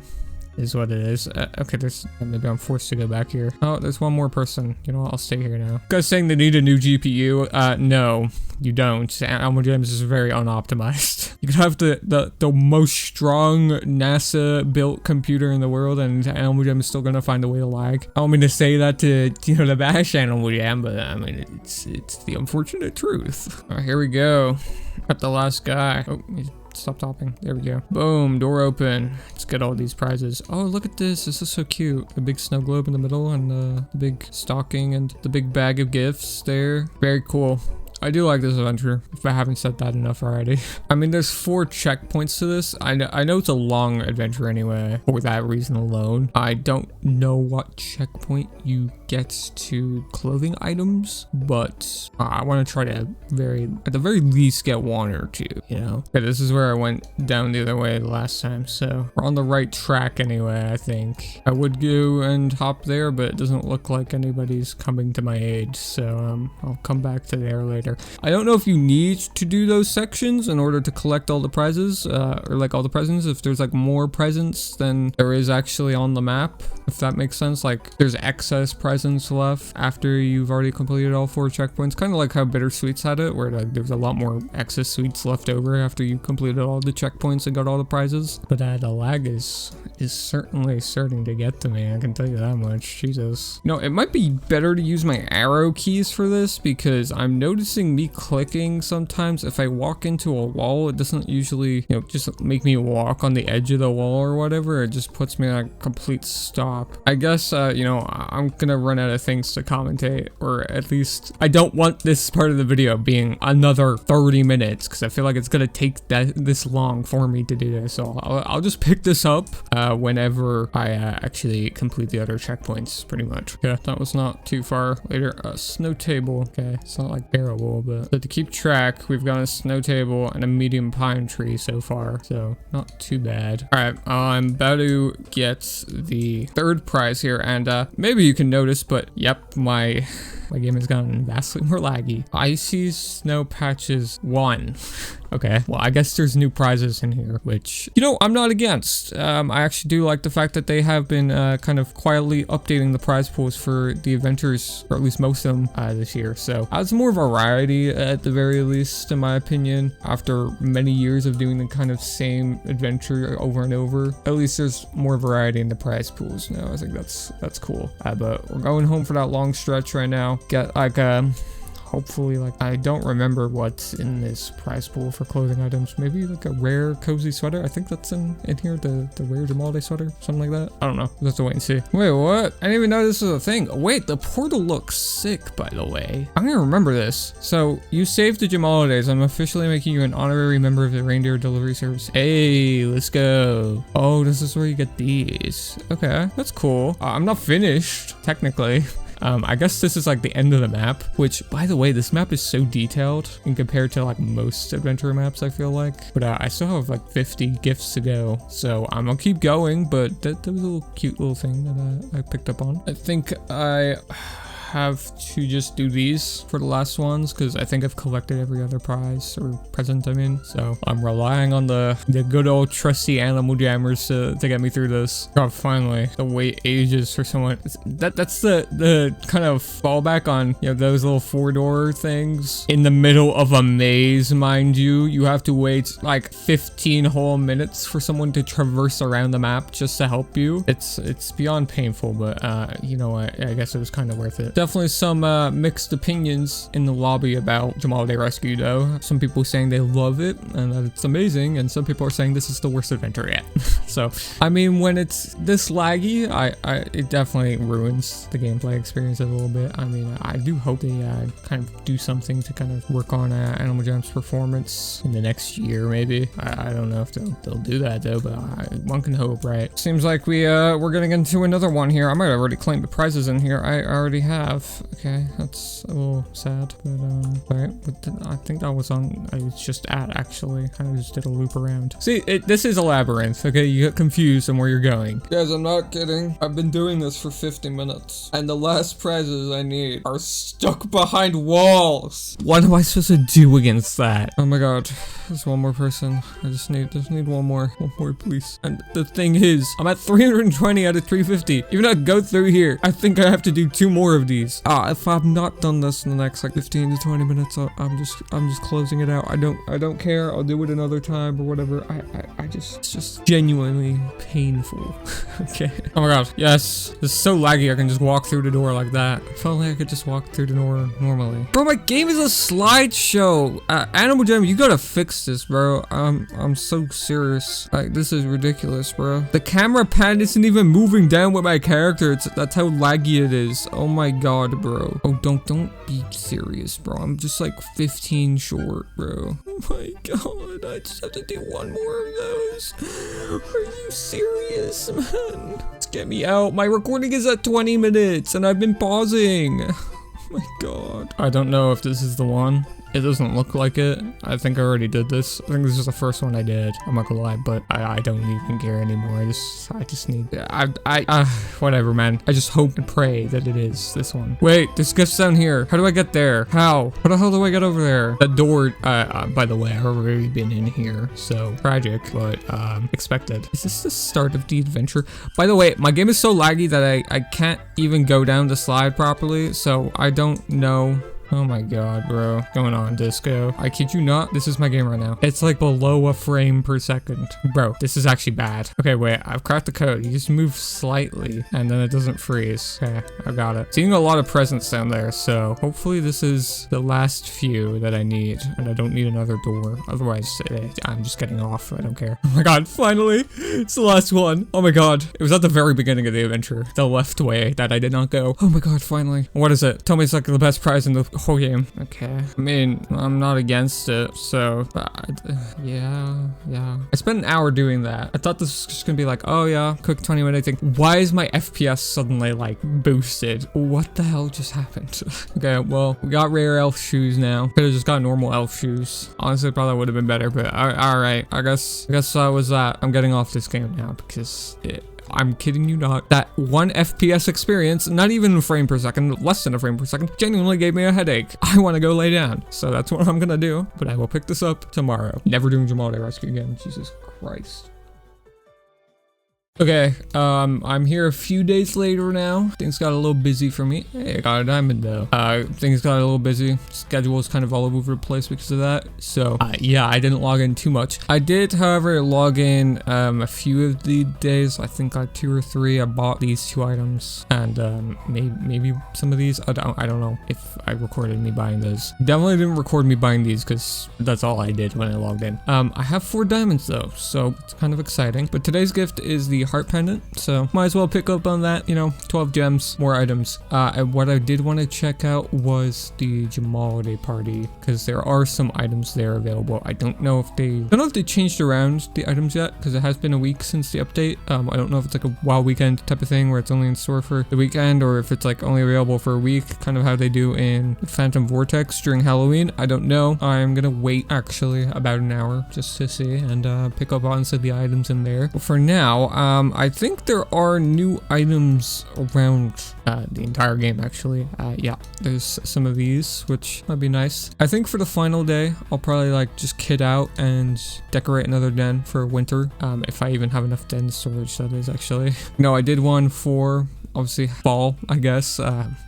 [SPEAKER 1] is what it is. Okay, maybe I'm forced to go back here. Oh, there's one more person. You know what? I'll stay here now. You guys saying they need a new GPU? No, you don't. Animal Jam is very unoptimized. You could have the most strong NASA built computer in the world and Animal Jam is still gonna find a way to lag. I don't mean to say that to, you know, the bash Animal Jam, but I mean, it's the unfortunate truth. All right, here we go. Got the last guy. Oh, stop topping. There we go. Boom, door open. Let's get all these prizes. Oh, look at this. This is so cute. The big snow globe in the middle and the big stocking and the big bag of gifts there. Very cool. I do like this adventure, if I haven't said that enough already. I mean, there's 4 checkpoints to this. I know it's a long adventure anyway, for that reason alone. I don't know what checkpoint you get to clothing items, but I want to try to at the very least get 1 or 2, you know? Okay, this is where I went down the other way the last time, so we're on the right track anyway, I think. I would go and hop there, but it doesn't look like anybody's coming to my aid, so I'll come back to there later. I don't know if you need to do those sections in order to collect all the prizes, or like all the presents, if there's like more presents than there is actually on the map, if that makes sense. Like there's excess presents left after you've already completed all 4 checkpoints, kind of like how Bittersweets had it, where like there's a lot more excess sweets left over after you completed all the checkpoints and got all the prizes. But the lag is certainly starting to get to me, I can tell you that much. Jesus. You know, it might be better to use my arrow keys for this, because I'm noticing me clicking sometimes. If I walk into a wall, it doesn't usually, you know, just make me walk on the edge of the wall or whatever. It just puts me at a complete stop. I guess, you know, I'm gonna run out of things to commentate, or at least I don't want this part of the video being another 30 minutes, because I feel like it's gonna take this long for me to do this. So I'll just pick this up whenever I actually complete the other checkpoints, pretty much. Yeah, that was not too far later. Snow table. Okay, it's not like bearable, but so to keep track, we've got a snow table and a medium pine tree so far, so not too bad. All right, I'm about to get the 3rd prize here, and maybe you can notice, but yep, my game has gotten vastly more laggy. Icy Snow Patches 1. Okay, well, I guess there's new prizes in here, which, you know, I'm not against. I actually do like the fact that they have been kind of quietly updating the prize pools for the adventures, or at least most of them this year. So adds more variety at the very least, in my opinion. After many years of doing the kind of same adventure over and over, at least there's more variety in the prize pools now. I think that's cool. But we're going home for that long stretch right now. Get like hopefully, like, I don't remember what's in this prize pool for clothing items. Maybe like a rare cozy sweater. I think that's in here, the rare Jamal Day sweater, something like that. I don't know. We'll have to wait and see. Wait, what? I didn't even know this was a thing. Wait, the portal looks sick, by the way. I'm gonna remember this. So you saved the Jamal Days. I'm officially making you an honorary member of the reindeer delivery service. Hey, let's go. Oh, this is where you get these. Okay, that's cool. I'm not finished, technically. I guess this is like the end of the map, which, by the way, this map is so detailed in compared to like most adventure maps, I feel like. But I still have like 50 gifts to go, so I'm gonna keep going. But that was a little cute little thing that I picked up on. I think I have to just do these for the last ones because I think I've collected every other prize or present, I mean. So I'm relying on the good old trusty animal jammers to get me through this. God, finally. The wait ages for someone. That's the kind of fallback on, you know, those little 4-door things in the middle of a maze, mind you. You have to wait like 15 whole minutes for someone to traverse around the map just to help you. It's beyond painful, but you know what? I guess it was kind of worth it. Definitely some mixed opinions in the lobby about Jamal Day Rescue, though. Some people saying they love it and that it's amazing, and some people are saying this is the worst adventure yet. So, I mean, when it's this laggy, it definitely ruins the gameplay experience a little bit. I mean, I do hope they kind of do something to kind of work on Animal Jam's performance in the next year, maybe. I don't know if they'll do that, though, but one can hope, right? Seems like we're getting into another one here. I might have already claimed the prizes in here. I already have. Okay, that's a little sad, but alright, I think that was on, I was just at, actually. Kind of just did a loop around. See, this is a labyrinth, okay? You get confused on where you're going. Guys, I'm not kidding. I've been doing this for 50 minutes, and the last prizes I need are stuck behind walls. What am I supposed to do against that? Oh my god, there's one more person. I just need one more, please. And the thing is, I'm at 320 out of 350. Even though I go through here, I think I have to do 2 more of these. If I've not done this in the next like 15 to 20 minutes, I'm just closing it out. I don't care. I'll do it another time or whatever. It's just genuinely painful. Okay. Oh my god. Yes. This is so laggy. I can just walk through the door like that. If only I could just walk through the door normally. Bro, my game is a slideshow. Animal Jam, you gotta fix this, bro. I'm so serious. Like, this is ridiculous, bro. The camera pan isn't even moving down with my character. That's how laggy it is. Oh my god, bro. Oh, don't be serious, bro. I'm just like 15 short, bro. Oh my god, I just have to do 1 more of those. Are you serious, man? Just get me out. My recording is at 20 minutes and I've been pausing. Oh my god. I don't know if this is the one. It doesn't look like it. I think I already did this. I think this is the first one I did. I'm not gonna lie, but I don't even care anymore. I just need, whatever, man. I just hope and pray that it is this one. Wait, there's gifts down here. How do I get there? How the hell do I get over there? That door, by the way, I've already been in here, so tragic, but, expected. Is this the start of the adventure? By the way, my game is so laggy that I can't even go down the slide properly, so I don't know. Oh my god, bro. What's going on, Disco? I kid you not, this is my game right now. It's like below a frame per second. Bro, this is actually bad. Okay, wait, I've cracked the code. You just move slightly and then it doesn't freeze. Okay, I got it. Seeing a lot of presents down there, so hopefully this is the last few that I need and I don't need another door. Otherwise, I'm just getting off. I don't care. Oh my god, finally, it's the last one. Oh my god, it was at the very beginning of the adventure, the left way that I did not go. Oh my god, finally. What is it? Tell me it's like the best prize in the whole game. Okay. I mean, I'm not against it, so yeah. I spent an hour doing that. I thought this was just gonna be like, oh yeah, quick 20-minute thing. Why is my FPS suddenly like boosted? What the hell just happened? Okay, well, we got rare elf shoes now. Could have just got normal elf shoes. Honestly, probably would have been better, but all right. I guess that was that. I'm getting off this game now because I'm kidding you not. That 1 FPS experience, not even a frame per second, less than a frame per second, genuinely gave me a headache. I want to go lay down. So that's what I'm gonna do. But I will pick this up tomorrow. Never doing Jamal Day Rescue again. Jesus Christ. Okay, I'm here a few days later now. Things got a little busy for me. Hey, I got a diamond though. Things got a little busy. Schedule is kind of all over the place because of that. So, yeah, I didn't log in too much. I did, however, log in a few of the days. I think like 2 or 3. I bought these 2 items and maybe some of these. I don't know if I recorded me buying those. Definitely didn't record me buying these because that's all I did when I logged in. I have 4 diamonds though, so it's kind of exciting. But today's gift is the heart pendant, so might as well pick up on that. You know, 12 gems, more items. And what I did want to check out was the Jamalde party, because there are some items there available. I don't know if they changed around the items yet, because it has been a week since the update. I don't know if it's like a wild weekend type of thing where it's only in store for the weekend, or if it's like only available for a week, kind of how they do in Phantom Vortex during Halloween. I don't know. I'm gonna wait actually about an hour just to see and pick up on some of the items in there. But for now, I think there are new items around the entire game actually. Yeah, there's some of these, which might be nice. I think for the final day, I'll probably like just kit out and decorate another den for winter. If I even have enough den storage, that is actually. No, I did one for obviously fall, I guess,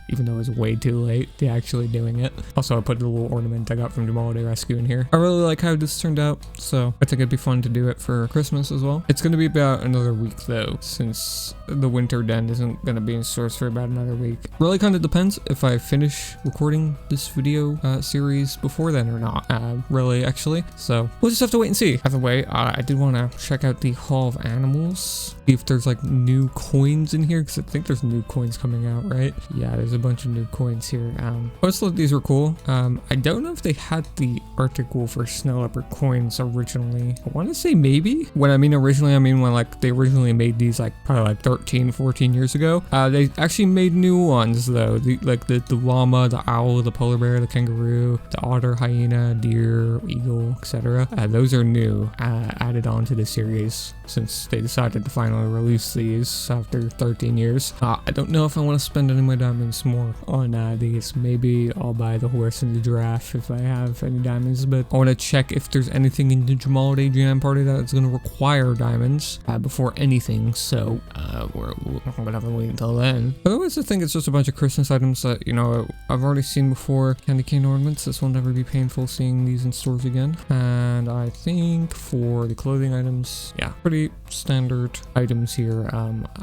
[SPEAKER 1] even though it was way too late to actually doing it. Also, I put a little ornament I got from Jamalde Rescue in here. I really like how this turned out, so I think it'd be fun to do it for Christmas as well. It's going to be about another week though, since the winter den isn't going to be in stores for about another week. Really kind of depends if I finish recording this video series before then or not, really actually. So we'll just have to wait and see. Either way, I did want to check out the Hall of Animals, see if there's like new coins in here, because I think there's new coins coming out, right? Yeah, there's a bunch of new coins here. I just thought these were cool. I don't know if they had the Arctic Wolf or Snow Leopard coins originally. I want to say maybe. When I mean originally, I mean when like they originally made these like probably like 13, 14 years ago. They actually made new ones though. The llama, the owl, the polar bear, the kangaroo, the otter, hyena, deer, eagle, etc. Those are new, added on to the series since they decided to finally release these after 13 years. I don't know if I want to spend any of my diamonds more on these. Maybe I'll buy the horse and the giraffe if I have any diamonds, but I want to check if there's anything in the Jamalde Jam party that's going to require diamonds before anything, so we're going to have to wait until then. Otherwise, I think it's just a bunch of Christmas items that, you know, I've already seen before. Candy cane ornaments, this will never be painful seeing these in stores again. And I think for the clothing items, yeah, pretty standard items here.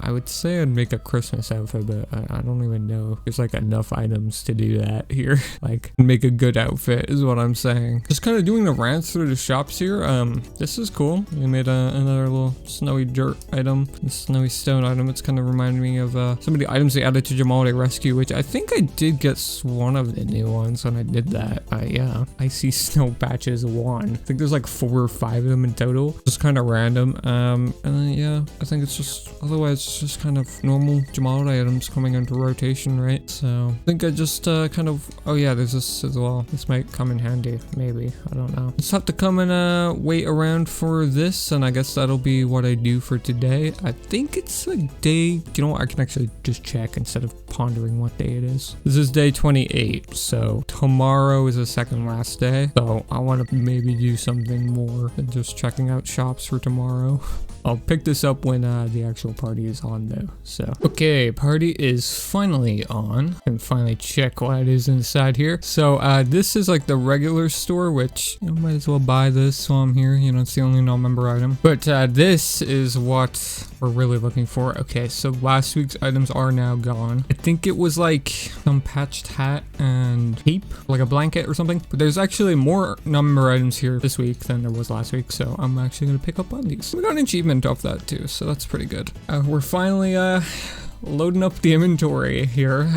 [SPEAKER 1] I would say I'd make a Christmas outfit, but I don't even know if there's like enough items to do that here. Like, make a good outfit is what I'm saying. Just kind of doing the rants through the shops here. This is cool. We made another little snowy dirt item, a snowy stone item. It's kind of reminding me of some of the items they added to Jamalde Rescue, which I think I did get one of the new ones when I did that. Yeah, icy snow patches 1. I think there's like 4 or 5 of them in total. Just kind of random. And then yeah, I think it's just, otherwise it's just kind of normal Jamalde items coming into rotation, right? So I think I just kind of, oh yeah, there's this as well. This might come in handy, maybe. I don't know. Just have to come and wait around for this, and I guess that'll be what I do for today. I think it's like day, you know what, I can actually just check instead of pondering what day it is. This is day 28, so tomorrow is the second last day. So I want to maybe do something more than just checking out shops for tomorrow. I'll pick this up when the actual party is on though. So okay, party is finally on. I can finally check what it is inside here. So this is like the regular store, which I might as well buy this while I'm here. You know, it's the only non-member item. But this is what we're really looking for. Okay, so last week's items are now gone. I think it was like some patched hat and cape, like a blanket or something. But there's actually more non-member items here this week than there was last week. So I'm actually going to pick up on these. We got an achievement off that too, so that's pretty good. We're finally loading up the inventory here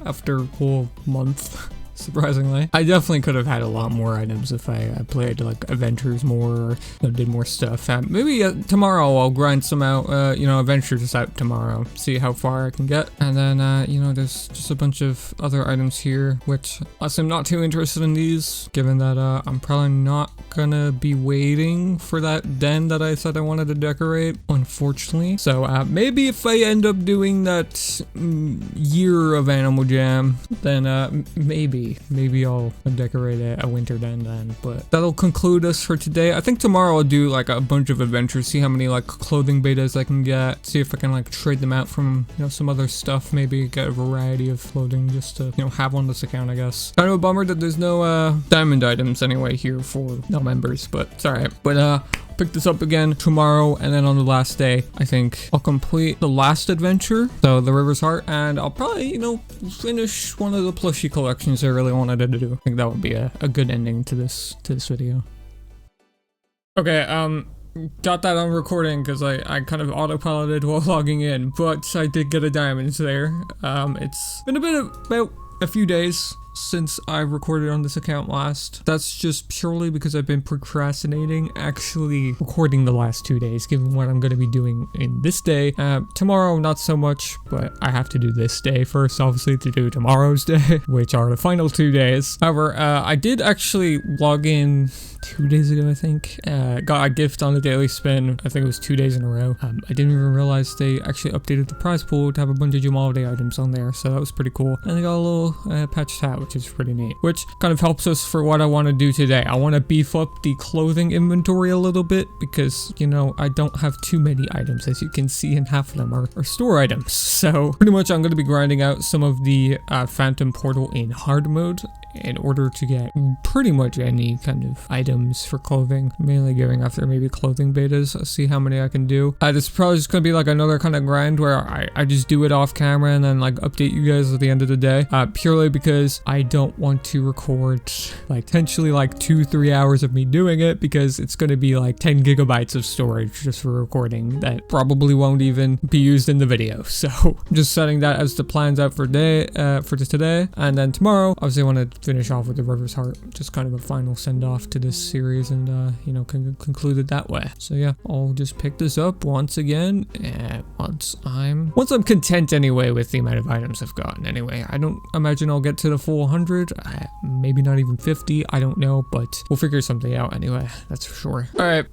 [SPEAKER 1] after a whole month. Surprisingly, I definitely could have had a lot more items if I played like Adventures more, or you know, did more stuff. Maybe tomorrow I'll grind some out, you know, Adventures out tomorrow, see how far I can get. And then, you know, there's just a bunch of other items here, which I'm not too interested in these, given that I'm probably not gonna be waiting for that den that I said I wanted to decorate, unfortunately. So maybe if I end up doing that year of Animal Jam, then maybe see. Maybe I'll decorate a winter den then. But that'll conclude us for today. I think tomorrow I'll do like a bunch of adventures, see how many like clothing betas I can get, see if I can like trade them out from, you know, some other stuff, maybe get a variety of clothing just to, you know, have on this account, I guess. Kind of a bummer that there's no diamond items anyway here for no members, but it's alright. But pick this up again tomorrow, and then on the last day I think I'll complete the last adventure, so the River's Heart, and I'll probably, you know, finish one of the plushie collections I really wanted to do. I think that would be a good ending to this video. Okay, got that on recording because I kind of autopiloted while logging in, but I did get a diamond there. It's been about a few days since I recorded on this account last. That's just purely because I've been procrastinating actually recording the last 2 days, given what I'm going to be doing in this day. Tomorrow, not so much, but I have to do this day first, obviously, to do tomorrow's day, which are the final 2 days. However, I did actually log in 2 days ago, I think. Got a gift on the daily spin. I think it was 2 days in a row. I didn't even realize they actually updated the prize pool to have a bunch of Jam Holiday items on there, so that was pretty cool. And they got a little patched hat, which is pretty neat, which kind of helps us for what I want to do today. I want to beef up the clothing inventory a little bit because, you know, I don't have too many items, as you can see, and half of them are store items. So pretty much I'm going to be grinding out some of the Phantom Portal in hard mode in order to get pretty much any kind of items for clothing, mainly going after maybe clothing betas. I'll see how many I can do. This is probably just gonna be like another kind of grind where I just do it off camera and then like update you guys at the end of the day, purely because I don't want to record like potentially like 2-3 hours of me doing it, because it's gonna be like 10 gigabytes of storage just for recording that probably won't even be used in the video. So I'm just setting that as the plans out for today, and then tomorrow obviously I want to finish off with the River's Heart, just kind of a final send-off to this series, and you know, conclude it that way. So yeah, I'll just pick this up once again once I'm content anyway with the amount of items I've gotten. Anyway, I don't imagine I'll get to the full 100, maybe not even 50, I don't know, but we'll figure something out anyway, that's for sure. All right,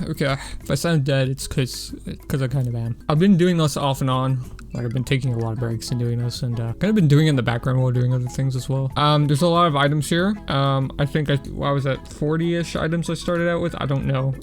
[SPEAKER 1] okay, if I sound dead, it's because I kind of am. I've been doing this off and on. Like, I've been taking a lot of breaks and doing this, and kind of been doing it in the background while doing other things as well. There's a lot of items here. I think I was at 40-ish items I started out with. I don't know.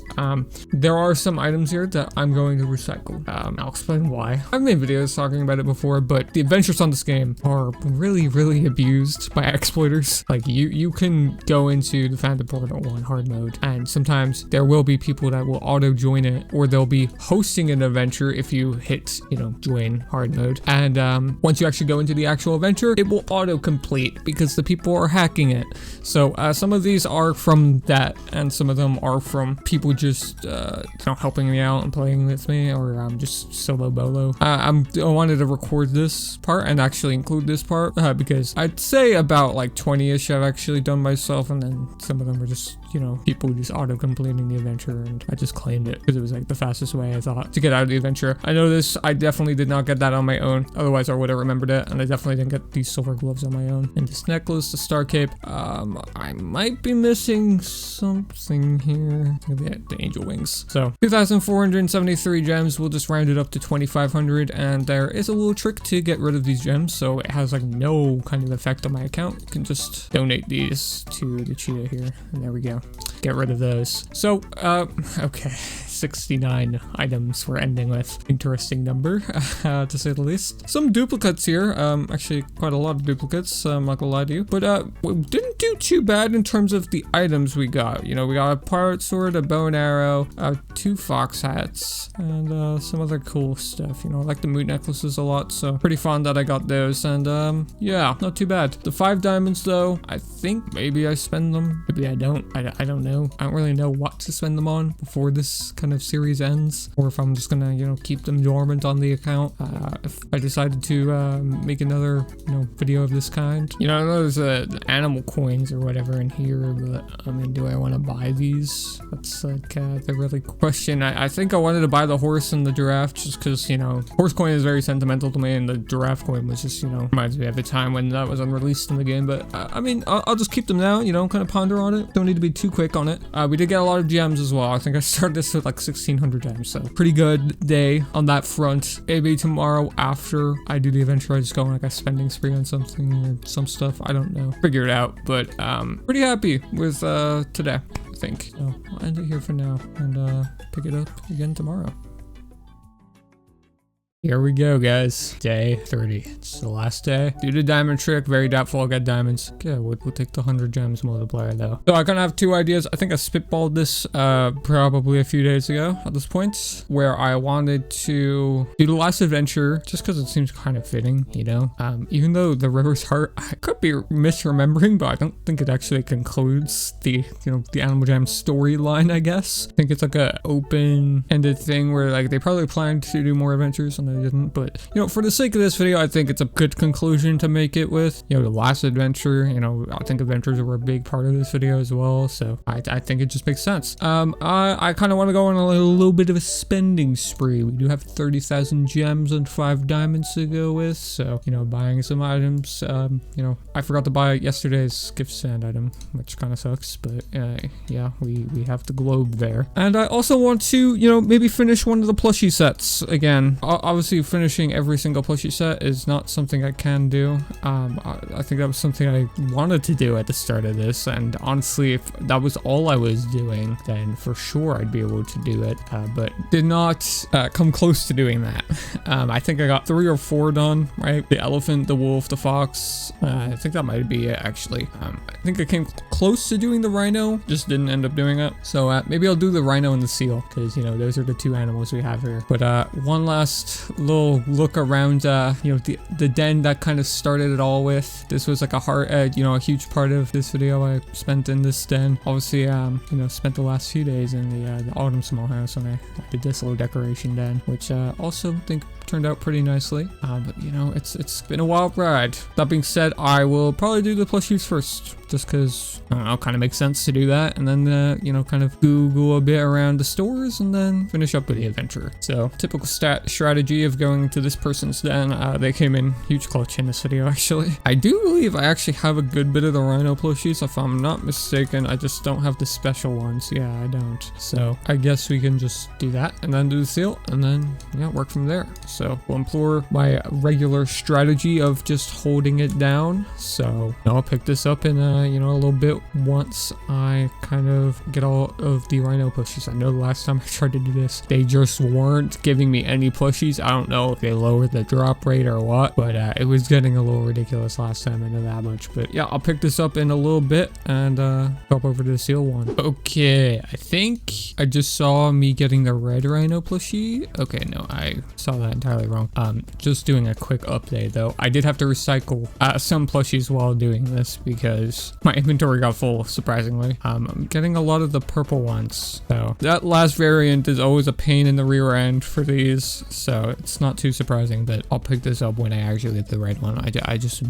[SPEAKER 1] There are some items here that I'm going to recycle. I'll explain why. I've made videos talking about it before, but the adventures on this game are really, really abused by exploiters. Like, you can go into the Phantom Portal on hard mode, and sometimes there will be people that will auto join it, or they'll be hosting an adventure if you hit, you know, join hard mode, and once you actually go into the actual adventure, it will auto complete because the people are hacking it. So some of these are from that, and some of them are from people just you know, helping me out and playing with me, or just solo bolo. I wanted to record this part and actually include this part because I'd say about like 20-ish I've actually done myself, and then some of them are just, you know, people just auto completing the adventure, and I just claimed it because it was like the fastest way I thought to get out of the adventure. I know this, I definitely did not get that on my own, otherwise I would have remembered it, and I definitely didn't get these silver gloves on my own. And this necklace, the star cape, I might be missing something here. The angel wings. So 2,473 gems, we'll just round it up to 2,500, and there is a little trick to get rid of these gems, so it has like no kind of effect on my account. You can just donate these to the cheetah here, and there we go. Get rid of those. So okay, 69 items we're ending with. Interesting number, to say the least. Some duplicates here, actually quite a lot of duplicates, I'm not gonna lie to you, but we didn't do too bad in terms of the items we got. You know, we got a pirate sword, a bow and arrow, 2 fox hats, and some other cool stuff. You know, I like the moon necklaces a lot, so pretty fun that I got those, and yeah, not too bad. The 5 diamonds though, I think maybe I spend them, maybe I don't. I don't know. I don't really know what to spend them on before this kind of series ends, or if I'm just gonna, you know, keep them dormant on the account. If I decided to make another, you know, video of this kind. You know, I know there's animal coins or whatever in here, but I mean, do I want to buy these? That's like the really question. I think I wanted to buy the horse and the giraffe just because, you know, horse coin is very sentimental to me, and the giraffe coin was just, you know, reminds me of the time when that was unreleased in the game. But I mean, I'll just keep them now, you know, kind of ponder on it. Don't need to be too quick on it. We did get a lot of gems as well. I think I started this with like 1600 gems. So pretty good day on that front. Maybe tomorrow after I do the adventure, I just go on like a spending spree on something or some stuff. I don't know. Figure it out. But pretty happy with today, I think. So I'll end it here for now and pick it up again tomorrow. Here we go, guys. Day 30. It's the last day. Do the diamond trick. Very doubtful I'll get diamonds. Okay, we'll take the 100 gems multiplier, though. So I kind of have two ideas. I think I spitballed this probably a few days ago at this point, where I wanted to do the last adventure just because it seems kind of fitting, you know? Even though the River's Heart, I could be misremembering, but I don't think it actually concludes the, you know, the Animal Jam storyline, I guess. I think it's like a open-ended thing where like they probably planned to do more adventures and I didn't, but you know, for the sake of this video, I think it's a good conclusion to make it with. You know, the last adventure, you know, I think adventures were a big part of this video as well, so I think it just makes sense. I kind of want to go on a little bit of a spending spree. We do have 30,000 gems and 5 diamonds to go with, so you know, buying some items. You know, I forgot to buy yesterday's gift stand item, which kind of sucks, but yeah, we have the globe there. And I also want to, you know, maybe finish one of the plushie sets again. Obviously finishing every single plushie set is not something I can do. I think that was something I wanted to do at the start of this, and honestly, if that was all I was doing, then for sure I'd be able to do it, but did not come close to doing that. I think I got 3 or 4 done, right? The elephant, the wolf, the fox. I think that might be it, actually. I think I came close to doing the rhino, just didn't end up doing it. So maybe I'll do the rhino and the seal, because you know, those are the 2 animals we have here. But one last little look around, you know, the den that kind of started it all with. This was like you know, a huge part of this video I spent in this den. Obviously, you know, spent the last few days in the autumn small house, and I did this little decoration den, which also think turned out pretty nicely. But you know, it's been a wild ride. That being said, I will probably do the plushies first, just because I don't know, kind of makes sense to do that, and then you know, kind of Google a bit around the stores and then finish up with the adventure. So typical strategy of going to this person's den. They came in huge clutch in this video, actually. I do believe I actually have a good bit of the rhino plushies, if I'm not mistaken. I just don't have the special ones. Yeah, I don't. So I guess we can just do that and then do the seal and then yeah, work from there. So we'll employ my regular strategy of just holding it down. So I'll pick this up in you know, a little bit once I kind of get all of the rhino plushies. I know the last time I tried to do this, they just weren't giving me any plushies. I don't know if they lowered the drop rate or what, but it was getting a little ridiculous last time. I know that much. But yeah, I'll pick this up in a little bit and hop over to the seal one. Okay, I think I just saw me getting the red rhino plushie. Okay, no, I saw that entirely wrong. Just doing a quick update though. I did have to recycle some plushies while doing this because my inventory got full, surprisingly. I'm getting a lot of the purple ones, so that last variant is always a pain in the rear end for these, so it's not too surprising, but I'll pick this up when I actually get the red one. I just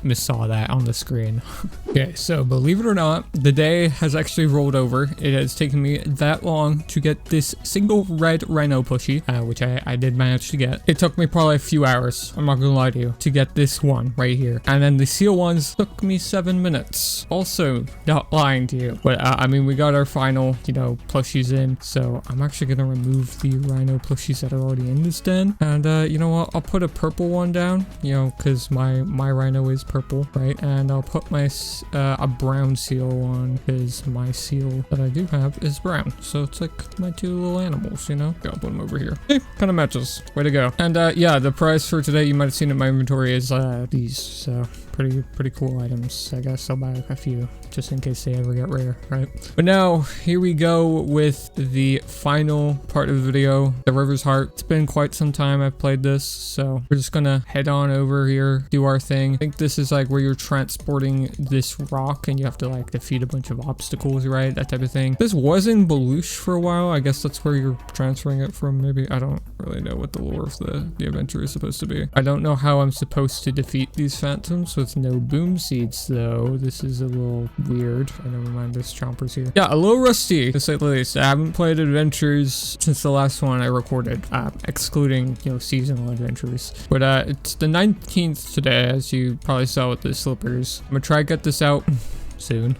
[SPEAKER 1] missaw that on the screen. Okay, so believe it or not, the day has actually rolled over. It has taken me that long to get this single red rhino plushie, which I did manage to get. It took me probably a few hours, I'm not gonna lie to you, to get this one right here. And then the seal ones took me 7 minutes. Also not lying to you, but I mean, we got our final, you know, plushies in, so I'm actually gonna remove the rhino plushies that are already in this den. And you know what, I'll put a purple one down, you know, because my rhino is purple, right? And I'll put my a brown seal on, because my seal that I do have is brown, so it's like my 2 little animals, you know. Okay, I'll put them over here. Hey, kind of matches. Way to go. And yeah, the price for today, you might have seen in my inventory, is these, so pretty cool items. I guess I'll buy a few just in case they ever get rare, right? But now here we go with the final part of the video, the River's Heart. It's been quite some time I've played this, so we're just gonna head on over here, do our thing. I think this is like where you're transporting this rock and you have to like defeat a bunch of obstacles, right? That type of thing. This was in Belush for a while. I guess that's where you're transferring it from, maybe. I don't really know what the lore of the adventure is supposed to be. I don't know how I'm supposed to defeat these phantoms with no boom seeds though. This is a little weird. I never mind, there's chompers here. Yeah, a little rusty to say the least. I haven't played adventures since the last one I recorded, excluding, you know, seasonal adventures. But it's the 19th today, as you probably saw with the slippers. I'm gonna try to get this out soon.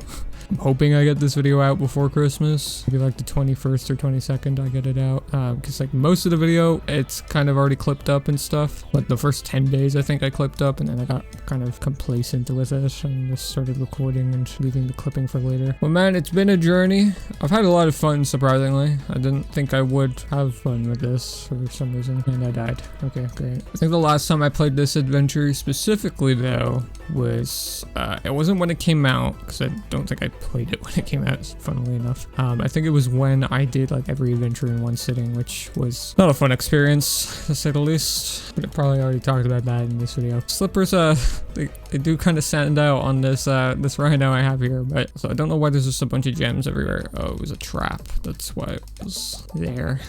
[SPEAKER 1] I'm hoping I get this video out before Christmas. Maybe like the 21st or 22nd I get it out. Because like most of the video, it's kind of already clipped up and stuff. Like the first 10 days I think I clipped up, and then I got kind of complacent with it and just started recording and leaving the clipping for later. Well man, it's been a journey. I've had a lot of fun, surprisingly. I didn't think I would have fun with this for some reason, and I died. Okay, great. I think the last time I played this adventure specifically though was it wasn't when it came out, because I don't think I played it when it came out, funnily enough. I think it was when I did like every adventure in one sitting, which was not a fun experience to say the least, but I probably already talked about that in this video. Slippers, they do kind of stand out on this this rhino I have here, but so I don't know why there's just a bunch of gems everywhere. Oh, it was a trap. That's why it was there.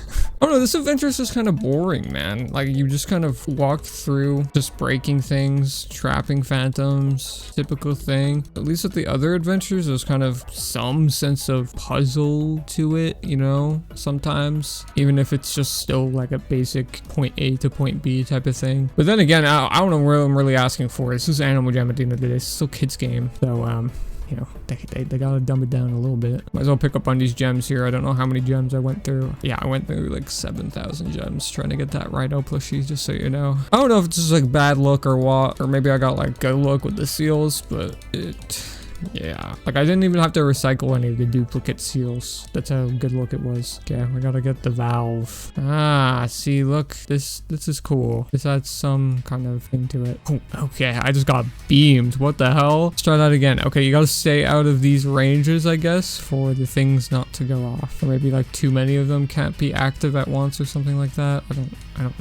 [SPEAKER 1] I don't know, this adventure is just kind of boring, man. Like you just kind of walked through just breaking things, trapping phantoms, typical thing. At least with the other adventures, there's kind of some sense of puzzle to it, you know, sometimes, even if it's just still like a basic point A to point B type of thing. But then again, I don't know what I'm really asking for. This is Animal Jam at the end of the day. It's still a kids game, so you know, they gotta dumb it down a little bit. Might as well pick up on these gems here. I don't know how many gems I went through. Yeah, I went through like 7,000 gems trying to get that rhino plushie, just so you know. I don't know if it's just like bad luck or what, or maybe I got like good luck with the seals, but yeah, like I didn't even have to recycle any of the duplicate seals. That's how good luck it was. Okay, we gotta get the valve. Ah, see, look, this is cool. This adds some kind of thing to it. Oh, okay, I just got beamed. What the hell? Let's try that again. Okay, you gotta stay out of these ranges, I guess, for the things not to go off. Or maybe like too many of them can't be active at once or something like that. I don't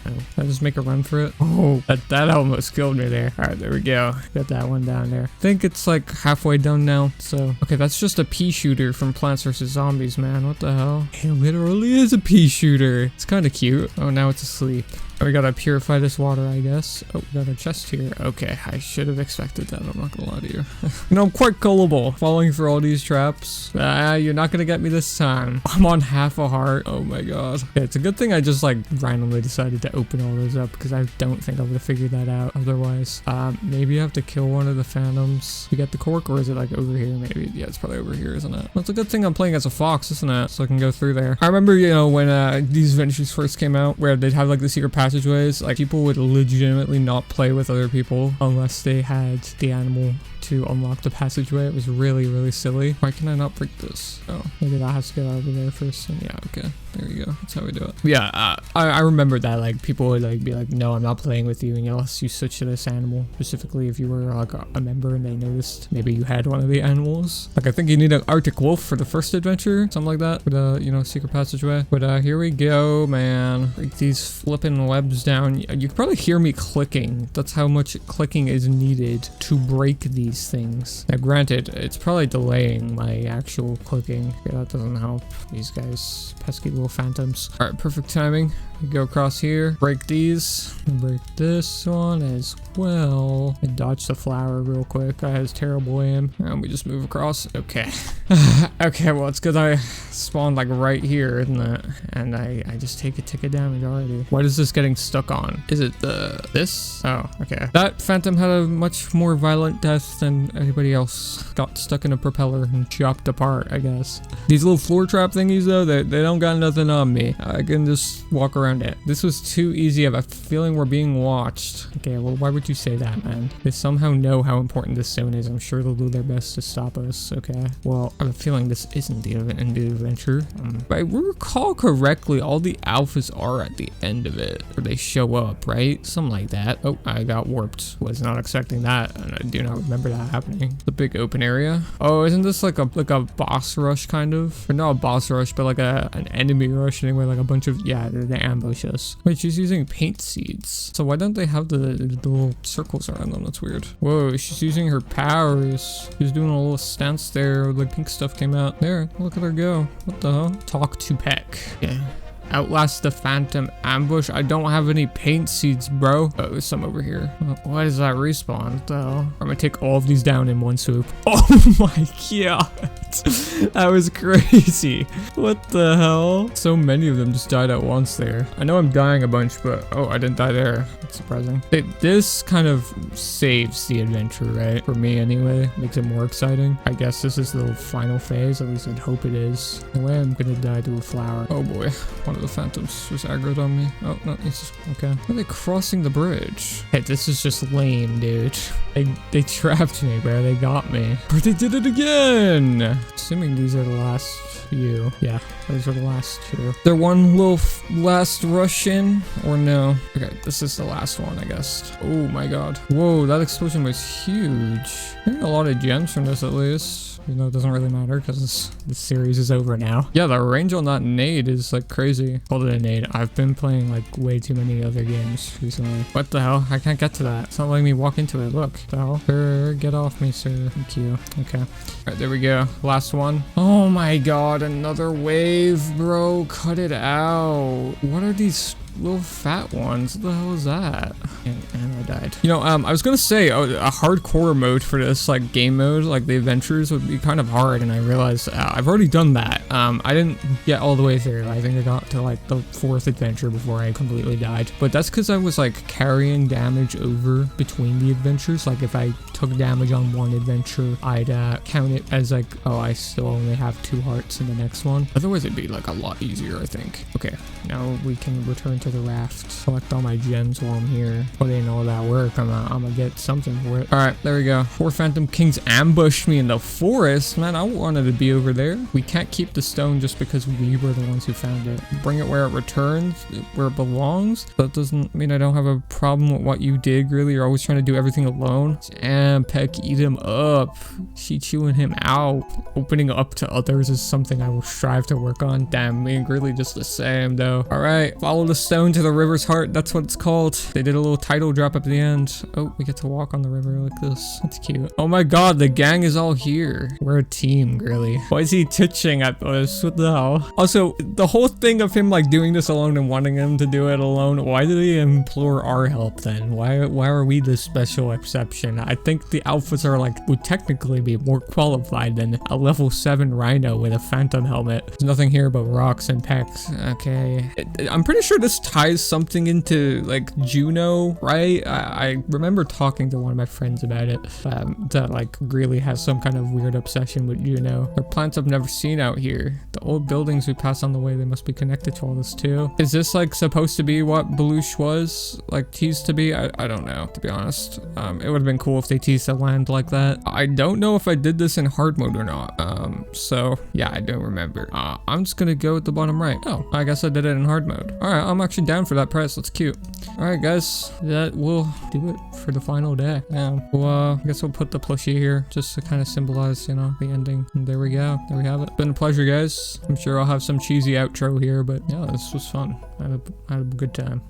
[SPEAKER 1] know. I just make a run for it. Oh, that almost killed me there. All right, there we go. Got that one down there. I think it's like halfway done now. So, okay, that's just a pea shooter from Plants vs. Zombies, man. What the hell? It literally is a pea shooter. It's kind of cute. Oh, now it's asleep. We gotta purify this water, I guess. Oh, we got a chest here. Okay, I should have expected that. I'm not gonna lie to you. You know, I'm quite gullible. Falling for all these traps. You're not gonna get me this time. I'm on half a heart. Oh my god. Okay, it's a good thing I just like randomly decided to open all those up, because I don't think I would have figured that out otherwise. Maybe you have to kill one of the phantoms to get the cork, or is it like over here? Maybe. Yeah, it's probably over here, isn't it? Well, it's a good thing I'm playing as a fox, isn't it? So I can go through there. I remember, you know, when these adventures first came out, where they'd have like the secret passageways, like people would legitimately not play with other people unless they had the animal to unlock the passageway. It was really, really silly. Why can I not break this? Oh, maybe that has to go over there first. And yeah, okay. There you go. That's how we do it. Yeah, I remember that like people would like be like, no, I'm not playing with you unless you switch to this animal. Specifically if you were like a member and they noticed maybe you had one of the animals. Like I think you need an Arctic wolf for the first adventure, something like that, with you know, secret passageway. But here we go, man. Break these flipping webs down. You can probably hear me clicking. That's how much clicking is needed to break these things. Now granted, it's probably delaying my actual clicking. Okay, that doesn't help. These guys, pesky little phantoms. All right, perfect timing. We go across here, break these, and break this one as well. I dodged the flower real quick. I had terrible aim, and we just move across. Okay. Okay, well, it's because I spawned like right here, isn't it? And I just take a tick of damage already. What is this getting stuck on? Is it this? Oh, okay. That phantom had a much more violent death than anybody else. Got stuck in a propeller and chopped apart, I guess. These little floor trap thingies though, they don't got nothing on me. I can just walk around it. This was too easy. I have a feeling we're being watched. Okay, well, why would you say that, man? They somehow know how important this zone is. I'm sure they'll do their best to stop us. Okay, well, I have a feeling this isn't the end of the adventure. If I recall correctly, all the alphas are at the end of it, or they show up, right? Something like that. Oh, I got warped. Was not expecting that, and I do not remember that happening. The big open area. Oh, isn't this like a boss rush kind of? Or not a boss rush, but like an enemy rush anyway, like a bunch of, yeah, they ambush us. Wait, she's using paint seeds. So why don't they have the little circles around them? That's weird. Whoa, she's using her powers. She's doing a little stance there. The pink stuff came out. There, look at her go. What the hell? Talk to Peck. Yeah. Outlast the phantom ambush. I don't have any paint seeds, bro. Oh, there's some over here. Why does that respawn though? I'm gonna take all of these down in one swoop. Oh my god. That was crazy. What the hell? So many of them just died at once there. I know I'm dying a bunch, but oh, I didn't die there. That's surprising. This kind of saves the adventure, right? For me anyway. Makes it more exciting. I guess this is the final phase. At least I'd hope it is. The way I'm gonna die to a flower. Oh boy. One of the phantoms was aggroed on me. Oh, no, it's just, okay. Why are they crossing the bridge? Hey, this is just lame, dude. They trapped me, bro. They got me. But they did it again. Assuming these are the last few. Yeah, those are the last two. There one little last rush in, or no? Okay, this is the last one, I guess. Oh my god. Whoa, that explosion was huge. Getting a lot of gems from this at least. Even though it doesn't really matter because this series is over now. Yeah, the range on that nade is like crazy. Called it a nade. I've been playing like way too many other games recently. What the hell? I can't get to that. It's not letting me walk into it. Look. What the hell? Sir, get off me, sir. Thank you. Okay. Alright, there we go. Last one. Oh my god, another wave, bro. Cut it out. What are these little fat ones? What the hell is that? And I died. You know, I was gonna say a hardcore mode for this, like game mode, like the adventures would be kind of hard, and I realized I've already done that. I didn't get all the way through. I think I got to like the 4th adventure before I completely died. But that's because I was like carrying damage over between the adventures. Like if I took damage on one adventure, I'd count it as like, oh, I still only have 2 hearts in the next one. Otherwise it'd be like a lot easier, I think. Okay, now we can return to the raft, collect all my gems while I'm here. Put in all that work. I'm gonna get something for it. All right, there we go. 4 phantom kings ambushed me in the forest. Man, I wanted to be over there. We can't keep the stone just because we were the ones who found it. Bring it where it returns, where it belongs. That doesn't mean I don't have a problem with what you did, really. You're always trying to do everything alone. Damn, Peck, eat him up. She chewing him out. Opening up to others is something I will strive to work on. Damn, me and Gridley just the same, though. All right, follow the stone to the river's heart. That's what it's called. They did a little title drop at the end. Oh, we get to walk on the river like this. That's cute. Oh my god, the gang is all here. We're a team, Grilly. Why is he titching at us? What the hell? Also, the whole thing of him like doing this alone and wanting him to do it alone, why did he implore our help then? Why are we the special exception? I think the alphas are like, would technically be more qualified than a level 7 rhino with a phantom helmet. There's nothing here but rocks and pecks. Okay. I'm pretty sure this ties something into like Juno, right? I remember talking to one of my friends about it, that like really has some kind of weird obsession with Juno. There are plants I've never seen out here. The old buildings we passed on the way, they must be connected to all this too. Is this like supposed to be what Belush was like teased to be? I don't know, to be honest. It would have been cool if they teased the land like that. I don't know if I did this in hard mode or not. So yeah, I don't remember. I'm just gonna go at the bottom right. Oh, I guess I did it in hard mode. All right, I'm actually down for that price. That's cute. All right, guys, that will do it for the final day. Yeah, well, I guess we'll put the plushie here just to kind of symbolize, you know, the ending. And there we go. There we have it. Been a pleasure, guys. I'm sure I'll have some cheesy outro here, but yeah, this was fun. I had a good time.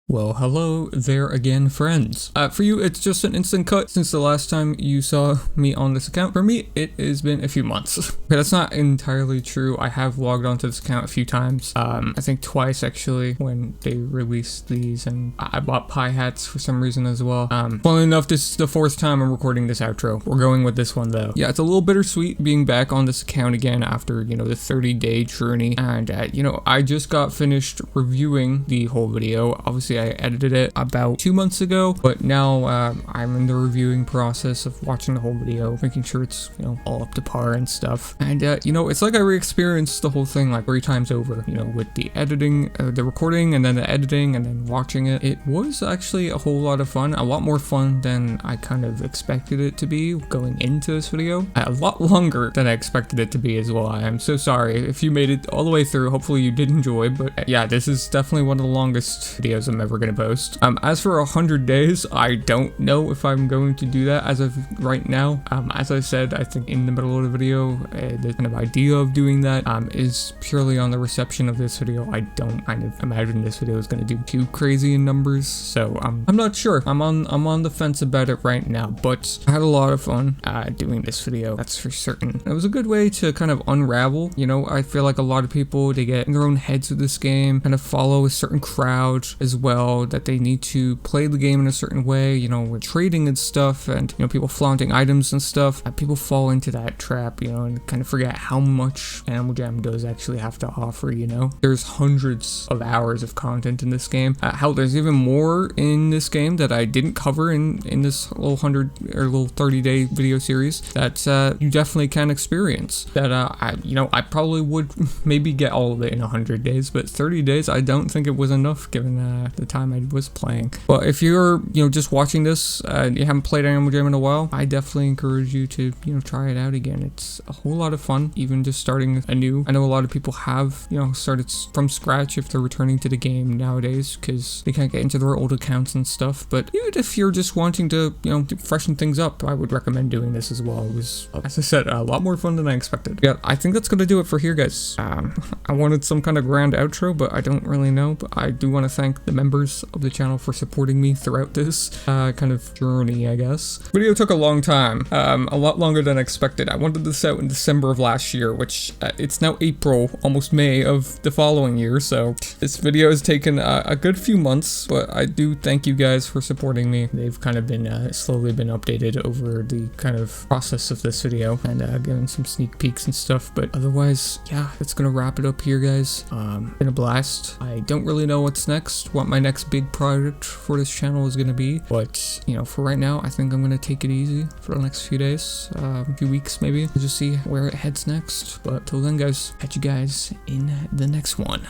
[SPEAKER 1] Well, hello there again, friends. For you, it's just an instant cut since the last time you saw me on this account. For me, it has been a few months. But that's not entirely true. I have logged onto this account a few times. I think twice, actually, when they released these, and I bought pie hats for some reason as well. Funnily enough, this is the 4th time I'm recording this outro. We're going with this one, though. Yeah, it's a little bittersweet being back on this account again after, you know, the 30-day journey. And, you know, I just got finished reviewing the whole video. Obviously, I edited it about 2 months ago, but now I'm in the reviewing process of watching the whole video, making sure it's, you know, all up to par and stuff. And you know, it's like I re-experienced the whole thing like 3 times over, you know, with the editing, the recording, and then the editing, and then watching it. It was actually a whole lot of fun, a lot more fun than I kind of expected it to be going into this video. A lot longer than I expected it to be as well. I am so sorry if you made it all the way through. Hopefully you did enjoy, but yeah, this is definitely one of the longest videos I've made. ever gonna post. As for 100 days, I don't know if I'm going to do that as of right now. As I said, I think in the middle of the video, the kind of idea of doing that is purely on the reception of this video. I don't kind of imagine this video is going to do too crazy in numbers, so I'm not sure. I'm on the fence about it right now, but I had a lot of fun doing this video, that's for certain. It was a good way to kind of unravel, you know. I feel like a lot of people, they get in their own heads with this game, kind of follow a certain crowd as well, that they need to play the game in a certain way, you know, with trading and stuff, and you know, people flaunting items and stuff. People fall into that trap, you know, and kind of forget how much Animal Jam does actually have to offer, you know. There's hundreds of hours of content in this game. Hell, there's even more in this game that I didn't cover in this little 100 or little 30-day video series that you definitely can experience. That I probably would maybe get all of it in 100 days, but 30 days I don't think it was enough given the time I was playing. But if you're just watching this, you haven't played Animal Jam in a while, I definitely encourage you to try it out again. It's a whole lot of fun, even just starting anew. I know a lot of people have started from scratch if they're returning to the game nowadays because they can't get into their old accounts and stuff. But even if you're just wanting to freshen things up, I would recommend doing this as well. It was, as I said, a lot more fun than I expected. Yeah, I think that's gonna do it for here, guys. I wanted some kind of grand outro, but I don't really know. But I do want to thank the members of the channel for supporting me throughout this kind of journey, I guess. Video took a long time, a lot longer than expected. I wanted this out in December of last year, which it's now April, almost May of the following year, so this video has taken a good few months, but I do thank you guys for supporting me. They've kind of been slowly been updated over the kind of process of this video and given some sneak peeks and stuff. But otherwise, yeah, that's gonna wrap it up here, guys. Been a blast. I don't really know what's next, what my next big project for this channel is gonna be, but for right now, I think I'm gonna take it easy for the next few days, a few weeks maybe. We'll just see where it heads next. But till then, guys, catch you guys in the next one.